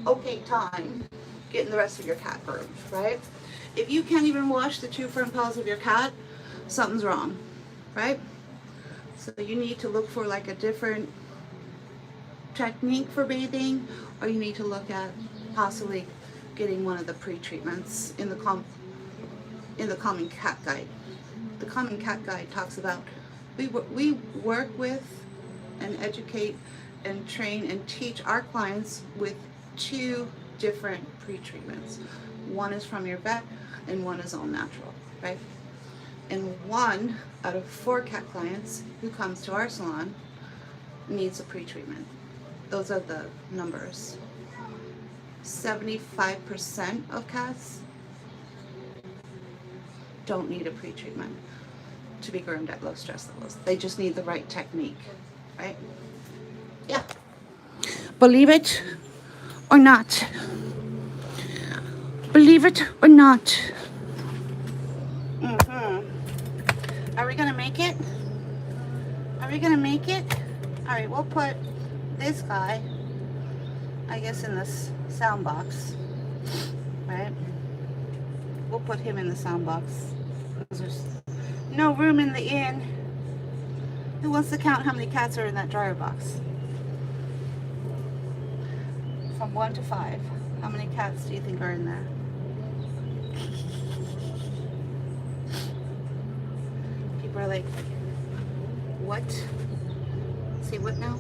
okay time getting the rest of your cat groomed, right? If you can't even wash the 2 front paws of your cat, something's wrong, right? So you need to look for like a different technique for bathing, or you need to look at possibly getting one of the pre-treatments in the Common Cat Guide. The Common Cat Guide talks about, we work with and educate and train and teach our clients with 2 different pre-treatments. One is from your vet and one is all natural, right? And 1 out of 4 cat clients who comes to our salon needs a pre-treatment. Those are the numbers. 75% of cats don't need a pre-treatment to be groomed at low stress levels. They just need the right technique, right? Yeah. Believe it or not. Believe it or not. Are we gonna make it? Are we gonna make it? All right, we'll put this guy, I guess, in this sound box, right? We'll put him in the sound box because there's no room in the inn. Who wants to count how many cats are in that dryer box? 1 to 5. How many cats do you think are in there? People are like, what? Say what now?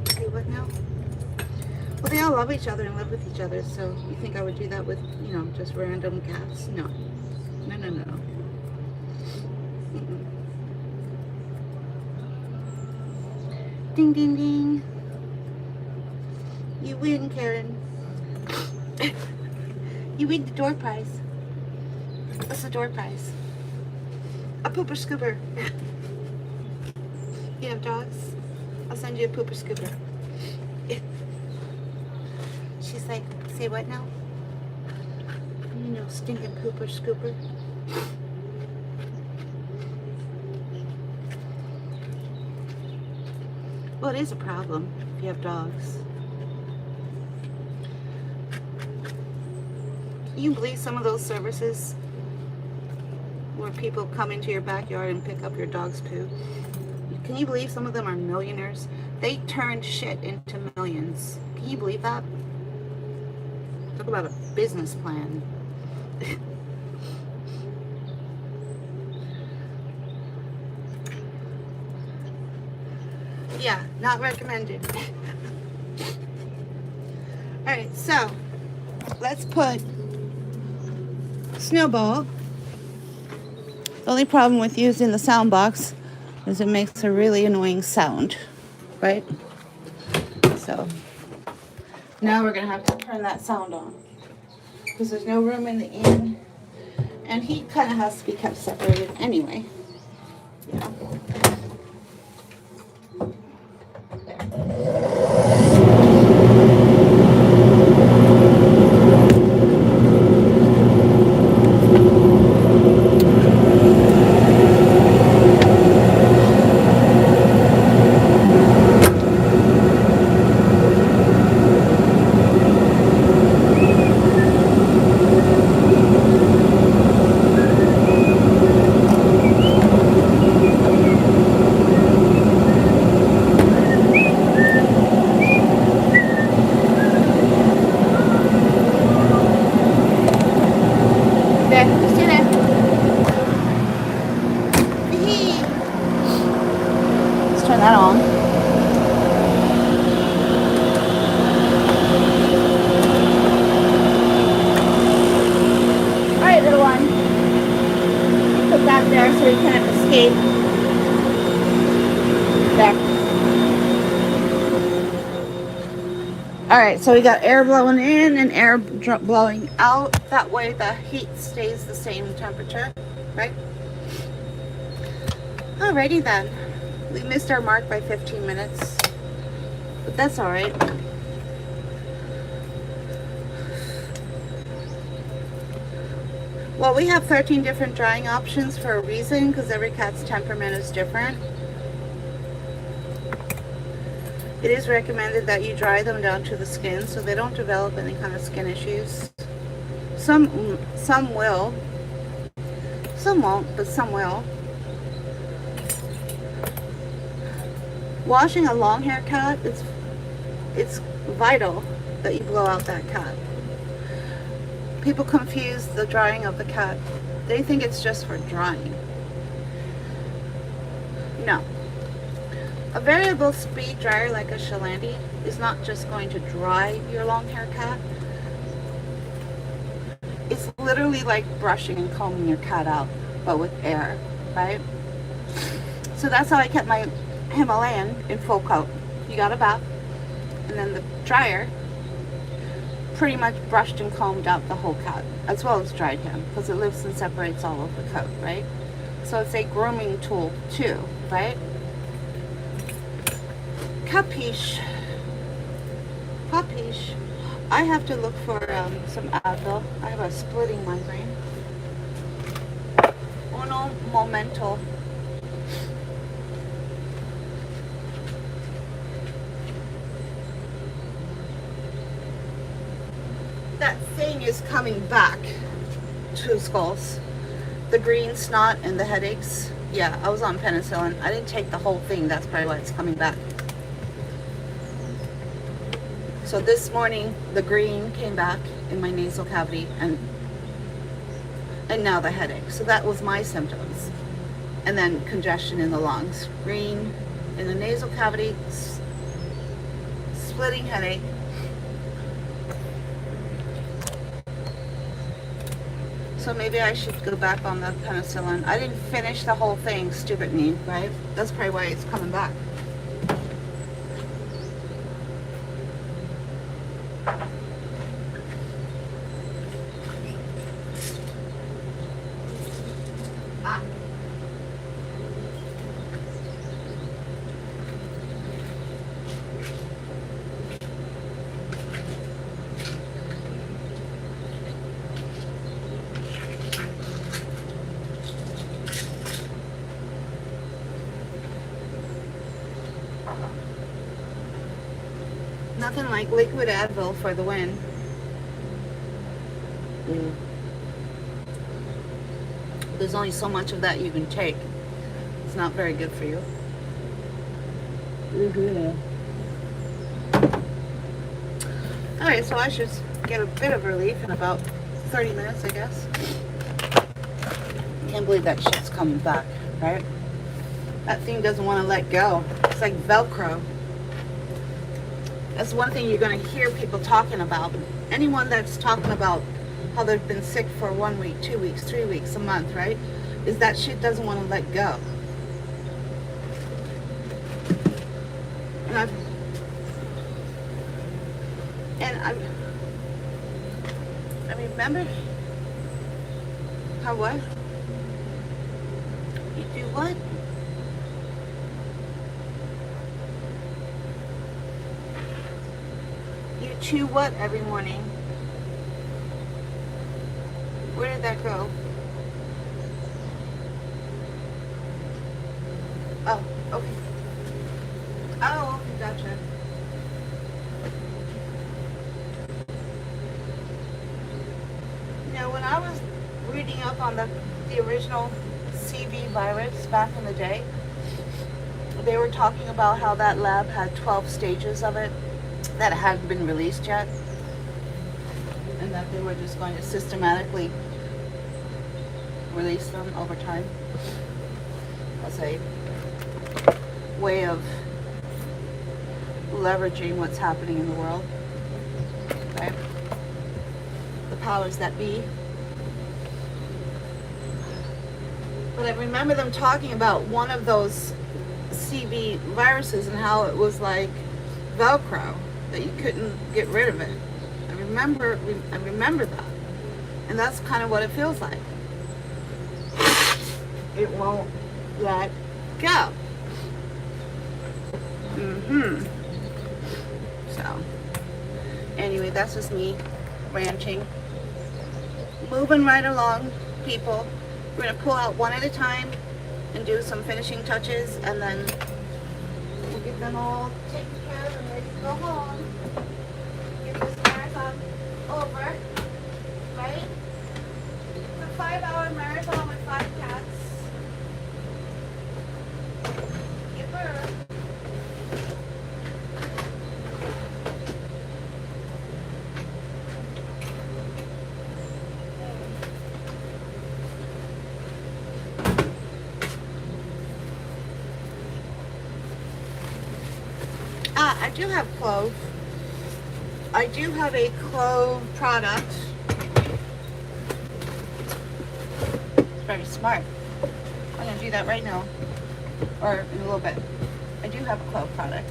Say what now? Well, they all love each other and live with each other, so you think I would do that with, you know, just random cats? No. No, no, no. Mm-mm. Ding, ding, ding. You win, Karen. You win the door prize. What's the door prize? A pooper scooper. You have dogs? I'll send you a pooper scooper. She's like, say what now? You know, stinking pooper scooper. Well, it is a problem if you have dogs. Can you believe some of those services where people come into your backyard and pick up your dog's poo? Can you believe some of them are millionaires? They turned shit into millions. Can you believe that? Talk about a business plan. Yeah, not recommended. Alright, so let's put Snowball. The only problem with using the sound box is it makes a really annoying sound, right? So now we're gonna have to turn that sound on because there's no room in the inn, and he kind of has to be kept separated anyway. Yeah. Turn that on. Alright, little one. Put that there so he can't escape. There. Alright, so we got air blowing in and air blowing out. That way the heat stays the same temperature, right? Alrighty then. We missed our mark by 15 minutes, but that's all right. Well, we have 13 different drying options for a reason, because every cat's temperament is different. It is recommended that you dry them down to the skin so they don't develop any kind of skin issues. Some will, some won't, but some will. Washing a long hair cat, it's vital that you blow out that cat. People confuse the drying of the cat. They think it's just for drying. No. A variable speed dryer like a Shalandi is not just going to dry your long hair cat. It's literally like brushing and combing your cat out, but with air, right? So that's how I kept my Himalayan in full coat. You got a bath, and then the dryer pretty much brushed and combed out the whole cat, as well as dried him, because it lifts and separates all of the coat, right? So it's a grooming tool too, right? Capiche. Capiche. I have to look for some Advil. I have a splitting migraine. Uno momento. That thing is coming back. Two skulls. The green snot and the headaches. Yeah, I was on penicillin. I didn't take the whole thing. That's probably why it's coming back. So this morning, the green came back in my nasal cavity, and now the headache. So that was my symptoms. And then congestion in the lungs. Green in the nasal cavity, splitting headache. So maybe I should go back on the penicillin. I didn't finish the whole thing, stupid me, right? That's probably why it's coming back. Nothing like liquid Advil for the win. There's only so much of that you can take. It's not very good for you. Alright, so I should get a bit of relief in about 30 minutes, I guess. Can't believe that shit's coming back, right? That thing doesn't want to let go. It's like Velcro. That's one thing you're going to hear people talking about. Anyone that's talking about how they've been sick for 1 week, 2 weeks, 3 weeks, a month, right? Is that shit doesn't want to let go. I remember how what? You do what? You chew what every morning? Where did that go? Oh, okay. Oh, okay, gotcha. You know, when I was reading up on the original CV virus back in the day, they were talking about how that lab had 12 stages of it that hadn't been released yet, and that they were just going to systematically release them over time as a way of leveraging what's happening in the world, right? The powers that be. But I remember them talking about one of those CV viruses and how it was like Velcro, that you couldn't get rid of it. I remember that. And that's kind of what it feels like. It won't let go. So, anyway, that's just me ranting. Moving right along, people. We're going to pull out one at a time and do some finishing touches, and then we'll get them all taken care of and ready to go home. Get this marathon over, right? It's a 5-hour marathon with 5 cats. Yipper. I do have clove. I do have a clove product. It's very smart. I'm going to do that right now, or in a little bit. I do have a clove product.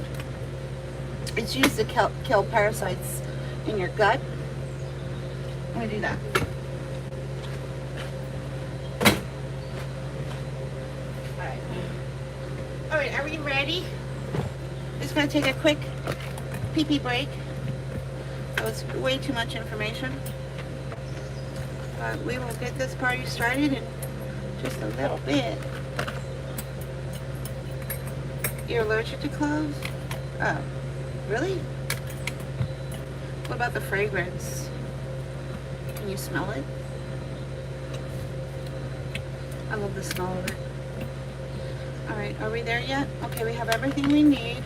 It's used to kill parasites in your gut. I'm going to do that. Alright, are we ready? Just going to take a quick pee-pee break. That was way too much information. But we will get this party started in just a little bit. You're allergic to cloves? Oh, really? What about the fragrance? Can you smell it? I love the smell of it. Alright, are we there yet? Okay, we have everything we need.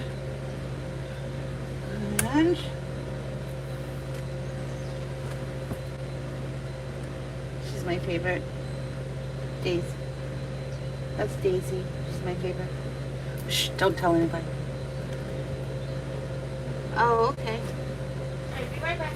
And is my favorite. Daisy. That's Daisy. She's my favorite. Shh, don't tell anybody. Oh, okay. Alright, be right back.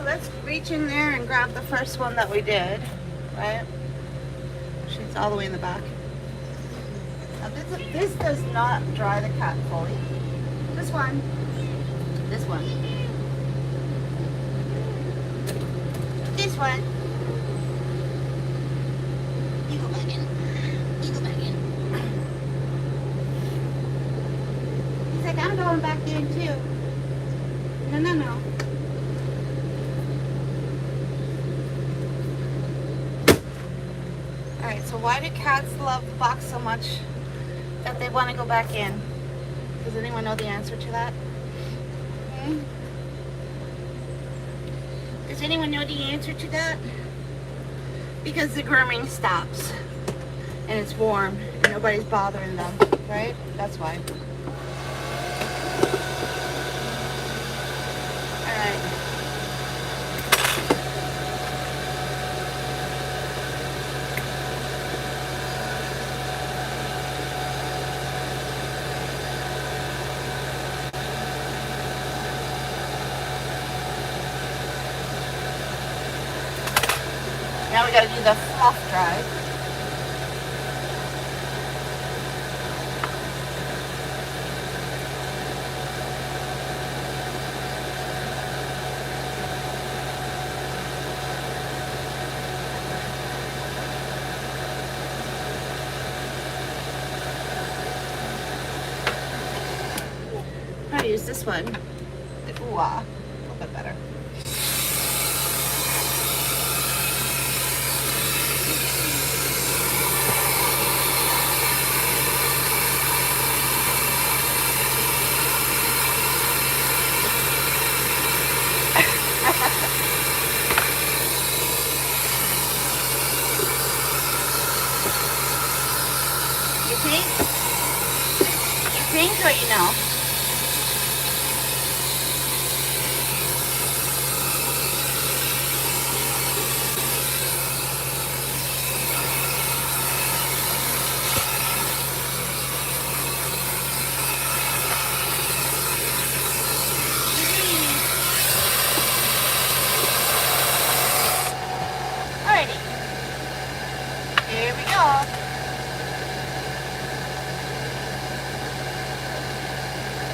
Let's reach in there and grab the first one that we did, right? She's all the way in the back. Now this does not dry the cat fully. This one. This one. This one. You go back in. You go back in. He's like, I'm going back in too. No, no, no. Alright, so why do cats love the box so much that they want to go back in? Does anyone know the answer to that? Hmm? Does anyone know the answer to that? Because the grooming stops and it's warm and nobody's bothering them, right? That's why. Alright. Now we gotta do the fluff dry. I'll use this one. Ooh, a little bit better. You think or you know? Alrighty. Here we go.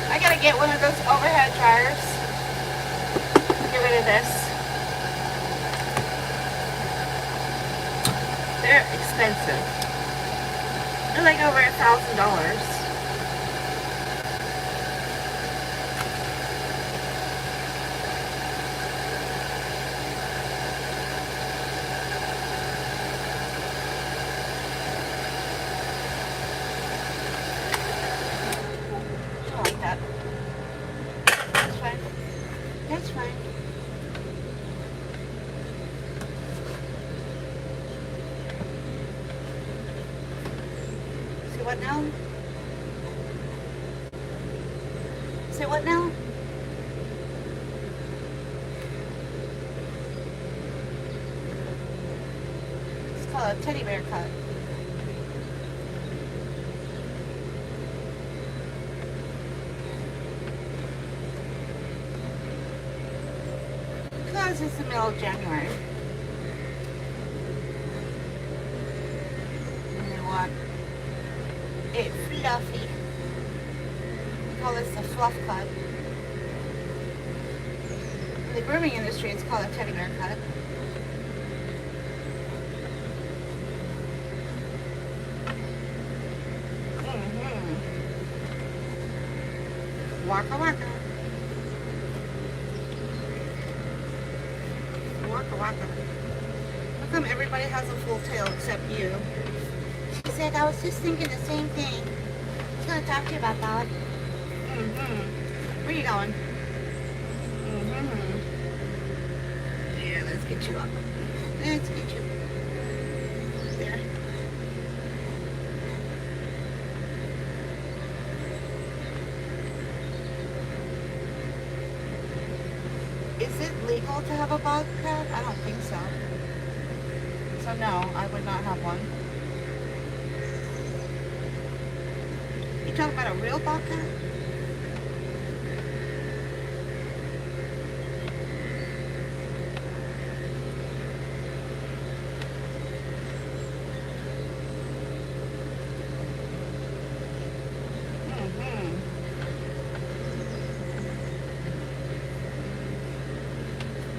I gotta get one of those overhead dryers. this. They're expensive. They're like over $1,000. What now? Say what now? It's called a teddy bear cut. Because it's the middle of January. And they want it fluffy. We call this the fluff cut. In the grooming industry, it's called a teddy bear cut. Waka waka. Waka waka. How come everybody has a full tail except you? She said, I was just thinking the same thing. I was going to talk to you about that. Where are you going? Yeah, let's get you up. Let's get you. There. Is it legal to have a bobcat? I don't think so. So no, I would not have one. You talking about a real bobcat?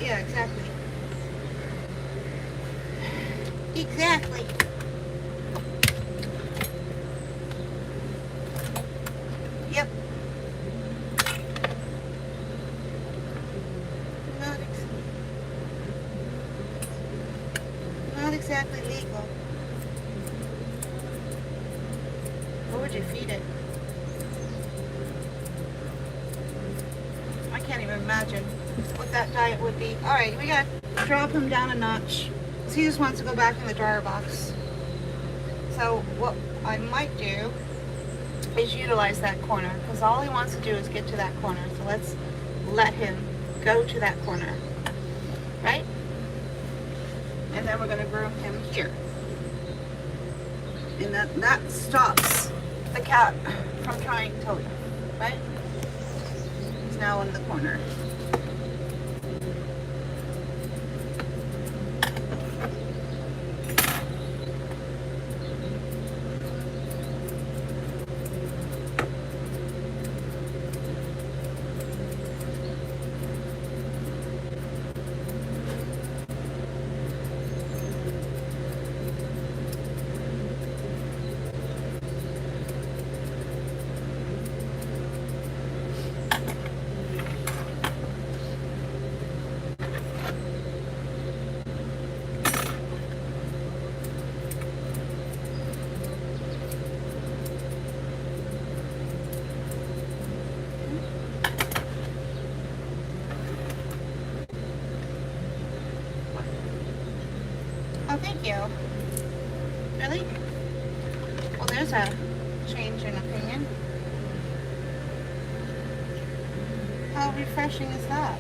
Yeah, exactly. Exactly. Yep. Not exactly legal. What would you feed it? I can't even imagine what that diet would be. Alright, we gotta drop him down a notch. He just wants to go back in the dryer box. So what I might do is utilize that corner, because all he wants to do is get to that corner. So let's let him go to that corner, right? And then we're going to groom him here. And that stops the cat from trying to leave, right? He's now in the corner. Oh, thank you. Really? Well, there's a change in opinion. How refreshing is that?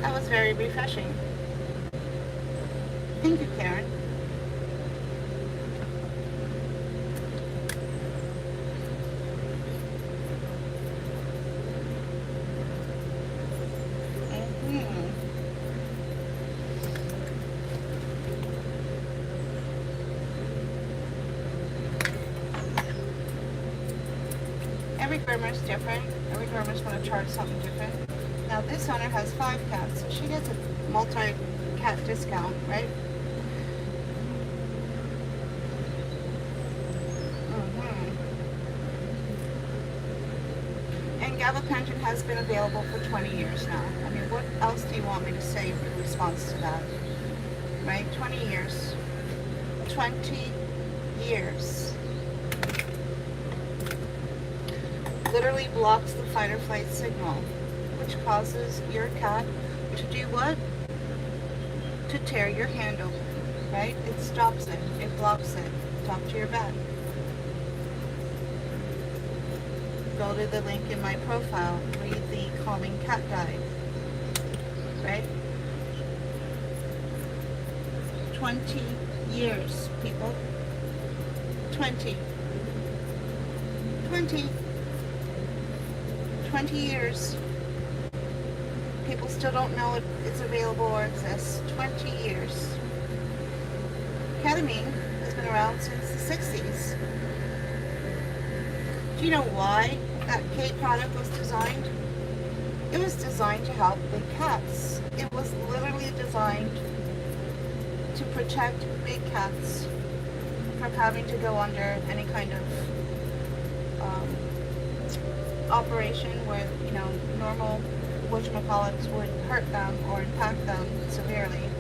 That was very refreshing. Thank you, Karen. every groomer is different. Every groomer is going to charge something different. Now this owner has 5 cats, so she gets a multi-cat discount, right? And gabapentin has been available for 20 years now. I mean, what else do you want me to say in response to that? Right? 20 years. 20 years. Literally blocks the fight or flight signal, which causes your cat to do what? To tear your hand open, right? It stops it. It blocks it. Talk to your vet. Go to the link in my profile. Read the Calming Cat Guide, right? 20 years, people. 20 years. People still don't know it's available or exists. 20 years. Ketamine has been around since the 60s. Do you know why that K product was designed? It was designed to help big cats. It was literally designed to protect big cats from having to go under any kind of operation where, you know, normal whatchamacallits would hurt them or impact them severely.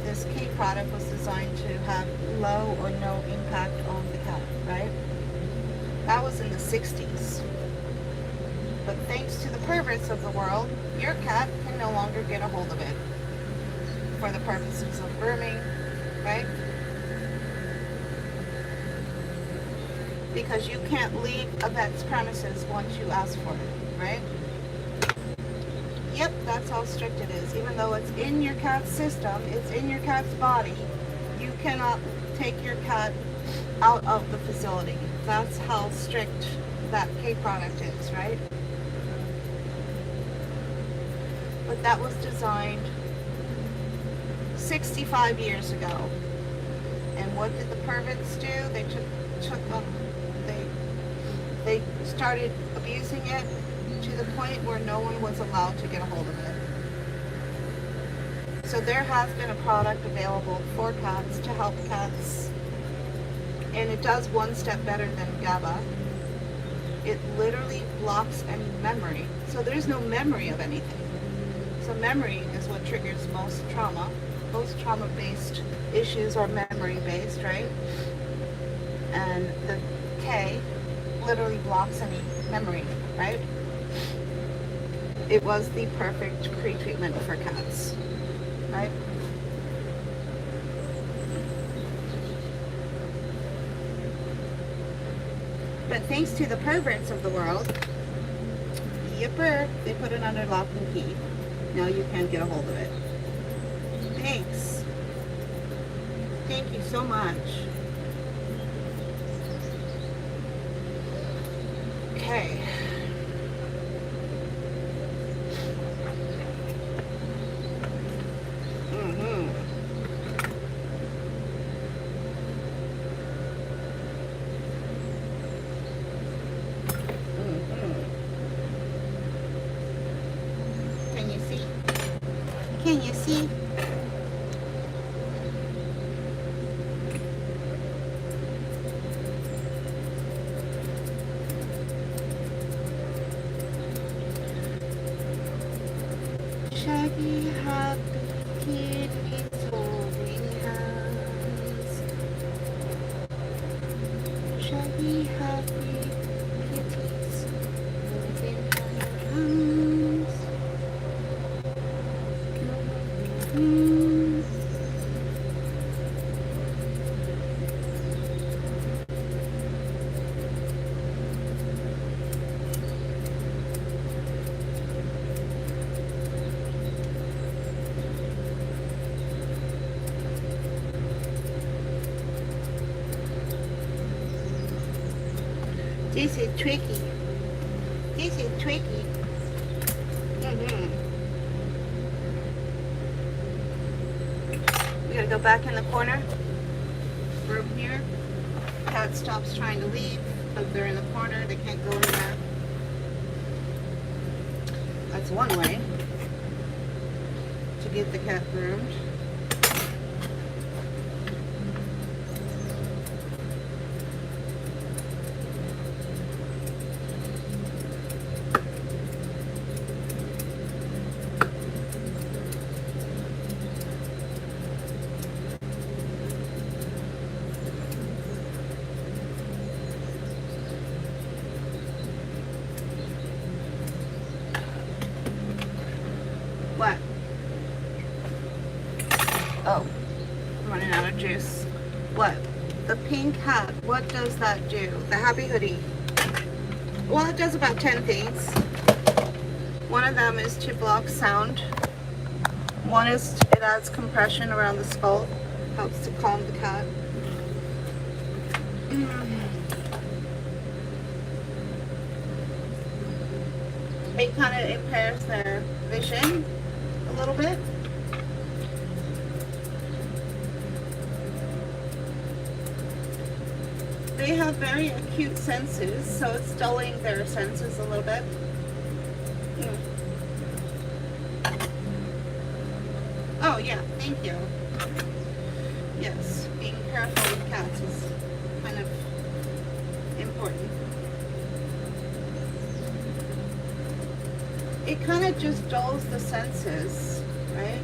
This K product was designed to have low or no impact on the cat, right? That was in the 60s. But thanks to the perverts of the world, your cat can no longer get a hold of it for the purposes of grooming, right? Because you can't leave a vet's premises once you ask for it, right? Yep, that's how strict it is. Even though it's in your cat's system, it's in your cat's body, you cannot take your cat out of the facility. That's how strict that K product is, right? But that was designed 65 years ago. And what did the perverts do? They they started abusing it to the point where no one was allowed to get a hold of it. So there has been a product available for cats to help cats, and it does one step better than GABA. It literally blocks any memory. So there's no memory of anything. So memory is what triggers most trauma. Most trauma-based issues are memory-based, right? And the K literally blocks any memory, right? It was the perfect pre-treatment for cats, right? But thanks to the perverts of the world, yipper, they put it under lock and key. Now you can't get a hold of it. Thanks. Thank you so much. Okay. Can you see? Can you see? Shaggy, happy kitties holding hands. Shaggy, happy kitties holding hands. This is tricky. This is tricky. We gotta go back in the corner. Room here. Cat stops trying to leave. If they're in the corner, they can't go anywhere. That's one way to get the cat groomed. What? Oh, I'm running out of juice. What? The pink hat, what does that do? The happy hoodie. Well, it does about 10 things. One of them is to block sound. One is it adds compression around the skull, helps to calm the cat. It kind of impairs their vision a little bit. They have very acute senses, so it's dulling their senses a little bit. Oh yeah, thank you. Yes, being careful with cats is kind of important. It kind of just dulls the senses, right?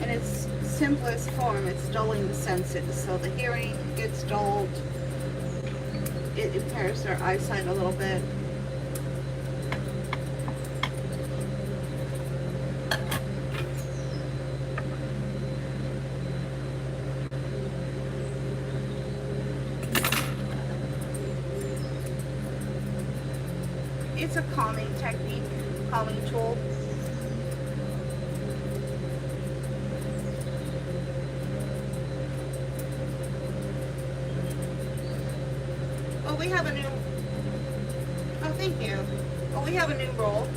In its simplest form, it's dulling the senses. So the hearing gets dulled. It impairs their eyesight a little bit. It's a calming technique, calming tool. Well, we have a new, oh, thank you. Well, we have a new rule.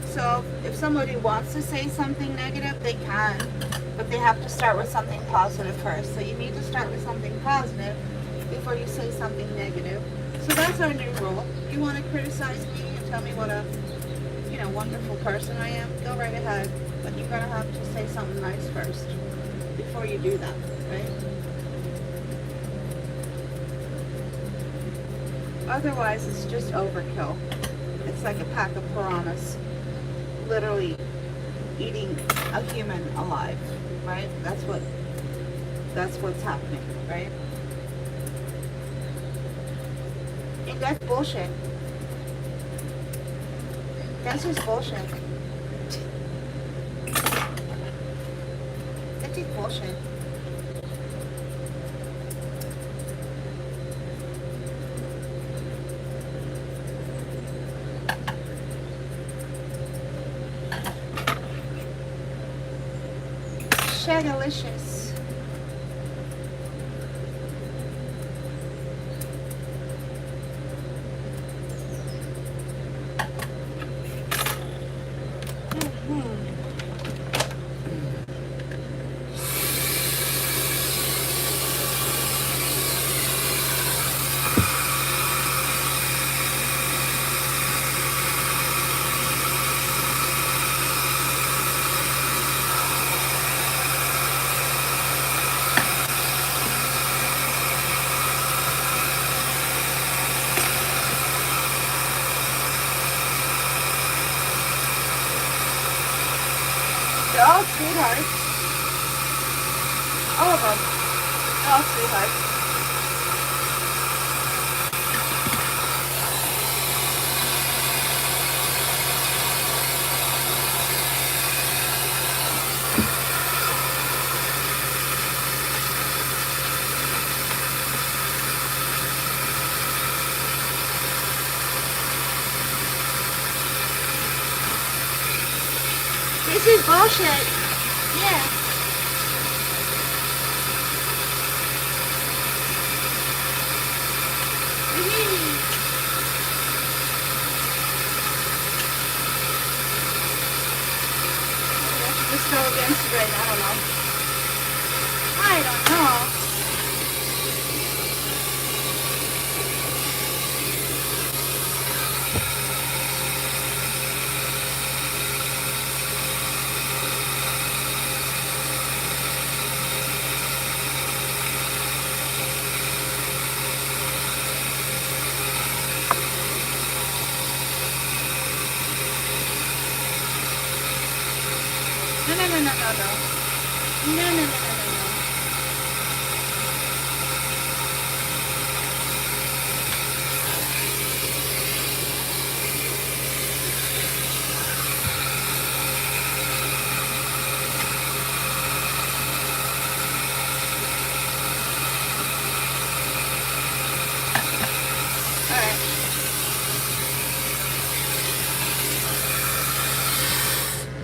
So if somebody wants to say something negative, they can, but they have to start with something positive first. So you need to start with something positive before you say something negative. So that's our new rule. If you want to criticize me and tell me what a, wonderful person I am, go right ahead. But you're going to have to say something nice first before you do that, right? Otherwise, it's just overkill. It's like a pack of piranhas literally eating a human alive, right? That's what's happening, right? And that's bullshit. That's just bullshit. That's just bullshit. Shagalicious. They're all sweethearts. All of them. They're all sweethearts. This is bullshit. Yeah. Just go against the grain. I don't know. no, no, no, no, no. No, no, no, no, no, no. Alright.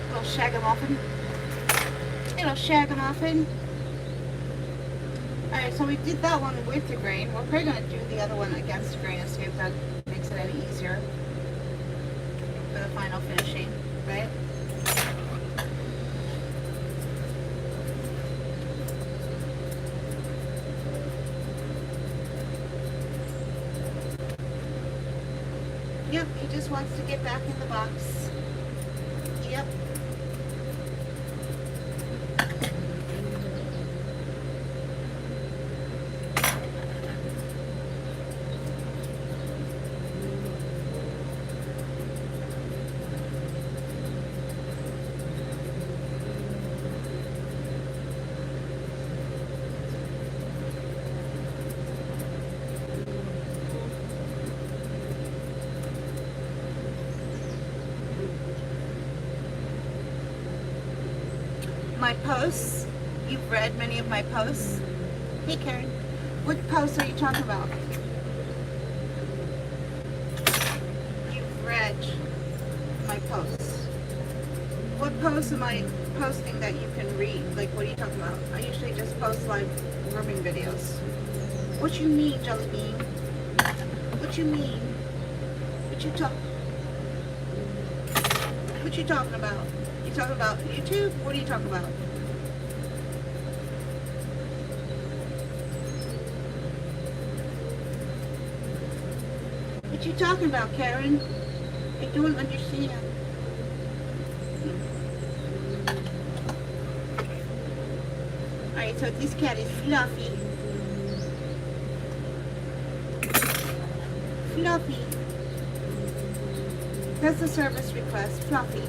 Little shagamuffin. Little shagamuffin. Alright, so we did that one with the grain. We're probably going to do the other one against the grain and see if that makes it any easier for the final finishing, right? Yep, he just wants to get back in the box. Yep. My posts, you've read many of my posts. Hey Karen, what posts are you talking about? You've read my posts. What posts am I posting that you can read? Like, what are you talking about? I usually just post live grooming videos. What you mean, Jelly Bean? What you mean? What you talking about? You talking about YouTube? What are you talking about? What you talking about, Karen? I don't understand. Alright, so this cat is Fluffy. Fluffy. That's the service request, Fluffy.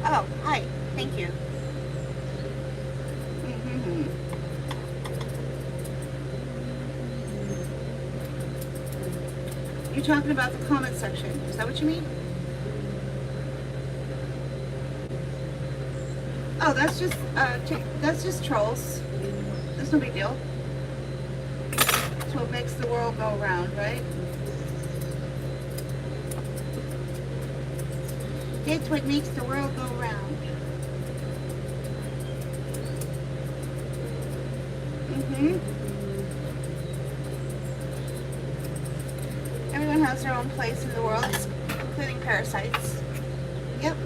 Oh, hi. Thank you. You're talking about the comment section. Is that what you mean? Oh, that's just trolls. That's no big deal. That's what makes the world go around, right? That's what makes the world go round. Everyone has their own place in the world, including parasites. Yep.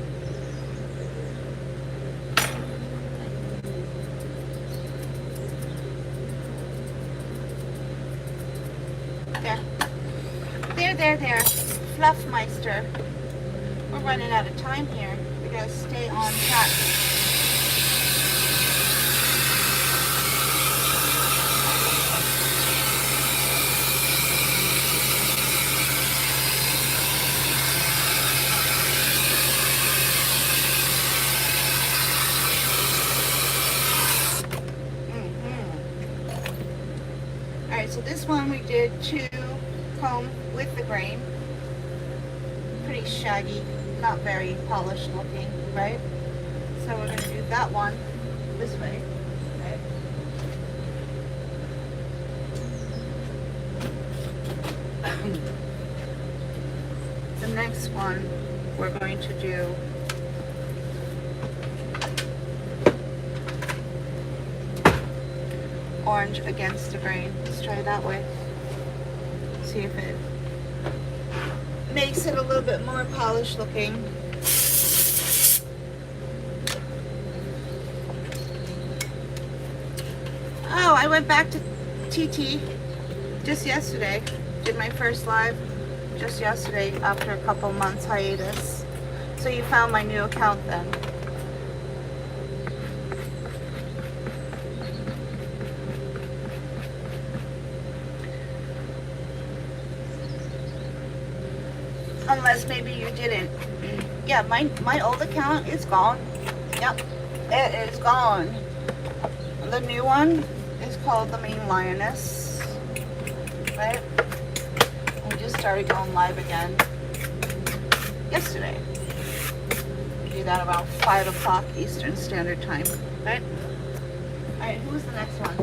There. Fluffmeister. We're running out of time here. We gotta stay on track. Alright, so this one we did 2 comb with the grain. Pretty shaggy, not very polished looking, right? So we're going to do that one this way. Okay. The next one we're going to do orange against the grain. Let's try it that way. See if it makes it a little bit more polished looking. Oh, I went back to TT just yesterday. Did my first live just yesterday after a couple months hiatus. So you found my new account then. Unless maybe you didn't. Yeah, my old account is gone. Yep, it is gone. The new one is called the Main Lioness, right? We just started going live again yesterday. We do that about 5 o'clock Eastern Standard Time, right? All right, who was the next one?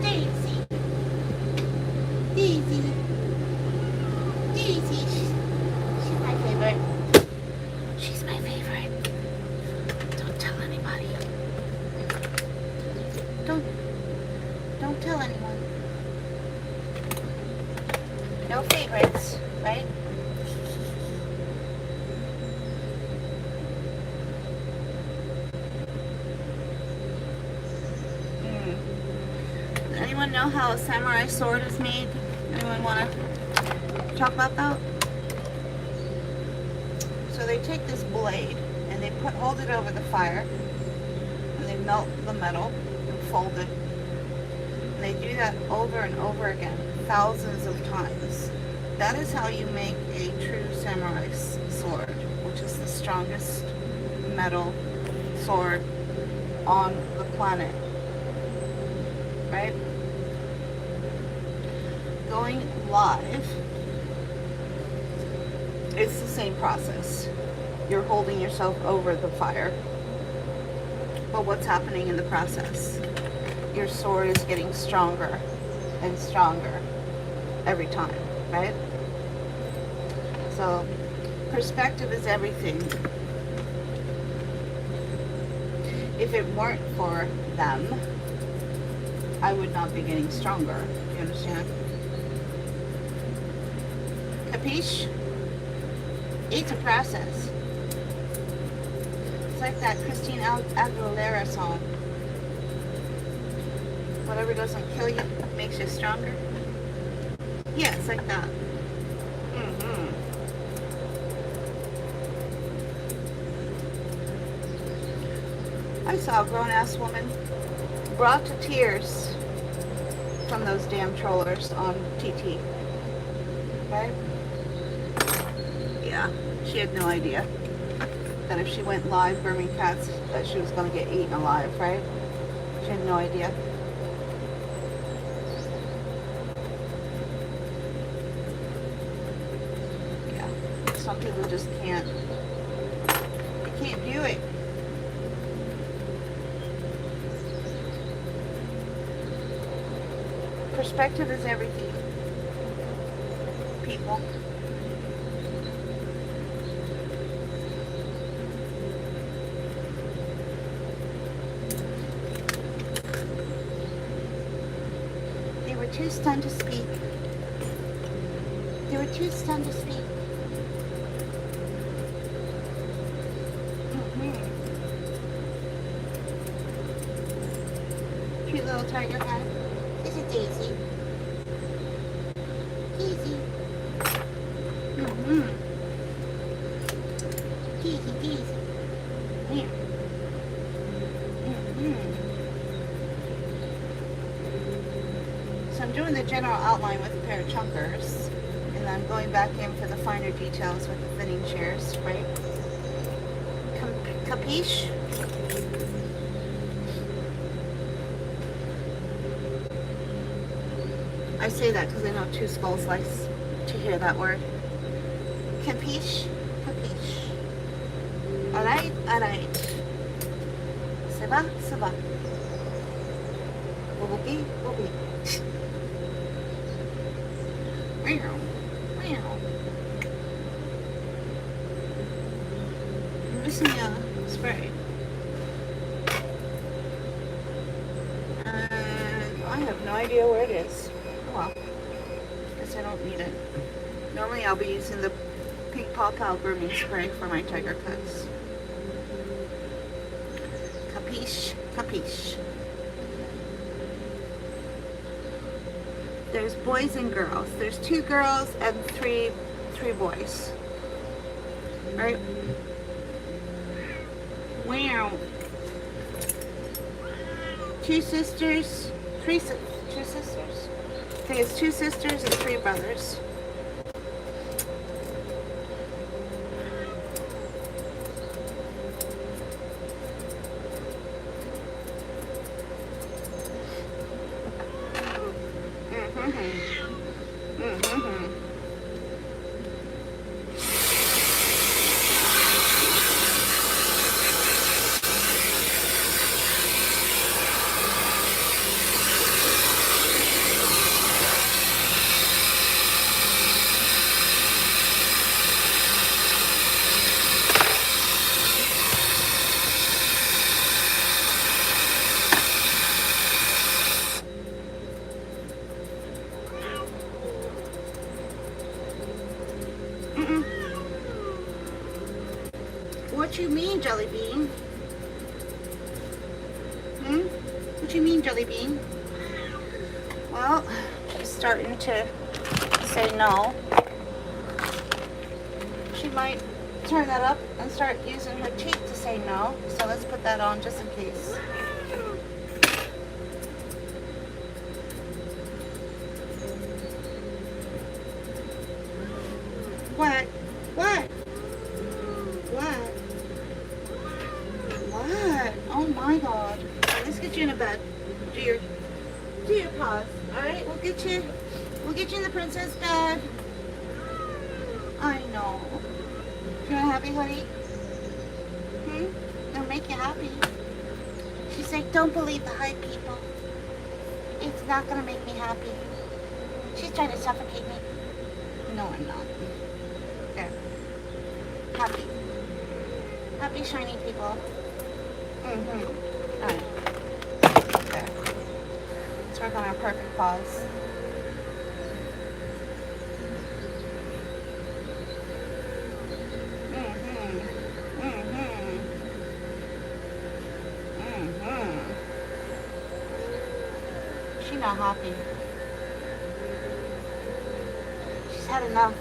Daisy. Daisy. Daisy. She's my favorite. She's my favorite. Don't tell anybody. Don't tell anyone. No favorites, right? Does anyone know how a samurai sword is made? Anyone want to talk about that? So they take this blade and they hold it over the fire and they melt the metal and fold it. And they do that over and over again, thousands of times. That is how you make a true samurai sword, which is the strongest metal sword on the planet. Right? Going live, it's the same process. You're holding yourself over the fire. But what's happening in the process? Your sword is getting stronger and stronger every time, right? So, perspective is everything. If it weren't for them, I would not be getting stronger. You understand? Capiche? It's a process. It's like that Christina Aguilera song. Whatever doesn't kill you makes you stronger. Yeah, it's like that. I saw a grown-ass woman brought to tears from those damn trollers on TT. Right? Yeah, she had no idea that if she went live grooming cats that she was going to get eaten alive, right? She had no idea. Yeah, some people just can't. They can't do it. Perspective is everything, people. They were too stunned to speak. They were too stunned to speak. Cute little tiger hat. This is Daisy. Daisy. Daisy, Daisy. Yeah. So I'm doing the general outline with a pair of chunkers, and then I'm going back in for the finer details with the thinning shears, right? Capiche? I say that because I know two skulls likes to hear that word. Capiche? Capiche. Alright, alright. Ça va? Ça va. Booby, booby. Meow. Meow. I'm missing a spray. And I have no idea where it is. Well, guess I don't need it. Normally I'll be using the Pink Paw Pal grooming spray for my tiger cuts. Capiche? Capiche. There's boys and girls. There's 2 girls and three boys. Right? Wow. Two sisters. Two sisters. I think it's 2 sisters and 3 brothers. What you mean, Jelly Bean? What you mean, Jelly Bean? Well, she's starting to say no. She might turn that up and start using her teeth to say no. So let's put that on just in case. What? What? What? What? Oh my God. Let's get you in a bed. Do your paws. Alright, we'll get you in the princess bed. I know. You happy, honey? It'll make you happy. She's like, don't believe the hype, people. It's not gonna make me happy. She's trying to suffocate me. No, I'm not. There. Happy. Happy, shiny people. Alright. There. Let's work on our perfect paws. She's not happy. She's had enough.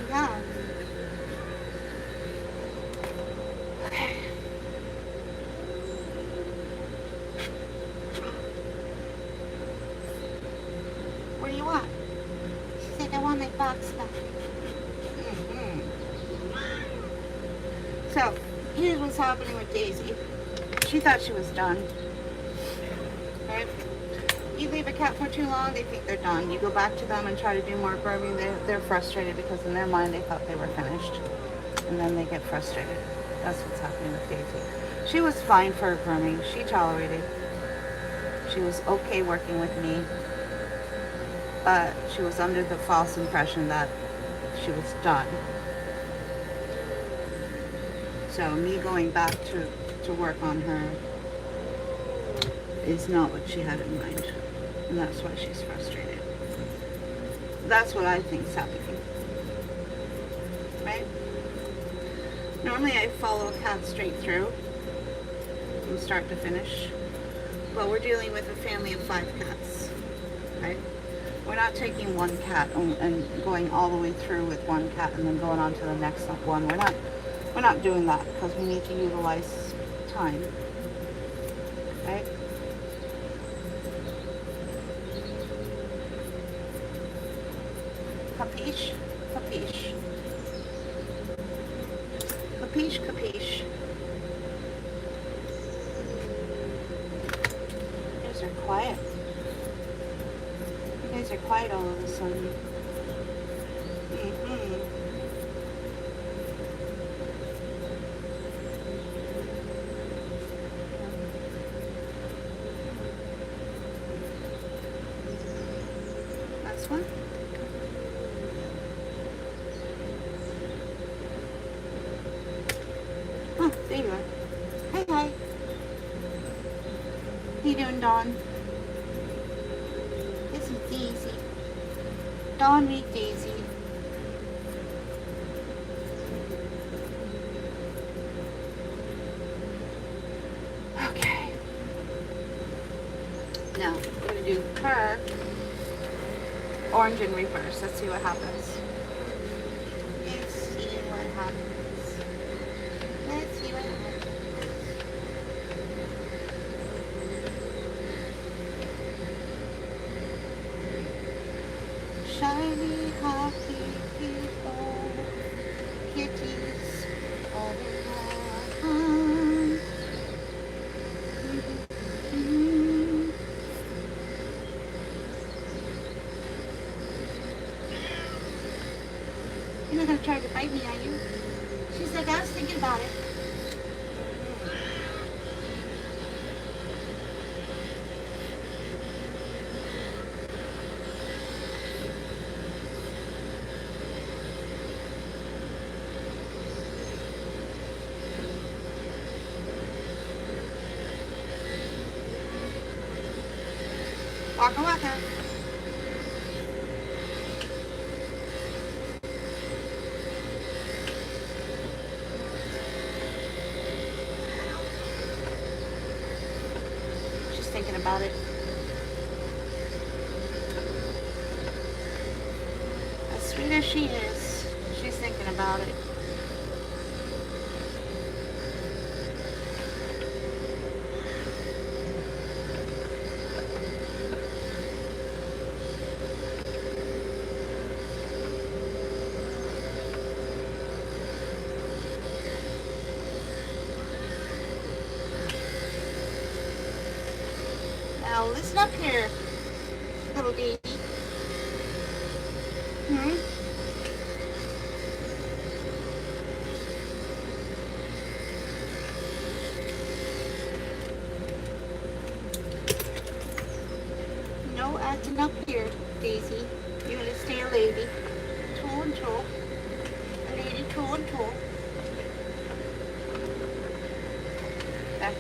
Yeah. Okay. What do you want? She's like, I want my box back. So, here's what's happening with Daisy. She thought she was done. Right? You leave a cat for too long, they think they're done. You go back to them and try to do more grooming, they're frustrated because in their mind they thought they were finished. And then they get frustrated. That's what's happening with Daisy. She was fine for grooming. She tolerated. She was okay working with me. But she was under the false impression that she was done. So me going back to work on her is not what she had in mind. And that's why she's frustrated. That's what I think is happening. Right? Normally I follow a cat straight through from start to finish. But we're dealing with a family of 5 cats. Right? We're not taking one cat and going all the way through with one cat and then going on to the next one. We're not doing that because we need to utilize time. Right? Capiche? Capiche. Capiche, capiche. You guys are quiet. You guys are quiet all of a sudden. That's one. Oh, there you are. Hi, hi. How you doing, Dawn? This is Daisy. Dawn meet Daisy. Okay. Now, we're going to do her orange in reverse. Let's see what happens. Let's see. happens. Let's see what happens. Shiny, happy people, kitties all around. You're not gonna try to bite me, are you? She's like, I was thinking about it. Waka waka. She's thinking about it. As sweet as she is, she's thinking about it. Now listen up here, little baby. No acting up here, Daisy. You're gonna stay a lady. Tall and tall. A lady tall and tall. There.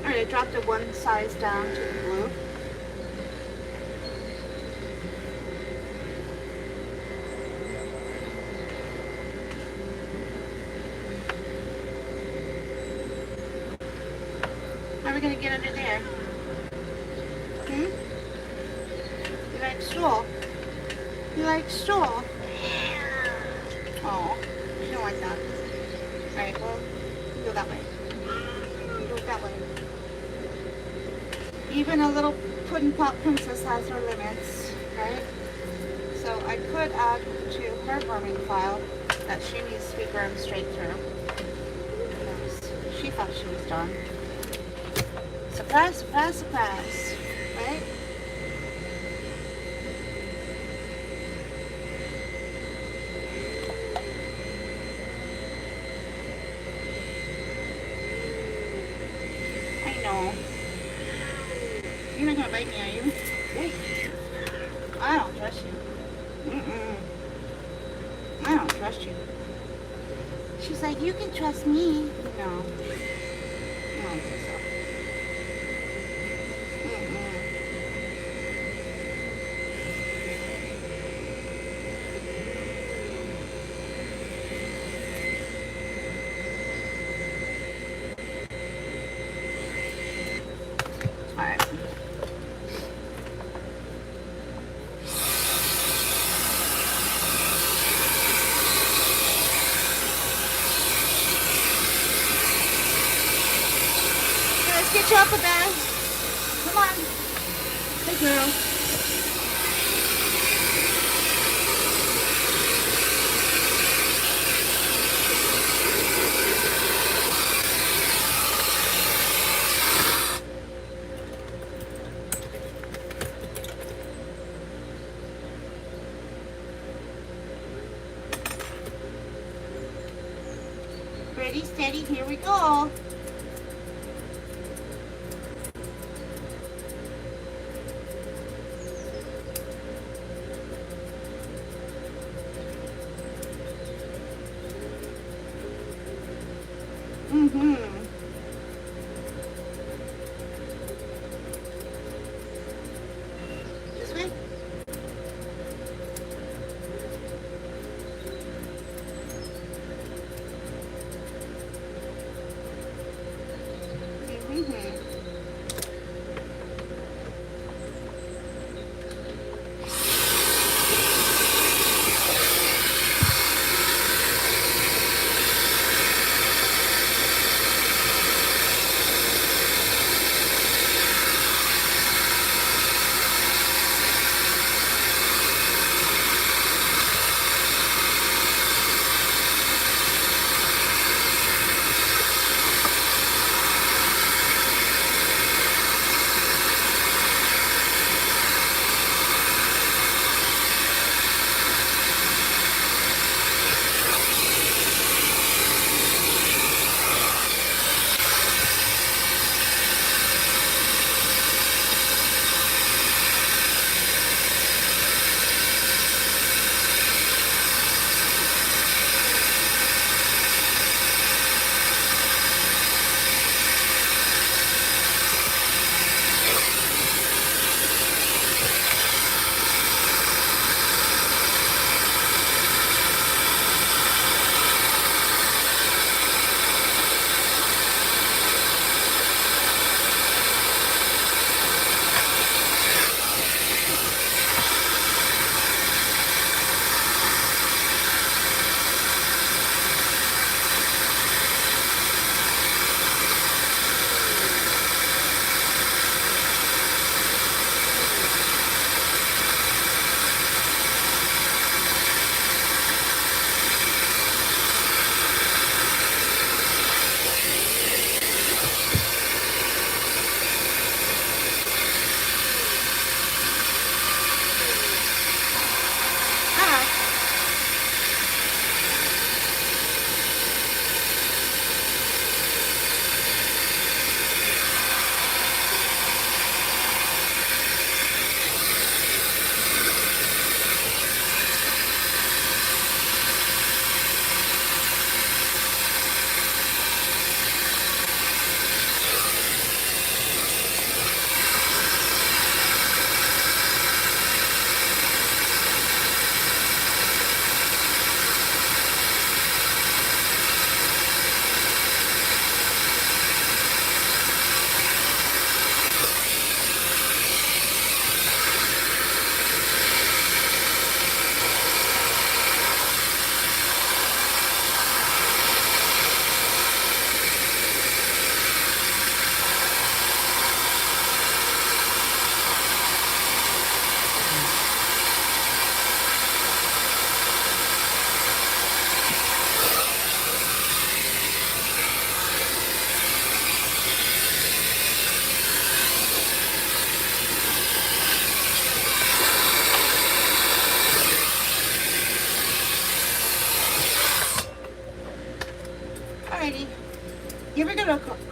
Alright, I dropped it one size down to the blue. How are we going to get under there? You like straw? You like straw? Oh, you don't like that. Alright, well, go that way. Go that way. Even a little pudding pop princess has her limits, right? So I could add to her grooming file that she needs to be groomed straight through. Because she thought she was done. Surprise, surprise, surprise, right? I know. You're not gonna bite me, are you? Wait. I don't trust you. I don't trust you. She's like, you can trust me. No. I don't think so. Get you up a bag. Come on. Hey, girl. Ready, steady, here we go. This way?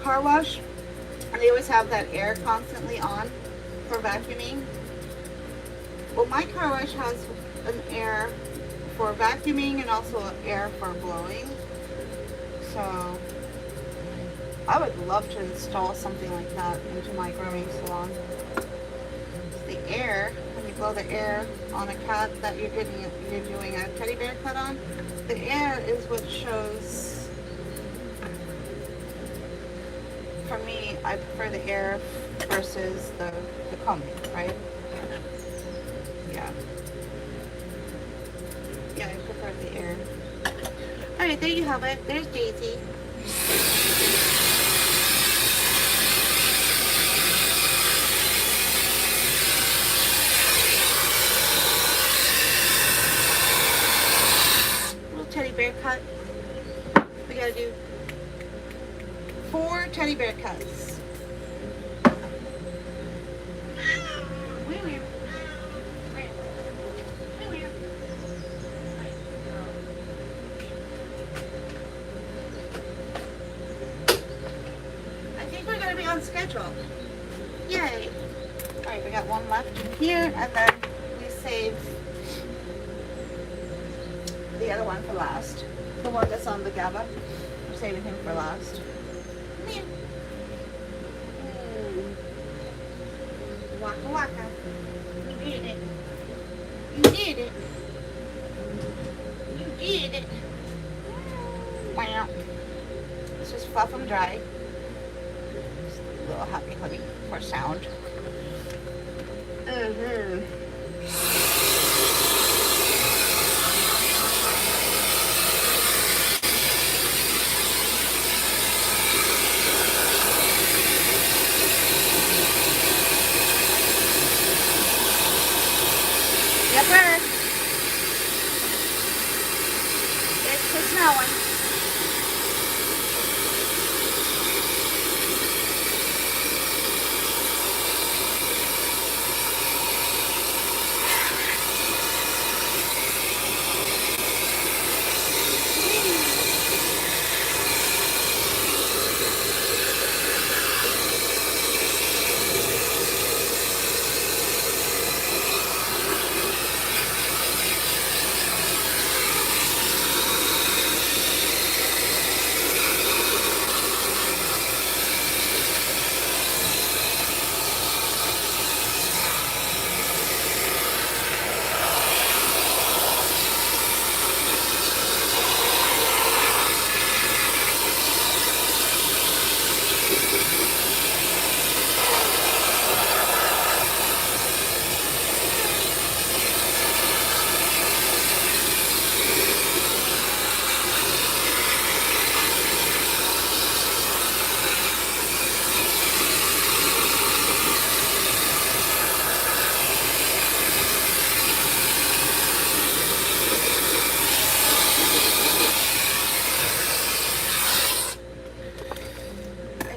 car wash, and they always have that air constantly on for vacuuming. Well, my car wash has an air for vacuuming and also an air for blowing. So I would love to install something like that into my grooming salon. The air, when you blow the air on a cat that you're doing a teddy bear cut on, the air is what shows. For me, I prefer the air versus the combing, right? Yeah. Yeah, I prefer the air. Alright, there you have it. There's Daisy. Little teddy bear cut. We gotta do 4 teddy bear cuts. I think we're gonna be on schedule. Yay! Alright, we got one left in here, and then we save the other one for last. The one that's on the GABA. We're saving him for last. Waka waka. You did it. You did it. You did it. Wow. Let's just fluff them dry. Just a little happy hoodie for sound. Yepper. It's the snowing.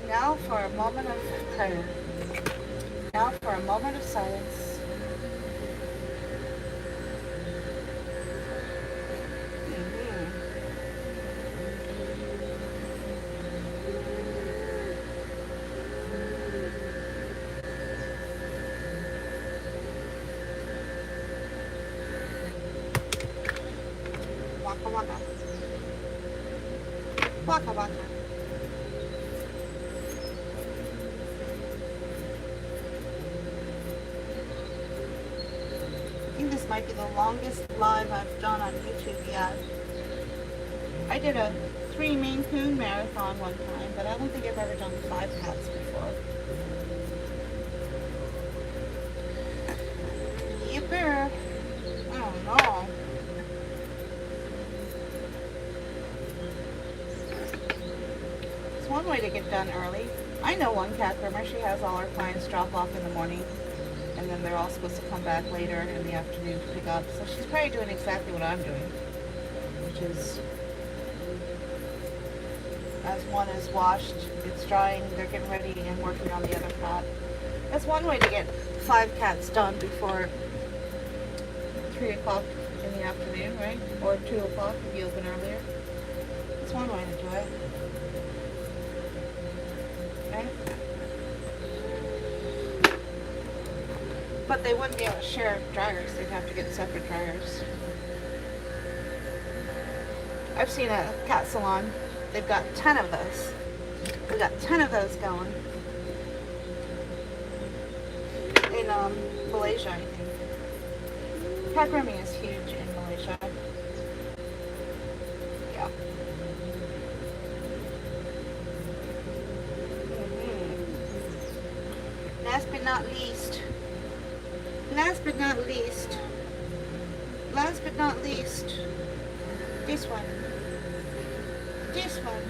Now for a moment of prayer. Now for a moment of silence. Waka waka. Waka waka. I think this might be the longest live I've done on YouTube yet. I did a 3 Maine Coon marathon one time, but I don't think I've ever done 5 cats before. Yipper. Oh no. It's one way to get done early. I know one cat groomer, she has all her clients drop off in the morning, and then they're all supposed to come back later in the afternoon to pick up. So she's probably doing exactly what I'm doing, which is, as one is washed, it's drying, they're getting ready and working on the other cat. That's one way to get 5 cats done before 3 o'clock in the afternoon, right? Or 2 o'clock if you open earlier. That's one way to do it. But they wouldn't be able to share dryers. They'd have to get separate dryers. I've seen a cat salon. They've got 10 of those. We got 10 of those going. In Malaysia, I think. Cat grooming is huge in Malaysia. Yeah. Last but not least. Last but not least. Last but not least. This one. This one.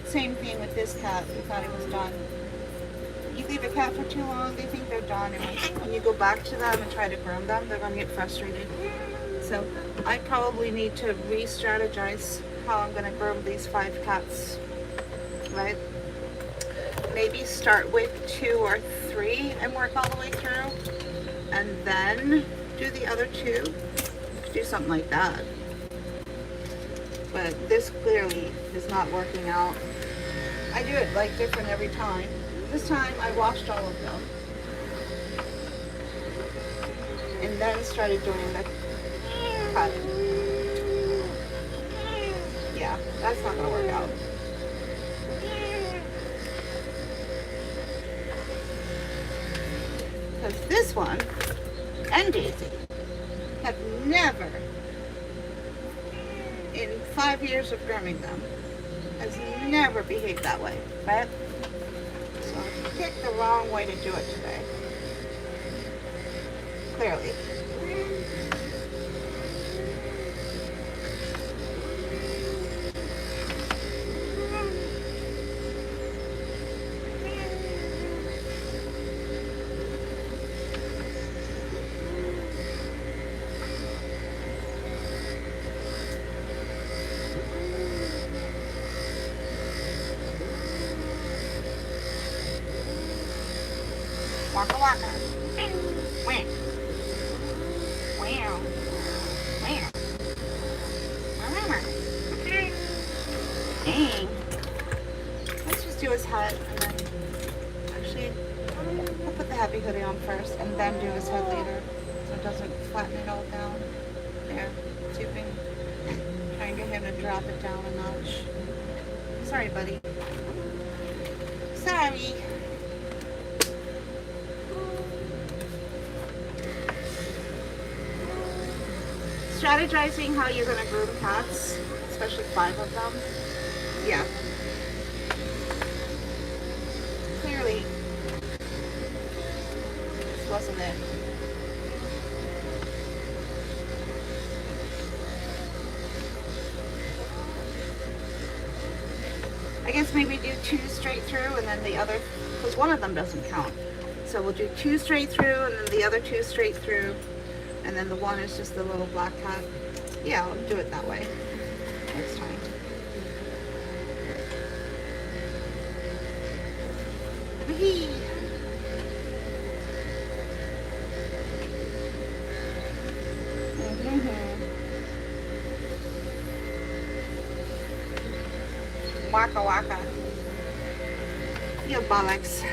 Same thing with this cat. We thought it was done. You leave a cat for too long, they think they're done, and when you go back to them and try to groom them, they're going to get frustrated. So I probably need to re-strategize how I'm going to groom these 5 cats, right? Maybe start with 2 or 3 and work all the way through, and then do the other 2. Do something like that. But this clearly is not working out. I do it like different every time. This time I washed all of them and then started doing the cut. Yeah, that's not gonna work out. Because this one and Daisy have never, in 5 years of grooming them, has never behaved that way, right? So I picked the wrong way to do it today. Clearly. Waka waka. Wow. Wow. Wow. Dang. Let's just do his head and then actually I'll put the happy hoodie on first and then do his head later so it doesn't flatten it all down. There. Tipping. Trying to get him to drop it down a notch. Sorry, buddy. Sorry. Strategizing how you're going to groom cats, especially 5 of them. Yeah. Clearly, this wasn't it. I guess maybe do 2 straight through and then the other, because one of them doesn't count. So we'll do 2 straight through and then the other 2 straight through. And then the one is just the little black cat. Yeah, I'll do it that way next time. Waka waka. You bollocks.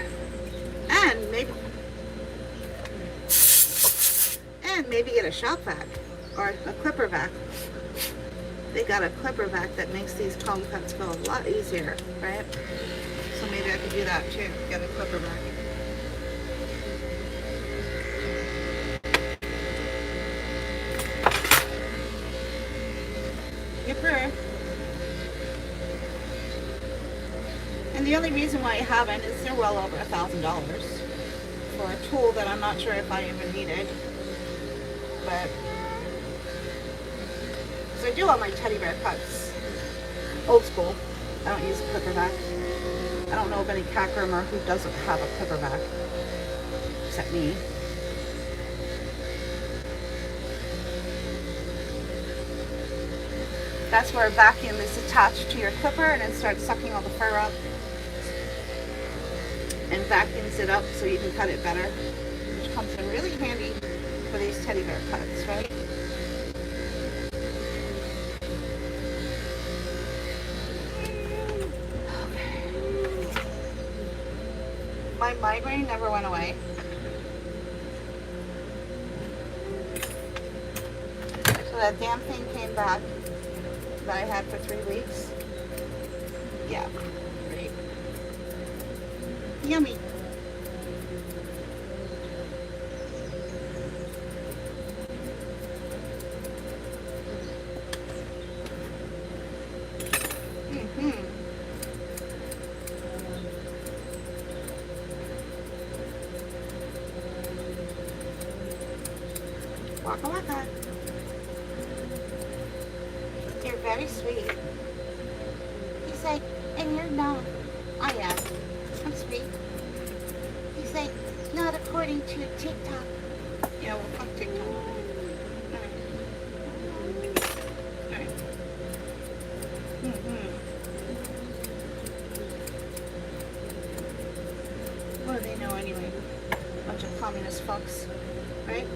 And maybe get a shop vac or a clipper vac. They got a clipper vac that makes these comb cuts go a lot easier, right? So maybe I could do that too, get a clipper vac. Yipper. And the only reason why I haven't is they're well over $1,000 for a tool that I'm not sure if I even needed. But because I do all my teddy bear cuts old school. I don't use a clipper vac. I don't know of any cat groomer who doesn't have a clipper vac except me. That's where a vacuum is attached to your clipper and it starts sucking all the fur up and vacuums it up so you can cut it better, which comes in really handy for these teddy bear cuts, right? My migraine never went away. So that damn thing came back that I had for 3 weeks. Yeah, great. Yummy. Waka waka. You're very sweet. He's like, and you're not. I am. I'm sweet. He's like, not according to TikTok. Yeah, well, fuck TikTok. Alright. What do they know anyway? Bunch of communist fucks, right?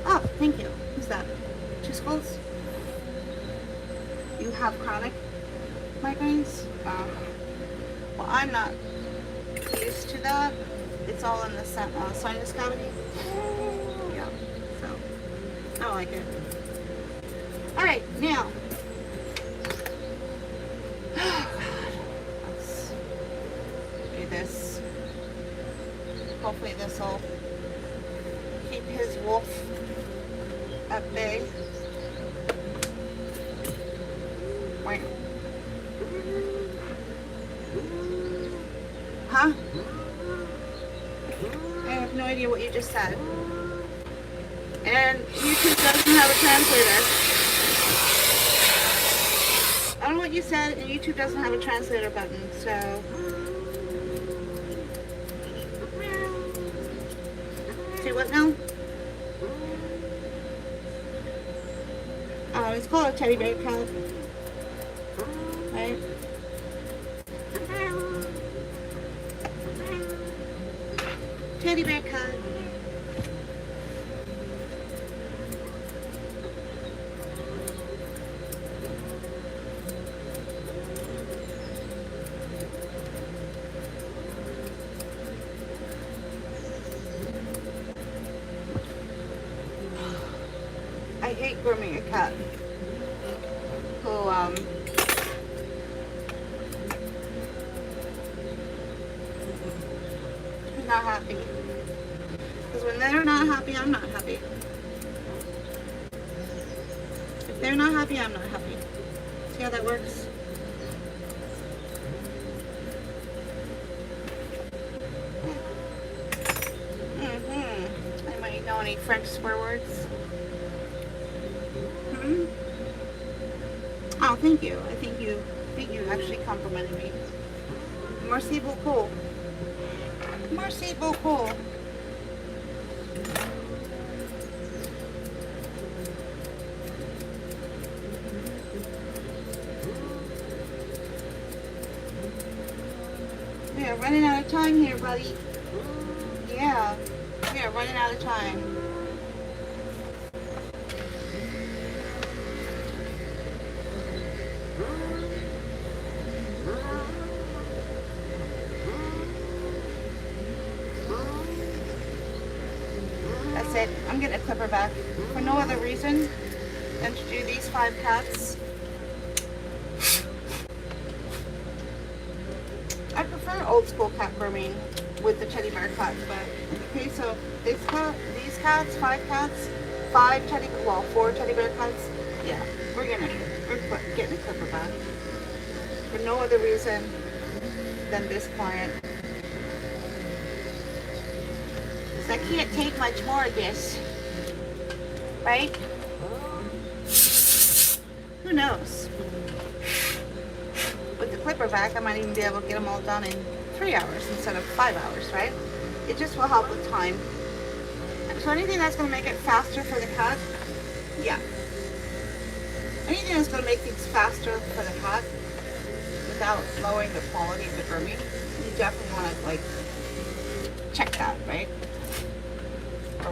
Oh, thank you. Who's that? Two skulls? You have chronic migraines? Well, I'm not used to that. It's all in the sinus cavity. Yeah, so I like it. Alright, now. Let's do this. Hopefully this will keep his wolf at bay. Wait. Huh? I have no idea what you just said. And YouTube doesn't have a translator. I don't know what you said, and YouTube doesn't have a translator button, so. See what now? It's called a teddy bear cat. Right? Teddy bear cat. I hate grooming a cat who who's not happy. Because when they're not happy, I'm not happy. If they're not happy, I'm not happy. See how that works? Anybody know any French swear words? Oh, thank you. I think you actually complimented me. Merci beaucoup. Merci beaucoup. We are running out of time here, buddy. Yeah, we are running out of time. That's it. I'm getting a clipper back for no other reason than to do these 5 cats. I prefer old school cat grooming with the teddy bear cats, but okay, so these cats, 5 cats, 4 teddy bear cats. Yeah, we're getting a clipper back for no other reason than this client. I can't take much more of this, right? Who knows? With the clipper back, I might even be able to get them all done in 3 hours instead of 5 hours, right? It just will help with time. So anything that's going to make it faster for the cat, yeah. anything that's going to make things faster for the cat without lowering the quality of the grooming, you definitely want to like check that, right? Or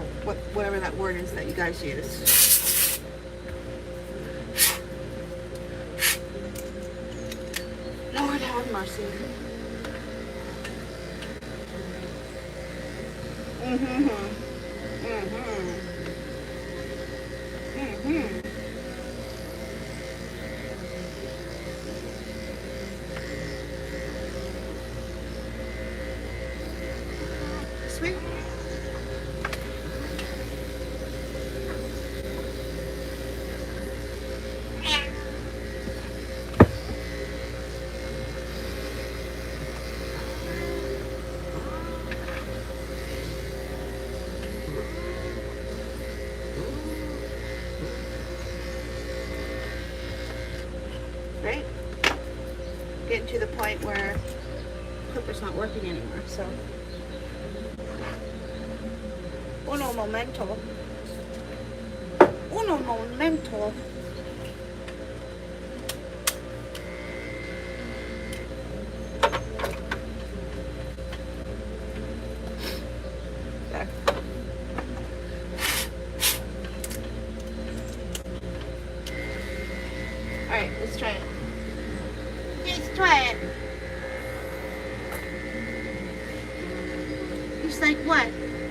whatever that word is that you guys use. Lord have mercy. Mm-hmm. Mm-hmm. Mm-hmm. Sweet. Right? Getting to the point where clipper's not working anymore, so uno momento. Uno momento. There. Alright, let's try it. Let's try it. It's like what?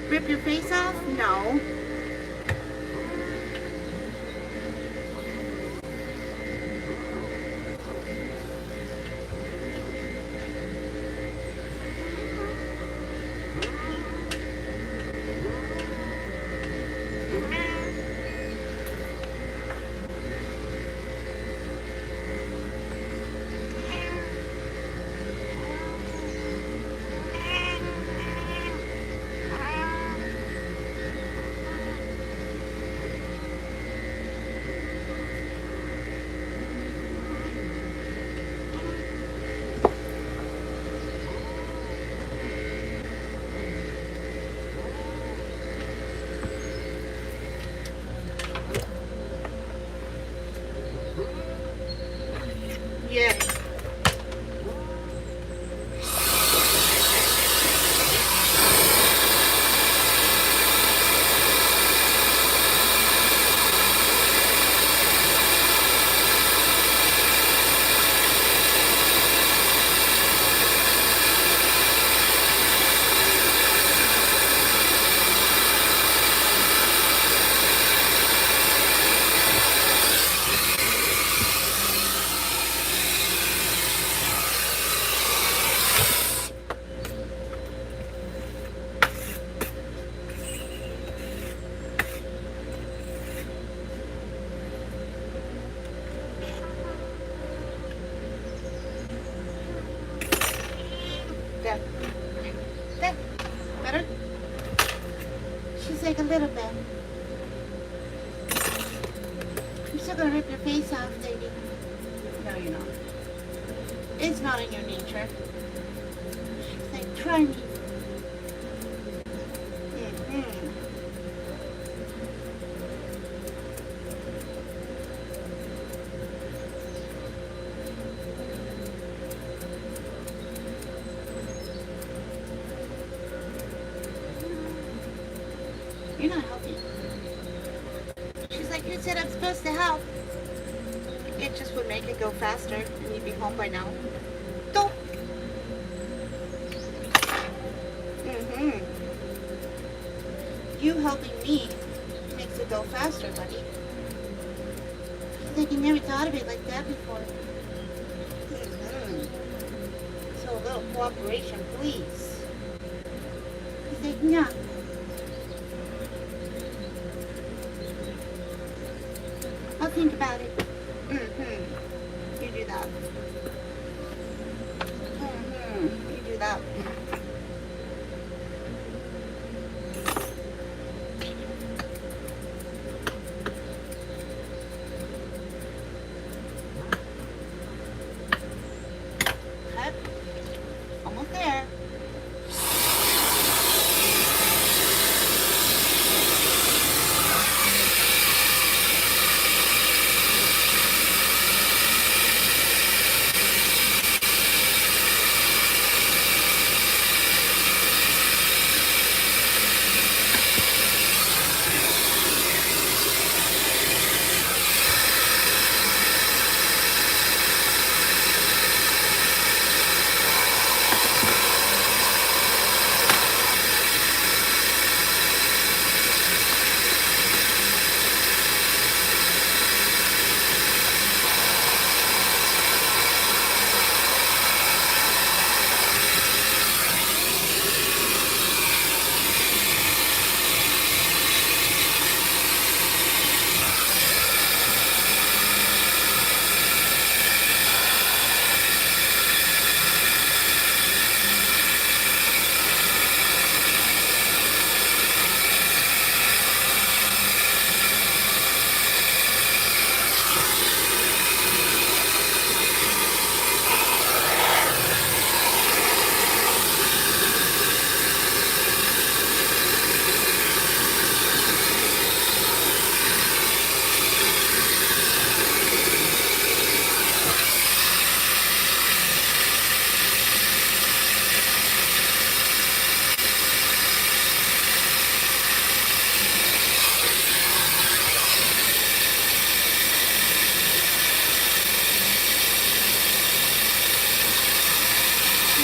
Rip your face off? No. Yeah. There. There. Better? She's like a little bit. I'm still gonna rip your face off, lady. No, you're not. It's not in your nature. She's like, try me. Mm-hmm. You're not helping. She's like, you said I'm supposed to help. It just would make it go faster and you'd be home by now. Don't. Mm-hmm. You helping me makes it go faster, buddy. She's like, you never thought of it like that before. Mm-hmm. So a little cooperation, please. He's like, no. I'll think about it. Mm-hmm. You do that. Mm-hmm. You do that. Okay. Almost there.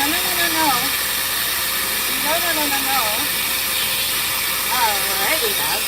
No, no, no, no, no. No, no, no, no, no. Alrighty, love.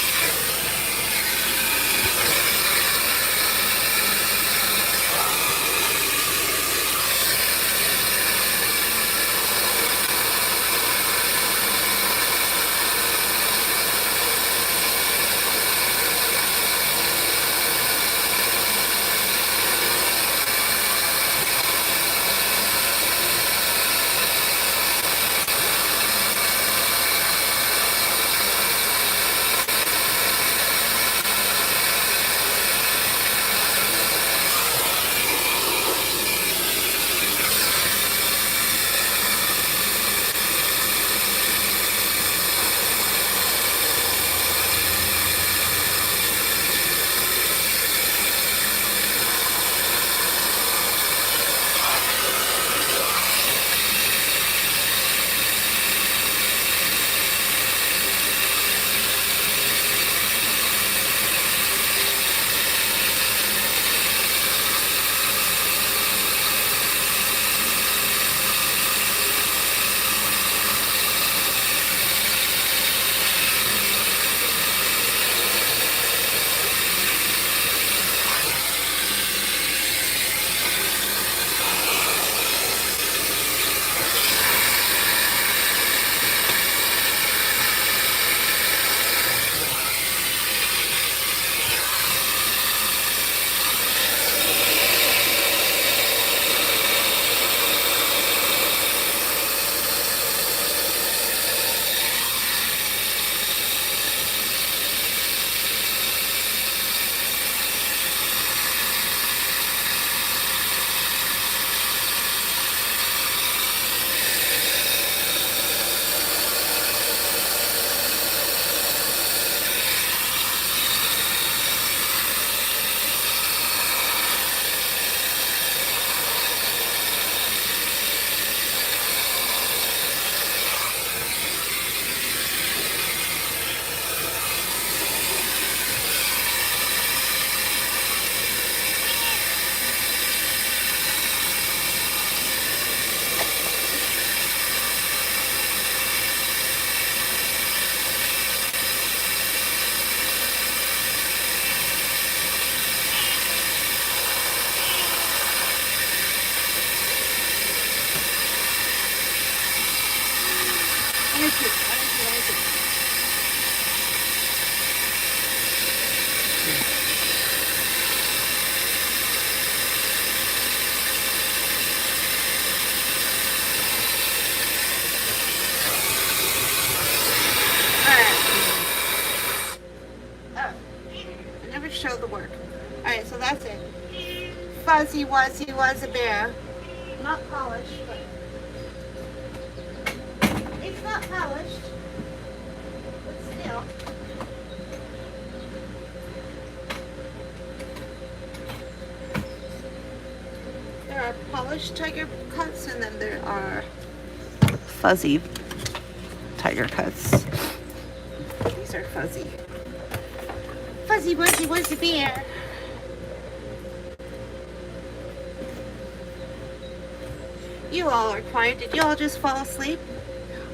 Show the work. Alright, so that's it. Fuzzy Wuzzy was a bear. Not polished, but it's not polished. But still. There are polished tiger cuts and then there are fuzzy tiger cuts. These are fuzzy. Fuzzy Wuzzy was a bear. You all are quiet. Did you all just fall asleep?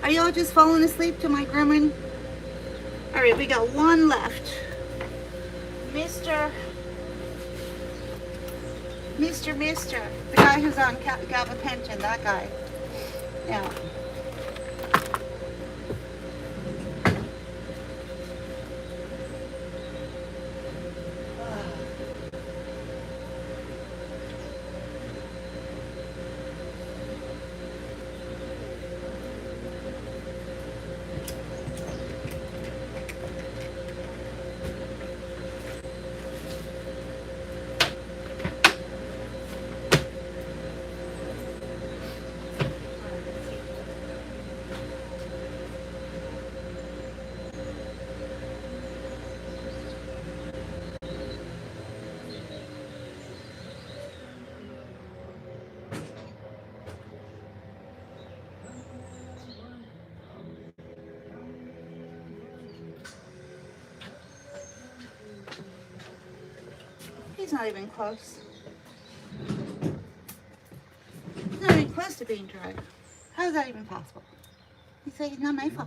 Are you all just falling asleep to my grooming? Alright, we got one left. Mr. The guy who's on gabapentin, that guy. Yeah. He's not even close. He's not even close to being dry. How is that even possible? You say it's not my fault.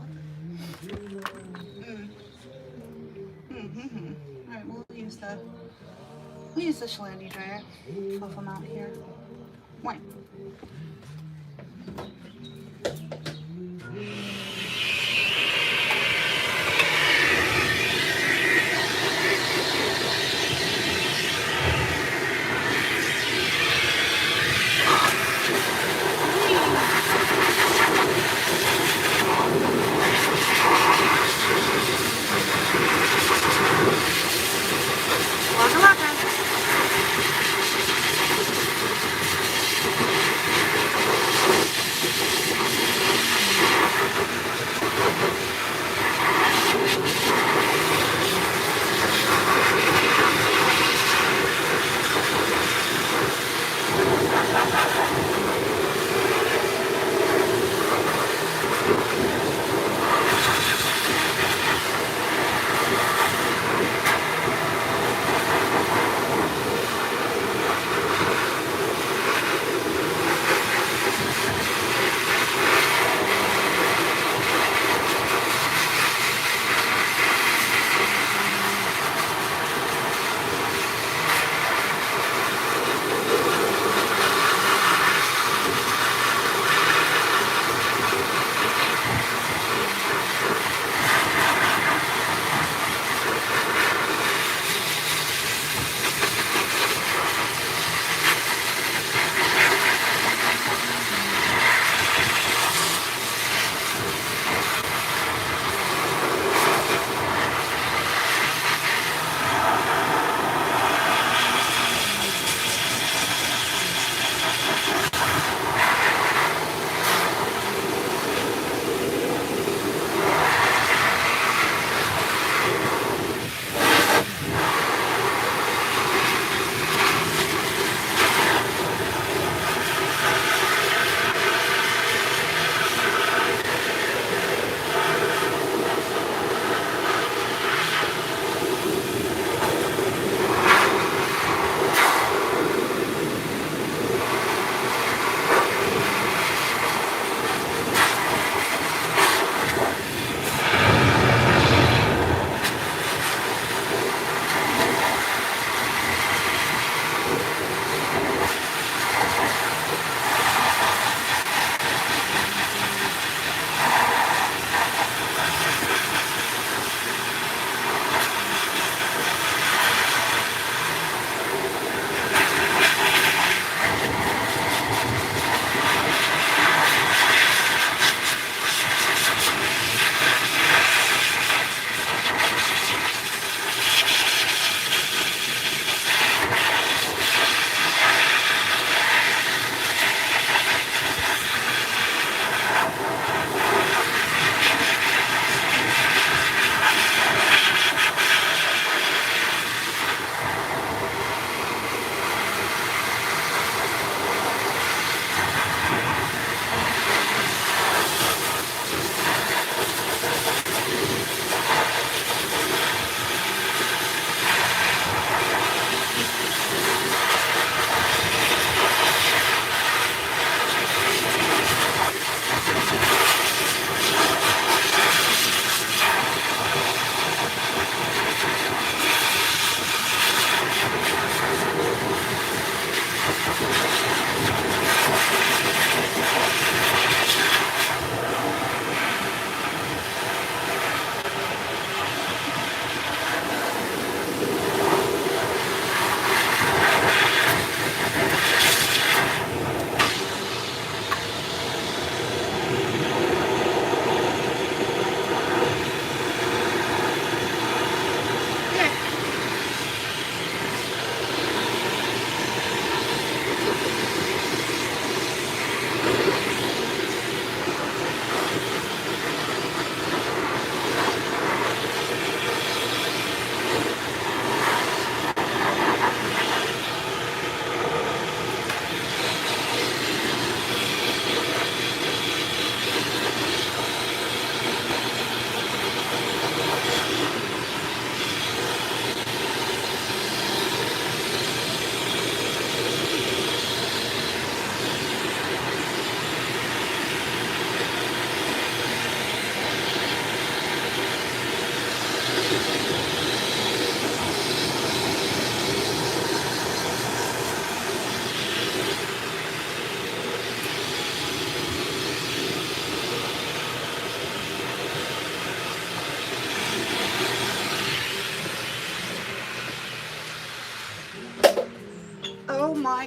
Alright, we'll use the Shalandi dryer. Fluff them out here. One. Welcome.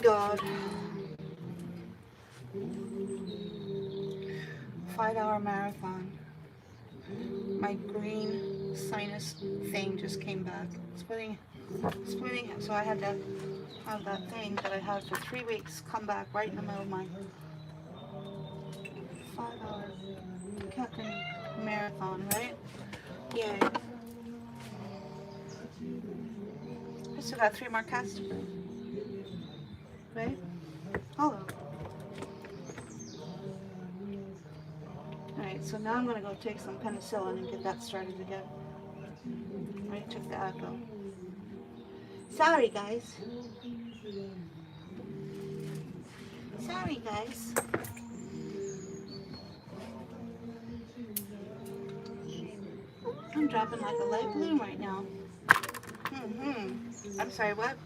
God. 5-hour marathon. My green sinus thing just came back. Splitting. So I had to have that thing that I had for 3 weeks come back right in the middle of my 5-hour Captain Marathon, right? Yay. I still got 3 more casts to do. Right? Hold on. Alright, so now I'm going to go take some penicillin and get that started again. I already took the Advil. Sorry, guys. Sorry, guys. I'm dropping like a light bloom right now. I'm sorry, what?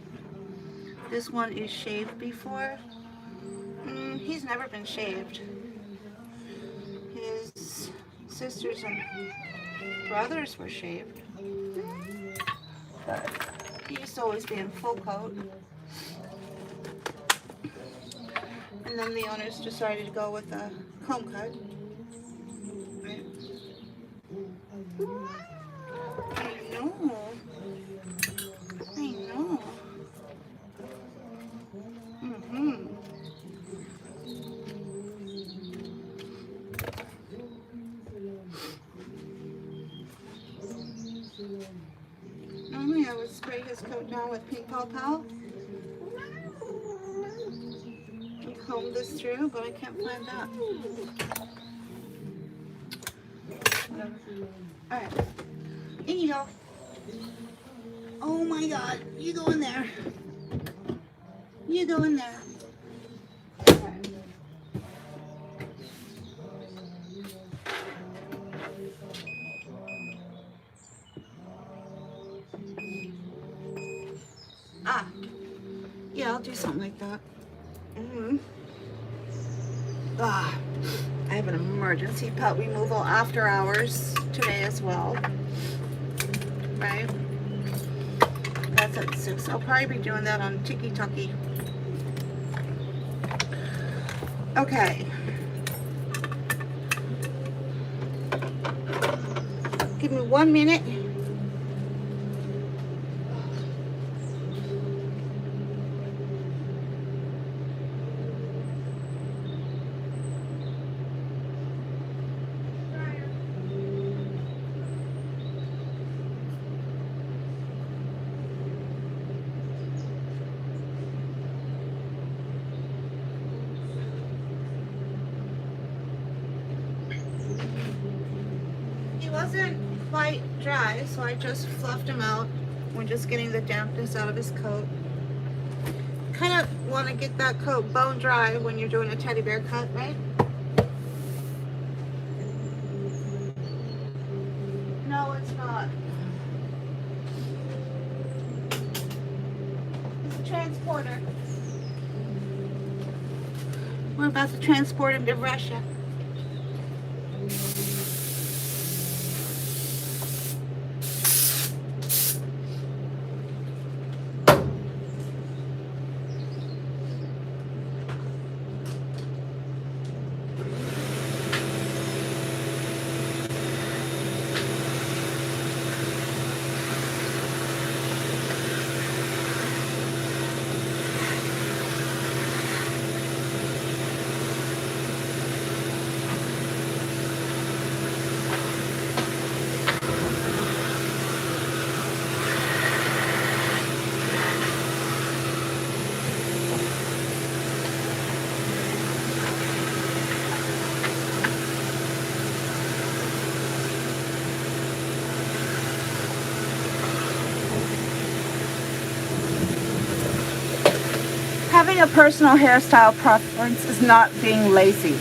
This one is shaved before. He's never been shaved. His sisters and brothers were shaved. But he used to always be in full coat. And then the owners decided to go with a comb cut. Right. I know. Normally I would spray his coat down with pink Paw Pal and comb this through, but I can't find that. Whatever. Alright. In you go. Oh my God. You go in there. You go in there. Alright. Yeah, I'll do something like that. I have an emergency pet removal after hours today as well. Right? That's at 6. I'll probably be doing that on Tiki Tucky. Okay. Give me 1 minute. Wasn't quite dry, so I just fluffed him out. We're just getting the dampness out of his coat. Kind of want to get that coat bone dry when you're doing a teddy bear cut, right? No, it's not. It's a transporter. We're about to transport him to Russia. Having a personal hairstyle preference is not being lazy.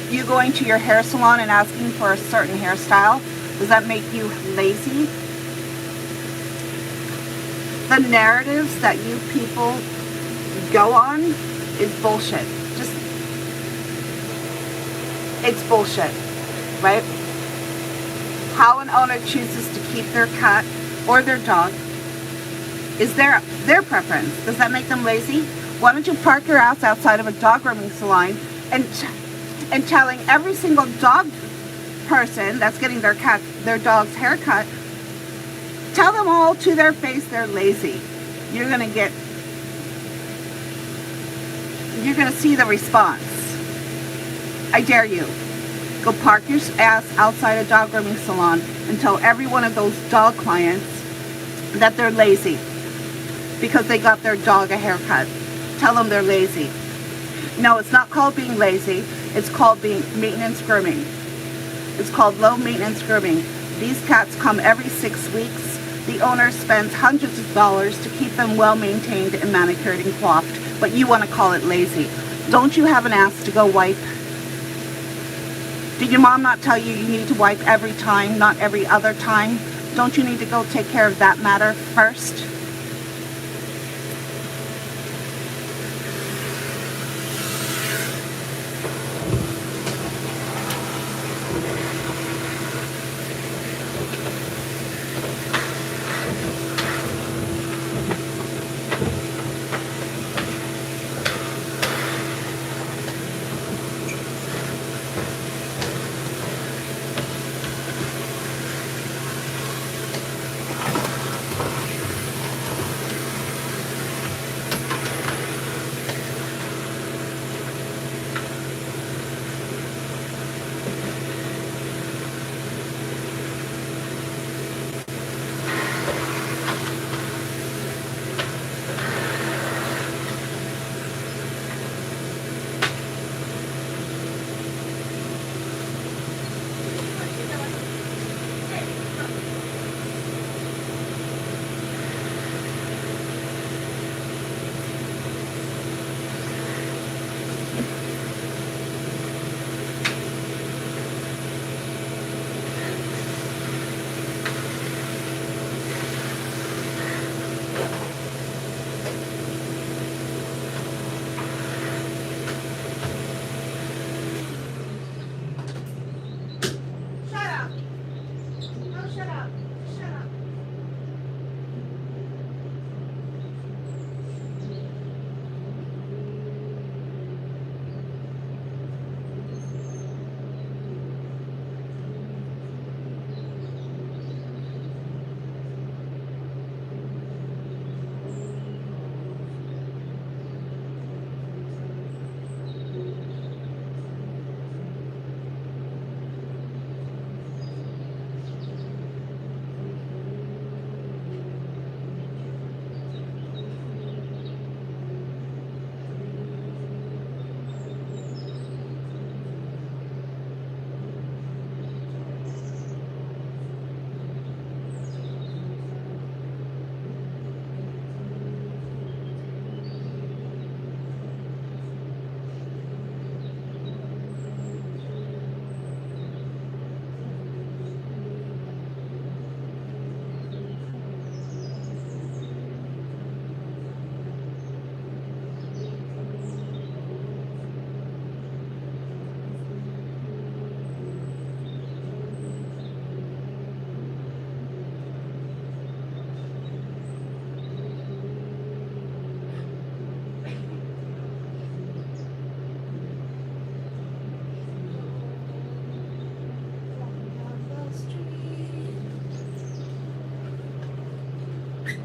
You going to your hair salon and asking for a certain hairstyle, does that make you lazy? The narratives that you people go on is bullshit. It's bullshit, right? How an owner chooses to keep their cat or their dog is their preference. Does that make them lazy? Why don't you park your ass outside of a dog grooming salon and telling every single dog person that's getting their dog's haircut, tell them all to their face they're lazy. You're gonna see the response. I dare you. Go park your ass outside a dog grooming salon and tell every one of those dog clients that they're lazy because they got their dog a haircut. Tell them they're lazy. No, it's not called being lazy. It's called being maintenance grooming. It's called low maintenance grooming. These cats come every 6 weeks. The owner spends hundreds of dollars to keep them well maintained and manicured and coiffed, but you want to call it lazy. Don't you have an ass to go wipe? Did your mom not tell you you need to wipe every time, not every other time? Don't you need to go take care of that matter first?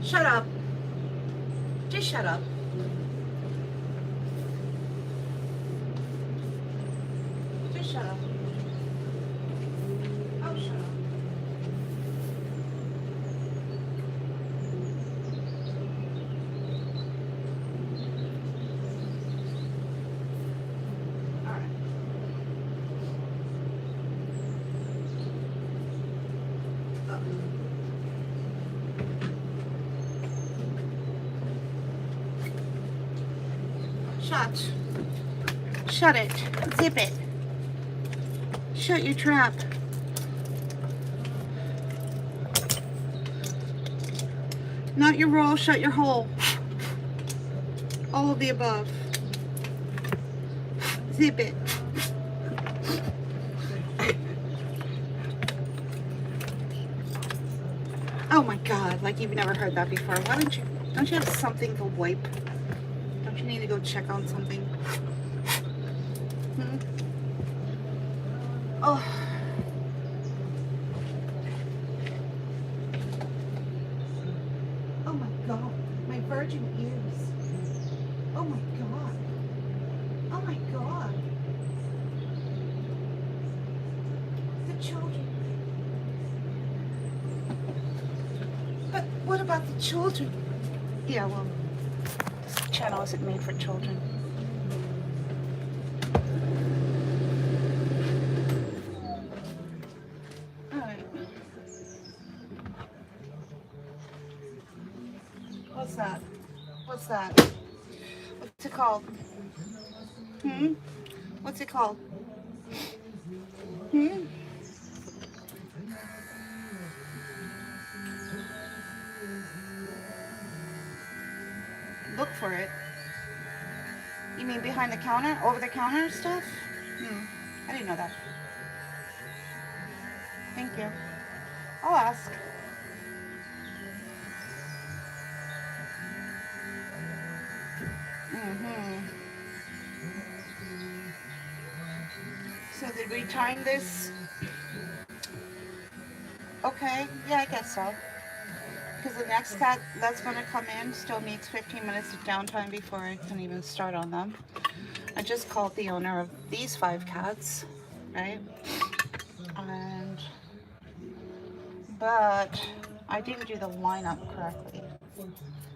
Shut up. Just shut up. Just shut up. Oh, shut up. All right. Shut. Shut it. Zip it. Shut your trap. Not your roll, shut your hole. All of the above. Zip it. Oh my God, like you've never heard that before. Why don't you have something to wipe? Don't you need a check on something. Oh. Oh my God. My virgin ears. Oh my God. Oh my God. The children. But what about the children? Yeah, well, this channel isn't made for children. Alright. What's that? What's that? What's it called? What's it called? Look for it. You mean behind the counter? Over the counter stuff? I didn't know that. Thank you. I'll ask. So did we time this? Okay, yeah, I guess so. Because the next cat that's going to come in still needs 15 minutes of downtime before I can even start on them. I just called the owner of these 5 cats, right? But I didn't do the lineup correctly.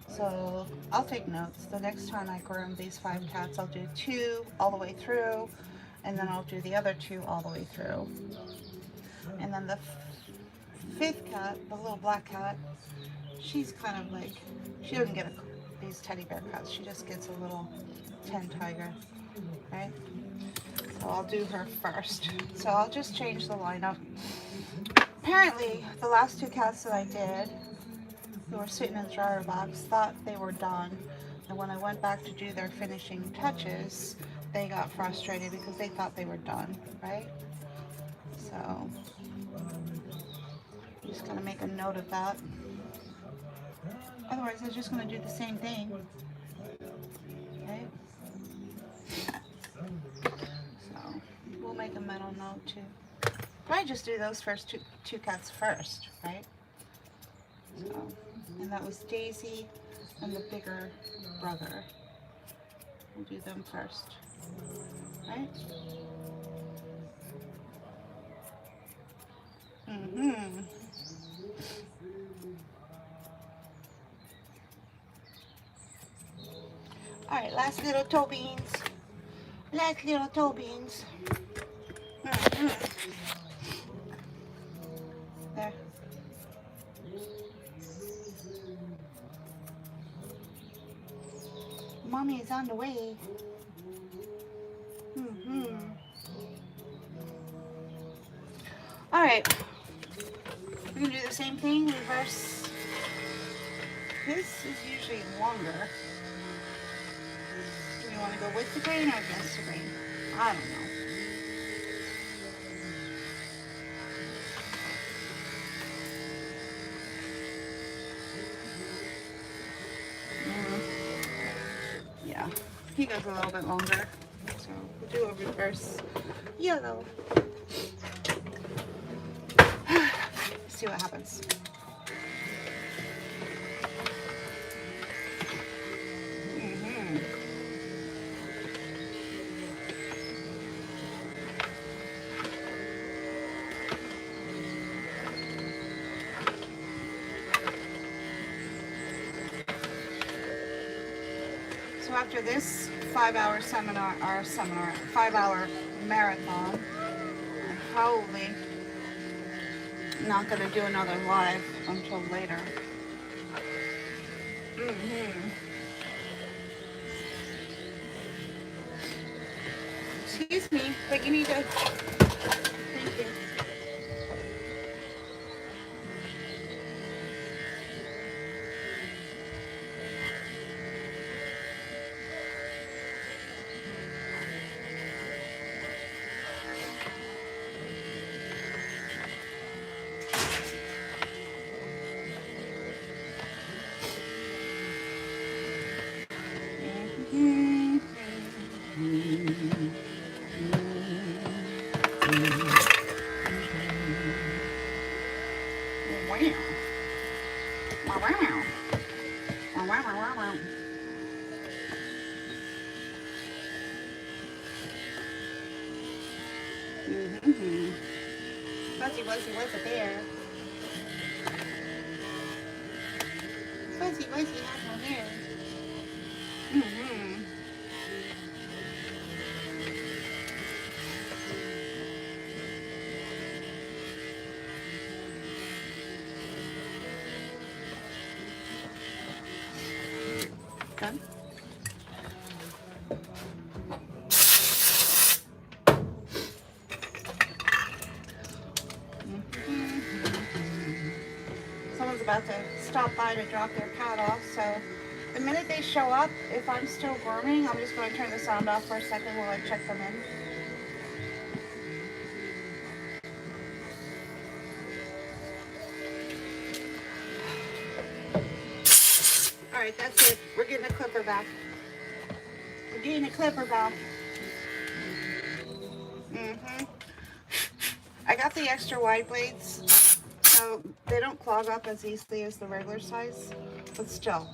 So I'll take notes. The next time I groom these 5 cats, I'll do 2 all the way through, and then I'll do the other 2 all the way through. And then the 5th cat, the little black cat, she's kind of like, she doesn't get these teddy bear cats. She just gets a little 10 tiger, right? So I'll do her first. So I'll just change the lineup. Apparently, the last 2 cats that I did, who were sitting in the dryer box, thought they were done. And when I went back to do their finishing touches, they got frustrated because they thought they were done, right? So I'm just going to make a note of that. Otherwise, I'm just going to do the same thing, right? So we'll make a mental note too. Probably just do those first two cats first, right? So, and that was Daisy and the bigger brother. We'll do them first, right? All right, last little toe beans. Last little toe beans. There. Mommy is on the way. All right. We're gonna do the same thing. Reverse. This is usually longer. Do we want to go with the grain or against the grain? I don't know. Yeah, he goes a little bit longer. So we'll do a reverse yellow. See what happens. So after this 5-hour seminar, 5-hour marathon, I'm probably not going to do another live until later. Excuse me, but you need to... Thank you. Fuzzy Wuzzy was a bear. Fuzzy Wuzzy had no hair. Done. Someone's about to stop by to drop their cat off, so the minute they show up, if I'm still grooming, I'm just going to turn the sound off for a second while I check them in. Alright, that's it. We're getting a clipper back. We're getting a clipper back. I got the extra wide blades, so they don't clog up as easily as the regular size, but still,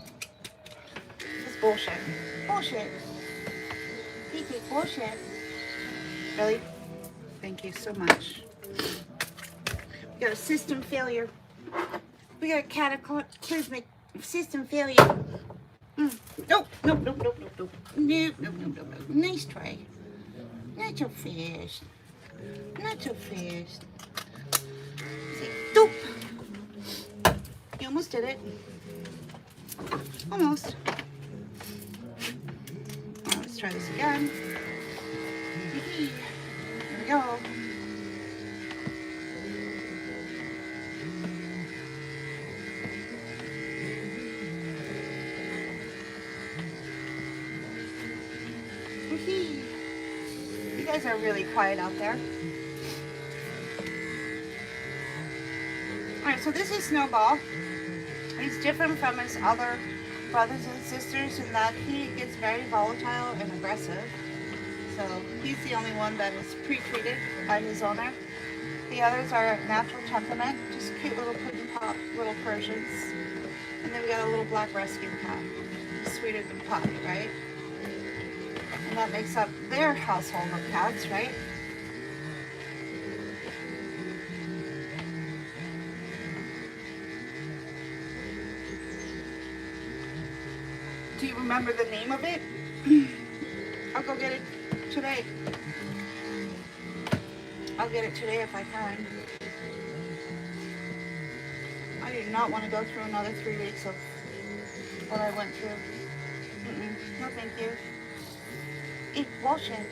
it's bullshit. Bullshit. Bullshit. Really? Thank you so much. We got a system failure. We got a cataclysmic system failure. Nope. Nope. Nice try. Not so fast. Not so fast. Say, doop. You almost did it. Almost. Let's try this again. Here we go. You guys are really quiet out there. Alright, so this is Snowball. He's different from his other brothers and sisters in that he gets very volatile and aggressive. So he's the only one that is pre-treated by his owner. The others are natural temperament, just cute little pudding pop, little Persians. And then we got a little black rescue cat, sweeter than pop, right? And that makes up their household of cats, right? Do you remember the name of it? I'll go get it today. I'll get it today if I can. I do not want to go through another 3 weeks of what I went through. No, thank you. Eat bullshit.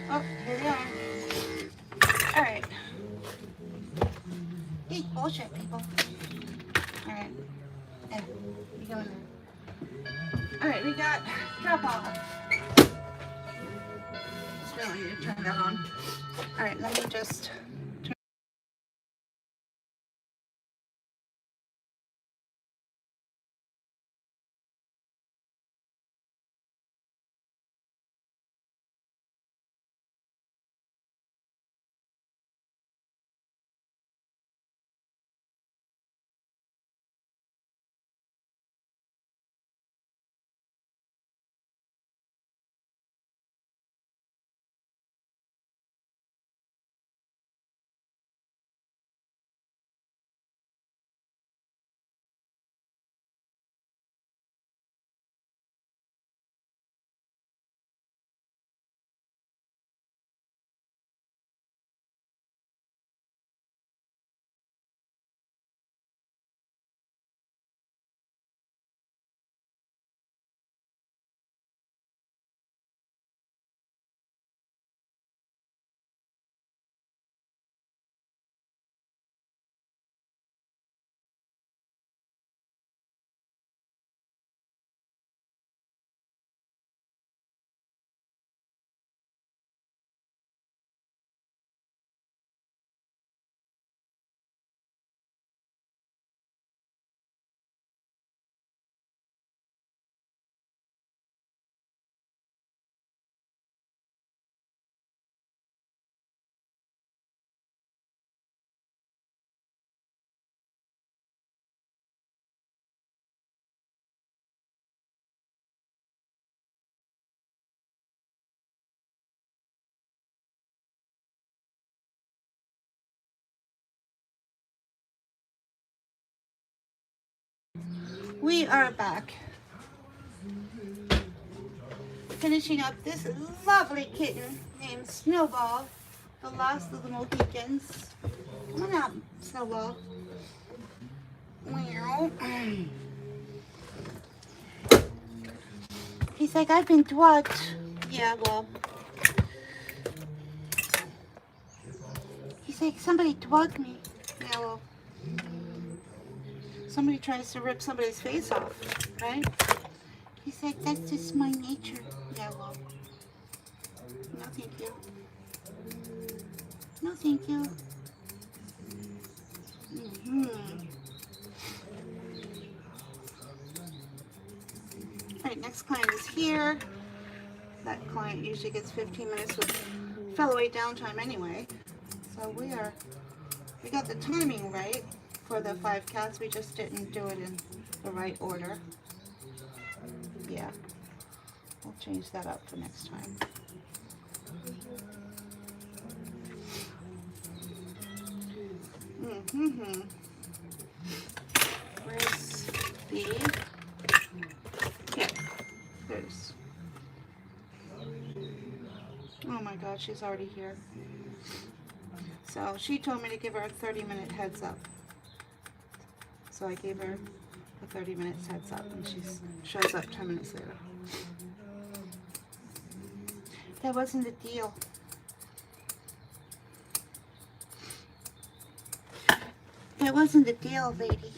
Oh, here we are. Alright. Eat bullshit, people. Alright. Hey, you go in there. Alright, we got drop off. Just really need to turn that on. Alright, let me just We are back. Finishing up this lovely kitten named Snowball, the last of the Mohicans. Come on out, Snowball. Meow. He's like, I've been drugged. Yeah, well. He's like, somebody drugged me. Yeah, well. Somebody tries to rip somebody's face off, right? He's like, that's just my nature. Yeah, well. No, thank you. No, thank you. Alright, next client is here. That client usually gets 15 minutes with fellowweight downtime anyway. So we got the timing right for the 5 cats. We just didn't do it in the right order. Yeah. We'll change that up for next time. Where's the... Yeah, there's... Oh my god, she's already here. So she told me to give her a 30-minute heads up. So I gave her a 30 minutes heads up, and she shows up 10 minutes later. That wasn't the deal. That wasn't the deal, lady.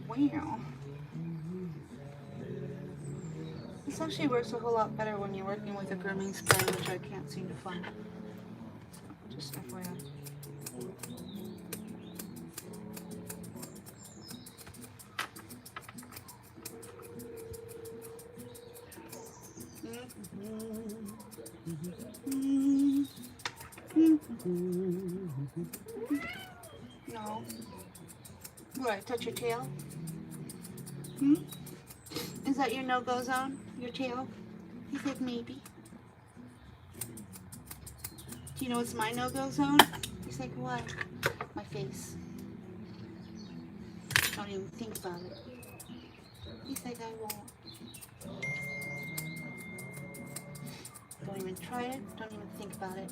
Wow. This actually works a whole lot better when you're working with a grooming spray, which I can't seem to find. So, just FYI. No. What, touch your tail? Is that your no-go zone? Your tail? He said maybe. Do you know what's my no-go zone? He's like, what? My face. Don't even think about it. He's like, I won't. Don't even try it. Don't even think about it.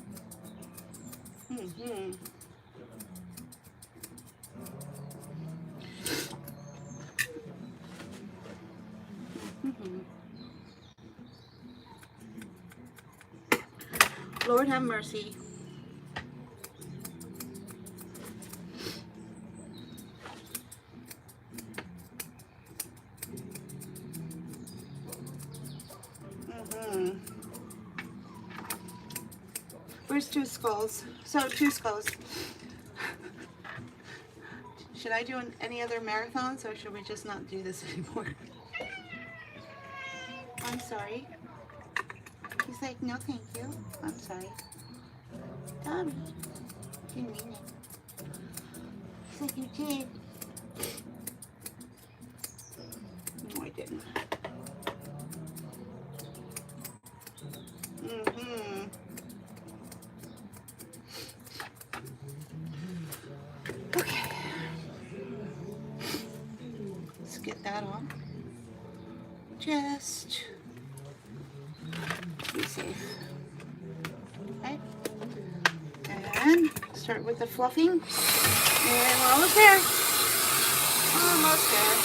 Lord have mercy. Where's 2 skulls? So 2 skulls. Should I do any other marathons, or should we just not do this anymore? I'm sorry. He's like, no thank you. I'm sorry. Tommy, you mean it. He's like, you did. No, I didn't. Okay. Let's get that on. Just be safe. Okay. And start with the fluffing. And we're almost there. Almost there.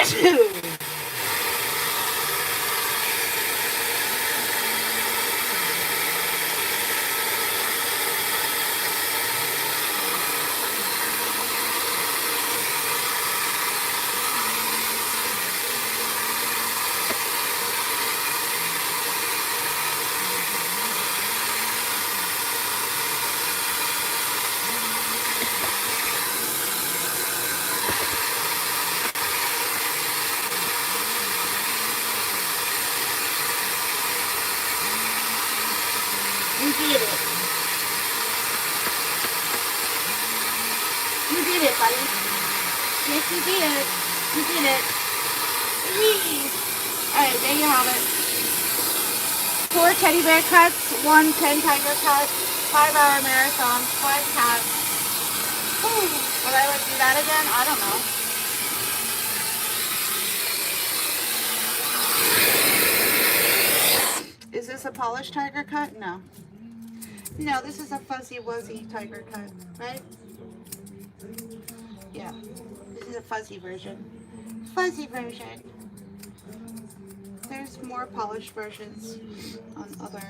Two. You did it. You did it, buddy. Yes, you did. You did it. Whee! Alright, there you have it. 4 teddy bear cuts, 1 10 tiger cut, 5-hour marathon, 5 cats. Whew. Will I ever do that again? I don't know. Is this a polished tiger cut? No. No, this is a fuzzy wuzzy tiger cut, right? Yeah. This is a fuzzy version. Fuzzy version. There's more polished versions on other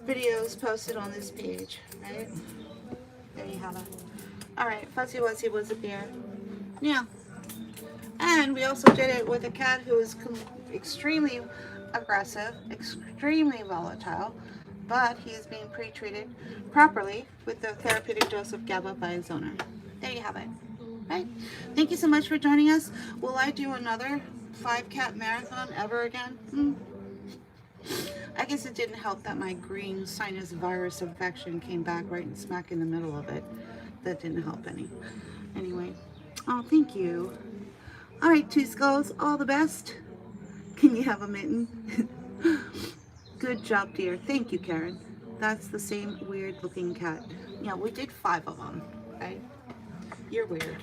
videos posted on this page, right? There you have it. Alright, Fuzzy Wuzzy was a bear. Yeah. And we also did it with a cat who is extremely aggressive, extremely volatile, but he is being pre-treated properly with the therapeutic dose of GABA by his owner. There you have it. Right? Thank you so much for joining us. Will I do another 5-cat marathon ever again? I guess it didn't help that my green sinus virus infection came back right and smack in the middle of it. That didn't help any. Anyway. Oh, thank you. Alright, Two Skulls, all the best. Can you have a mitten? Good job, dear. Thank you, Karen. That's the same weird looking cat. Yeah, we did 5 of them, right? You're weird.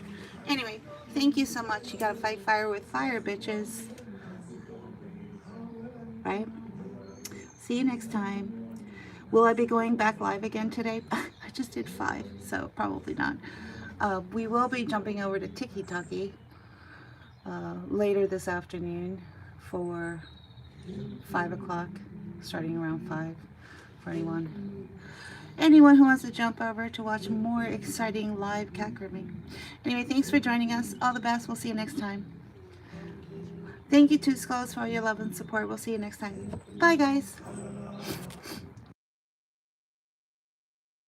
Anyway, thank you so much. You gotta fight fire with fire, bitches. Right? See you next time. Will I be going back live again today? I just did 5, so probably not. We will be jumping over to TikTok later this afternoon for 5 o'clock, starting around 5 for anyone who wants to jump over to watch more exciting live cat grooming. Anyway, thanks for joining us. All the best. We'll see you next time. Thank you, Two Skulls, for all your love and support. We'll see you next time. Bye, guys.